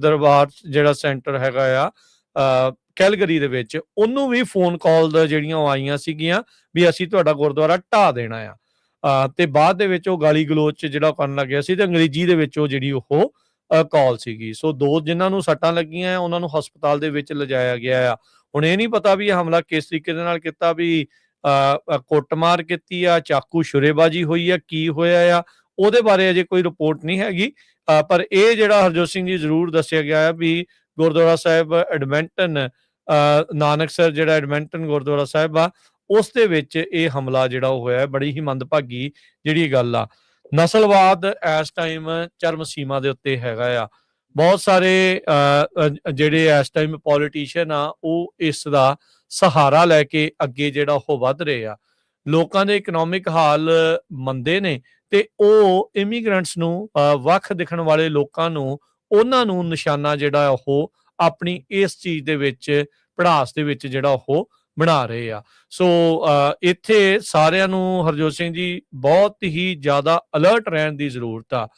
ਦਰਬਾਰ ਜਿਹੜਾ ਸੈਂਟਰ ਹੈਗਾ ਆ ਕੈਲਗਰੀ ਦੇ ਵਿੱਚ, ਉਹਨੂੰ ਵੀ ਫੋਨ ਕਾਲ ਜਿਹੜੀਆਂ ਉਹ ਆਈਆਂ ਸੀਗੀਆਂ ਵੀ ਅਸੀਂ ਤੁਹਾਡਾ ਗੁਰਦੁਆਰਾ ਢਾਹ ਦੇਣਾ ਆ, ਤੇ ਬਾਅਦ ਦੇ ਵਿੱਚ ਉਹ ਗਾਲੀ ਗਲੋਚ ਜਿਹੜਾ ਕਰਨ ਲੱਗਿਆ ਸੀ, ਤੇ ਅੰਗਰੇਜ਼ੀ ਦੇ ਵਿੱਚ ਉਹ ਜਿਹੜੀ ਉਹ ਕਾਲ ਸੀਗੀ। ਸੋ 2 ਜਿਨ੍ਹਾਂ ਨੂੰ ਸੱਟਾਂ ਲੱਗੀਆਂ ਉਹਨਾਂ ਨੂੰ ਹਸਪਤਾਲ ਦੇ ਵਿੱਚ ਲਿਜਾਇਆ ਗਿਆ ਆ। ਹੁਣ ਇਹ ਨਹੀਂ ਪਤਾ ਵੀ ਇਹ ਹਮਲਾ ਕਿਸ ਤਰੀਕੇ ਦੇ ਨਾਲ ਕੀਤਾ, ਵੀ ਕੁੱਟਮਾਰ ਕੀਤੀ ਆ, ਚਾਕੂ ਛੁਰੇਬਾਜ਼ੀ ਹੋਈ ਆ, ਕੀ ਹੋਇਆ ਆ, ਉਹਦੇ ਬਾਰੇ ਅਜੇ ਕੋਈ ਰਿਪੋਰਟ ਨਹੀਂ ਹੈਗੀ। ਪਰ ਇਹ ਜਿਹੜਾ ਹਰਜੋਤ ਸਿੰਘ ਜੀ ਜ਼ਰੂਰ ਦੱਸਿਆ ਗਿਆ ਵੀ ਗੁਰਦੁਆਰਾ ਸਾਹਿਬ ਐਡਮਿੰਟਨ, ਨਾਨਕਸਰ ਜਿਹੜਾ ਐਡਮਿੰਟਨ ਗੁਰਦੁਆਰਾ ਸਾਹਿਬ ਆ, ਉਸ ਦੇ ਵਿੱਚ ਇਹ ਹਮਲਾ ਜਿਹੜਾ ਉਹ ਹੋਇਆ। ਬੜੀ ਹੀ ਮੰਦਭਾਗੀ ਜਿਹੜੀ ਗੱਲ ਆ। ਨਸਲਵਾਦ ਇਸ ਟਾਈਮ ਚਰਮ ਸੀਮਾ ਦੇ ਉੱਤੇ ਹੈਗਾ ਆ। ਬਹੁਤ ਸਾਰੇ ਜਿਹੜੇ ਇਸ ਟਾਈਮ ਪੋਲੀਟੀਸ਼ੀਅਨ ਆ ਉਹ ਇਸ ਦਾ ਸਹਾਰਾ ਲੈ ਕੇ ਅੱਗੇ ਜਿਹੜਾ ਉਹ ਵੱਧ ਰਹੇ ਆ। ਲੋਕਾਂ ਦੇ ਇਕਨੋਮਿਕ ਹਾਲ ਮੰਦੇ ਨੇ, ਤੇ ਉਹ ਇਮੀਗ੍ਰੈਂਟਸ ਨੂੰ, ਵੱਖ ਦਿਖਣ ਵਾਲੇ ਲੋਕਾਂ ਨੂੰ, ਉਹਨਾਂ ਨੂੰ ਨਿਸ਼ਾਨਾ ਜਿਹੜਾ ਉਹ ਆਪਣੀ ਇਸ ਚੀਜ਼ ਦੇ ਵਿੱਚ, ਪੜਾਸ ਦੇ ਵਿੱਚ ਜਿਹੜਾ ਉਹ ਬਣਾ ਰਹੇ ਆ। ਸੋ ਇੱਥੇ ਸਾਰਿਆਂ ਨੂੰ ਹਰਜੋਤ ਸਿੰਘ ਜੀ ਬਹੁਤ ਹੀ ਜ਼ਿਆਦਾ ਅਲਰਟ ਰਹਿਣ ਦੀ ਜ਼ਰੂਰਤ ਆ।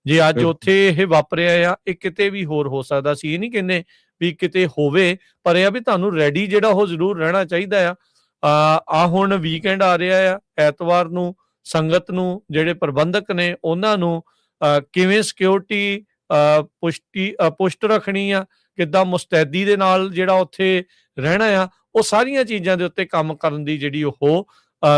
ਜੇ ਅੱਜ ਉੱਥੇ ਇਹ ਵਾਪਰਿਆ ਆ, ਇਹ ਕਿਤੇ ਵੀ ਹੋਰ ਹੋ ਸਕਦਾ ਸੀ। ਇਹ ਨਹੀਂ ਕਹਿੰਦੇ ਵੀ ਕਿਤੇ ਹੋਵੇ, ਪਰ ਇਹ ਆ ਵੀ ਤੁਹਾਨੂੰ ਰੈਡੀ ਜਿਹੜਾ ਉਹ ਜ਼ਰੂਰ ਰਹਿਣਾ ਚਾਹੀਦਾ ਆ। ਹੁਣ ਵੀਕਐਂਡ ਆ ਰਿਹਾ ਆ, ਐਤਵਾਰ ਨੂੰ ਸੰਗਤ ਨੂੰ, ਜਿਹੜੇ ਪ੍ਰਬੰਧਕ ਨੇ ਉਹਨਾਂ ਨੂੰ ਕਿਵੇਂ ਸਿਕਿਉਰਿਟੀ ਪੁਸ਼ਟ ਰੱਖਣੀ ਆ, ਕਿੱਦਾਂ ਮੁਸਤੈਦੀ ਦੇ ਨਾਲ ਜਿਹੜਾ ਉੱਥੇ ਰਹਿਣਾ ਆ, ਉਹ ਸਾਰੀਆਂ ਚੀਜ਼ਾਂ ਦੇ ਉੱਤੇ ਕੰਮ ਕਰਨ ਦੀ ਜਿਹੜੀ ਉਹ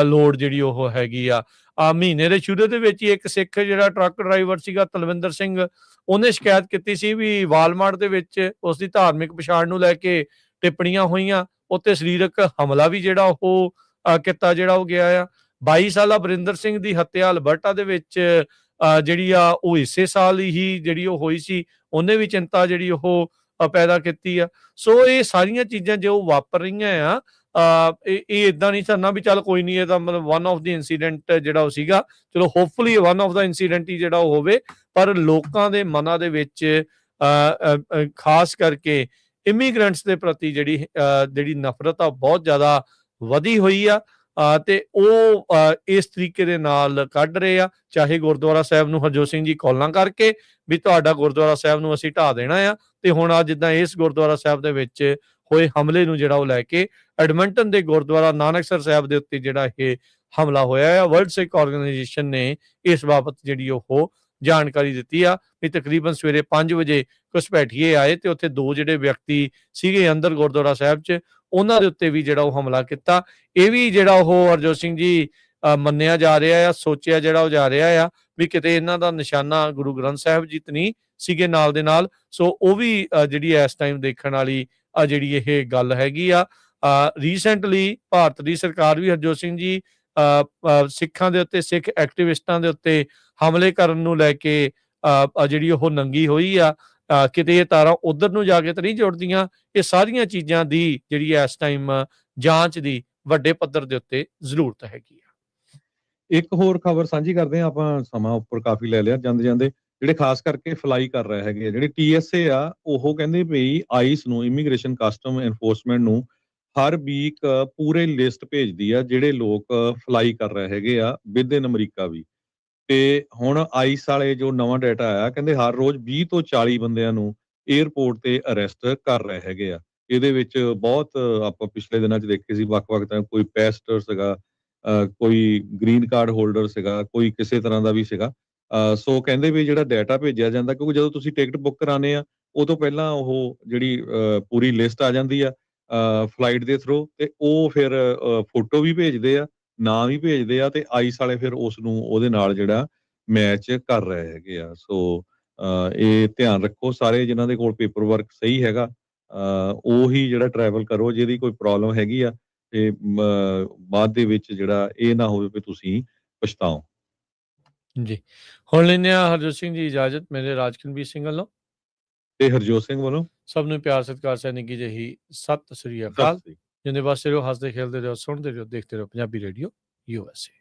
ਲੋੜ ਜਿਹੜੀ ਉਹ ਹੈਗੀ ਆ। ਮਹੀਨੇ ਦੇ ਸ਼ੁਰੂ ਦੇ ਵਿੱਚ ਹੀ ਇੱਕ ਸਿੱਖ ਜਿਹੜਾ ਟਰੱਕ ਡਰਾਈਵਰ ਸੀਗਾ ਤਲਵਿੰਦਰ ਸਿੰਘ, ਉਹਨੇ ਸ਼ਿਕਾਇਤ ਕੀਤੀ ਸੀ ਵੀ ਵਾਲਮਾਰਟ ਦੇ ਵਿੱਚ ਉਸ ਦੀ ਧਾਰਮਿਕ ਪਛਾਣ ਨੂੰ ਲੈ ਕੇ ਟਿੱਪਣੀਆਂ ਹੋਈਆਂ, ਉੱਤੇ ਸਰੀਰਕ ਹਮਲਾ ਵੀ ਜਿਹੜਾ ਉਹ ਕੀਤਾ ਜਿਹੜਾ ਉਹ ਗਿਆ ਆ। 22 ਸਾਲਾ ਬਰਿੰਦਰ ਸਿੰਘ ਦੀ ਹੱਤਿਆ ਅਲਬਰਟਾ ਦੇ ਵਿੱਚ ਜਿਹੜੀ ਆ ਉਹ ਇਸੇ ਸਾਲ ਹੀ ਜਿਹੜੀ ਉਹ ਹੋਈ ਸੀ, ਉਹਨੇ ਵੀ ਚਿੰਤਾ ਜਿਹੜੀ ਉਹ ਪੈਦਾ ਕੀਤੀ ਆ। ਸੋ ਇਹ ਸਾਰੀਆਂ ਚੀਜ਼ਾਂ ਜੋ ਵਾਪਰ ਰਹੀਆਂ ਆ, ਇਹ ਇਦਾਂ ਨਹੀਂ ਕਰਨਾ ਵੀ ਚੱਲ ਕੋਈ ਨਹੀਂ, ਇਹ ਤਾਂ ਮਤਲਬ ਵਨ ਆਫ ਦੀ ਇਨਸੀਡੈਂਟ ਜਿਹੜਾ ਉਹ ਸੀਗਾ, ਚਲੋ hopefully one of the incident ਹੀ ਜਿਹੜਾ ਉਹ ਹੋਵੇ, ਪਰ ਲੋਕਾਂ ਦੇ ਮਨਾਂ ਦੇ ਵਿੱਚ ਖਾਸ ਕਰਕੇ ਇਮੀਗ੍ਰੈਂਟਸ ਦੇ ਪ੍ਰਤੀ ਜਿਹੜੀ ਨਫ਼ਰਤ ਆ ਬਹੁਤ ਜ਼ਿਆਦਾ ਵਧੀ ਹੋਈ ਆ, ਤੇ ਉਹ ਇਸ ਤਰੀਕੇ ਦੇ ਨਾਲ ਕੱਢ ਰਹੇ ਆ। ਚਾਹੇ ਗੁਰਦੁਆਰਾ ਸਾਹਿਬ ਨੂੰ ਹਰਜੋਤ ਸਿੰਘ ਜੀ ਕਾਲਾਂ ਕਰਕੇ ਵੀ ਤੁਹਾਡਾ ਗੁਰਦੁਆਰਾ ਸਾਹਿਬ ਨੂੰ ਅਸੀਂ ਢਾਹ ਦੇਣਾ ਆ, ਤੇ ਹੁਣ ਆ ਜਿੱਦਾਂ ਇਸ ਗੁਰਦੁਆਰਾ ਸਾਹਿਬ ਦੇ ਵਿੱਚ ਹੋਏ ਹਮਲੇ ਨੂੰ ਜਿਹੜਾ ਉਹ ਲੈ ਕੇ ਐਡਮਿੰਟਨ ਦੇ ਗੁਰਦੁਆਰਾ ਨਾਨਕਸਰ ਸਾਹਿਬ ਦੇ ਉੱਤੇ ਜਿਹੜਾ ਇਹ ਹਮਲਾ ਹੋਇਆ ਆ, ਵਰਲਡ ਸਿੱਖ ਆਰਗੇਨਾਈਜੇਸ਼ਨ ਨੇ ਇਸ ਬਾਬਤ ਜਿਹੜੀ ਉਹ ਜਾਣਕਾਰੀ ਦਿੱਤੀ ਆ ਵੀ ਤਕਰੀਬਨ ਸਵੇਰੇ 5 ਵਜੇ ਘੁਸਪੈਠੀਏ ਆਏ ਤੇ ਉੱਥੇ 2 ਜਿਹੜੇ ਵਿਅਕਤੀ ਸੀਗੇ ਅੰਦਰ ਗੁਰਦੁਆਰਾ ਸਾਹਿਬ 'ਚ, ਉਹਨਾਂ ਦੇ ਉੱਤੇ ਵੀ ਜਿਹੜਾ ਉਹ ਹਮਲਾ ਕੀਤਾ। ਇਹ ਵੀ ਜਿਹੜਾ ਉਹ ਹਰਜੋਤ ਸਿੰਘ ਜੀ ਮੰਨਿਆ ਜਾ ਰਿਹਾ ਆ, ਸੋਚਿਆ ਜਿਹੜਾ ਉਹ ਜਾ ਰਿਹਾ ਆ ਵੀ ਕਿਤੇ ਇਹਨਾਂ ਦਾ ਨਿਸ਼ਾਨਾ ਗੁਰੂ ਗ੍ਰੰਥ ਸਾਹਿਬ ਜੀ ਤੇ ਨਹੀਂ ਸੀਗੇ ਨਾਲ ਦੇ ਨਾਲ। ਸੋ ਉਹ ਵੀ ਜਿਹੜੀ ਇਸ ਟਾਈਮ ਦੇਖਣ ਵਾਲੀ ਜਿਹੜੀ ਇਹ ਗੱਲ ਹੈਗੀ ਆ। ਰੀਸੈਂਟਲੀ ਭਾਰਤ ਦੀ ਸਰਕਾਰ ਵੀ ਹਰਜੋਤ ਸਿੰਘ ਜੀ ਸਿੱਖਾਂ ਦੇ ਉੱਤੇ, ਸਿੱਖ ਐਕਟਿਵਿਸਟਾਂ ਦੇ ਉੱਤੇ ਹਮਲੇ ਕਰਨ ਨੂੰ ਲੈ ਕੇ ਜਿਹੜੀ ਉਹ ਨੰਗੀ ਹੋਈ ਆ। ਕਿਤੇ ਇਹ ਤਾਰਾਂ ਉਧਰ ਨੂੰ ਜਾ ਕੇ ਤਾਂ ਨਹੀਂ ਜੁੜਦੀਆਂ। ਇਹ ਸਾਰੀਆਂ ਚੀਜ਼ਾਂ ਦੀ ਜਿਹੜੀ ਇਸ ਟਾਈਮ ਜਾਂਚ ਦੀ ਵੱਡੇ ਪੱਧਰ ਦੇ ਉੱਤੇ ਜ਼ਰੂਰਤ ਹੈਗੀ ਆ। ਇੱਕ ਹੋਰ ਖਬਰ ਸਾਂਝੀ ਕਰਦੇ ਹਾਂ ਆਪਾਂ, ਸਮਾਂ ਉੱਪਰ ਕਾਫੀ ਲੈ ਲਿਆ। ਜਾਂਦੇ ਜਿਹੜੇ ਖਾਸ ਕਰਕੇ ਫਲਾਈ ਕਰ ਰਹੇ ਹੈਗੇ ਆ, ਜਿਹੜੇ TSA ਆ, ਉਹ ਕਹਿੰਦੇ ਵੀ ਆਈਸ ਨੂੰ, ਇਮੀਗ੍ਰੇਸ਼ਨ ਕਸਟਮ ਐਨਫੋਰਸਮੈਂਟ ਨੂੰ ਹਰ ਵੀਕ ਪੂਰੇ ਲਿਸਟ ਭੇਜਦੀ ਆ ਜਿਹੜੇ ਲੋਕ ਫਲਾਈ ਕਰ ਰਹੇ ਹੈਗੇ ਆ ਵਿਦ ਇਨ ਅਮਰੀਕਾ ਵੀ। ਤੇ ਹੁਣ ਆਈਸ ਵਾਲੇ ਜੋ ਨਵਾਂ ਡਾਟਾ ਆਇਆ, ਕਹਿੰਦੇ ਹਰ ਰੋਜ਼ 20 ਤੋਂ 40 ਬੰਦਿਆਂ ਨੂੰ 에ਅਰਪੋਰਟ ਤੇ ਅਰੈਸਟ ਕਰ ਰਹੇ ਹੈਗੇ ਆ। ਇਹਦੇ ਵਿੱਚ ਬਹੁਤ ਆਪਾਂ ਪਿਛਲੇ ਦਿਨਾਂ 'ਚ ਦੇਖੇ ਸੀ, ਵੱਖ-ਵੱਖ ਤਰ੍ਹਾਂ, ਕੋਈ ਪੈਸਟਰ ਸੀਗਾ, ਕੋਈ ਗ੍ਰੀਨ ਕਾਰਡ ਹੋਲਡਰ ਸੀਗਾ, ਕੋਈ ਕਿਸੇ ਤਰ੍ਹਾਂ ਦਾ ਵੀ ਸੀਗਾ। ਸੋ ਕਹਿੰਦੇ ਵੀ ਜਿਹੜਾ ਡਾਟਾ ਭੇਜਿਆ ਜਾਂਦਾ, ਕਿਉਂਕਿ ਜਦੋਂ ਤੁਸੀਂ ਟਿਕਟ ਬੁੱਕ ਕਰਾਉਂਦੇ ਆ ਉਹ ਤੋਂ ਪਹਿਲਾਂ ਉਹ ਜਿਹੜੀ ਪੂਰੀ ਲਿਸਟ ਆ ਜਾਂਦੀ ਆ ਫਲਾਈਟ ਦੇ ਥਰੂ, ਤੇ ਉਹ ਫਿਰ ਫੋਟੋ ਵੀ ਭੇਜਦੇ ਆ, ਨਾਂ ਵੀ ਭੇਜਦੇ ਆ, ਤੇ ਆਈਸ ਵਾਲੇ ਫਿਰ ਉਸ ਨੂੰ ਉਹਦੇ ਨਾਲ ਜਿਹੜਾ ਮੈਚ ਕਰ ਰਹੇ ਹੈਗੇ ਆ। ਸੋ ਇਹ ਧਿਆਨ ਰੱਖੋ ਸਾਰੇ ਜਿਨ੍ਹਾਂ ਦੇ ਕੋਲ ਪੇਪਰ ਵਰਕ ਸਹੀ ਹੈਗਾ, ਉਹੀ ਜਿਹੜਾ ਟਰੈਵਲ ਕਰੋ। ਜਿਹਦੀ ਕੋਈ ਪ੍ਰੋਬਲਮ ਹੈਗੀ ਆ ਤੇ ਬਾਅਦ ਦੇ ਵਿੱਚ ਜਿਹੜਾ ਇਹ ਨਾ ਹੋਵੇ ਵੀ ਤੁਸੀਂ ਪਛਤਾਓ। ਜੀ, ਹੁਣ ਲੈਂਦੇ ਹਾਂ ਹਰਜੋਤ ਸਿੰਘ ਜੀ ਇਜਾਜ਼ਤ। ਮੇਰੇ ਰਾਜਕਨਵੀਰ ਸਿੰਘ ਵੱਲੋਂ ਤੇ ਹਰਜੋਤ ਸਿੰਘ ਵੱਲੋਂ ਸਭ ਨੂੰ ਪਿਆਰ ਸਤਿਕਾਰ ਸਹਿ ਨਿੱਘੀ ਜਿਹੀ ਸਤਿ ਸ੍ਰੀ ਅਕਾਲ। ਜਿੰਦੇ ਵਾਸਤੇ ਰਹੋ, ਹੱਸਦੇ ਖੇਲਦੇ ਰਹੋ, ਸੁਣਦੇ ਰਹੋ, ਦੇਖਦੇ ਰਹੋ ਪੰਜਾਬੀ ਰੇਡੀਓ USA।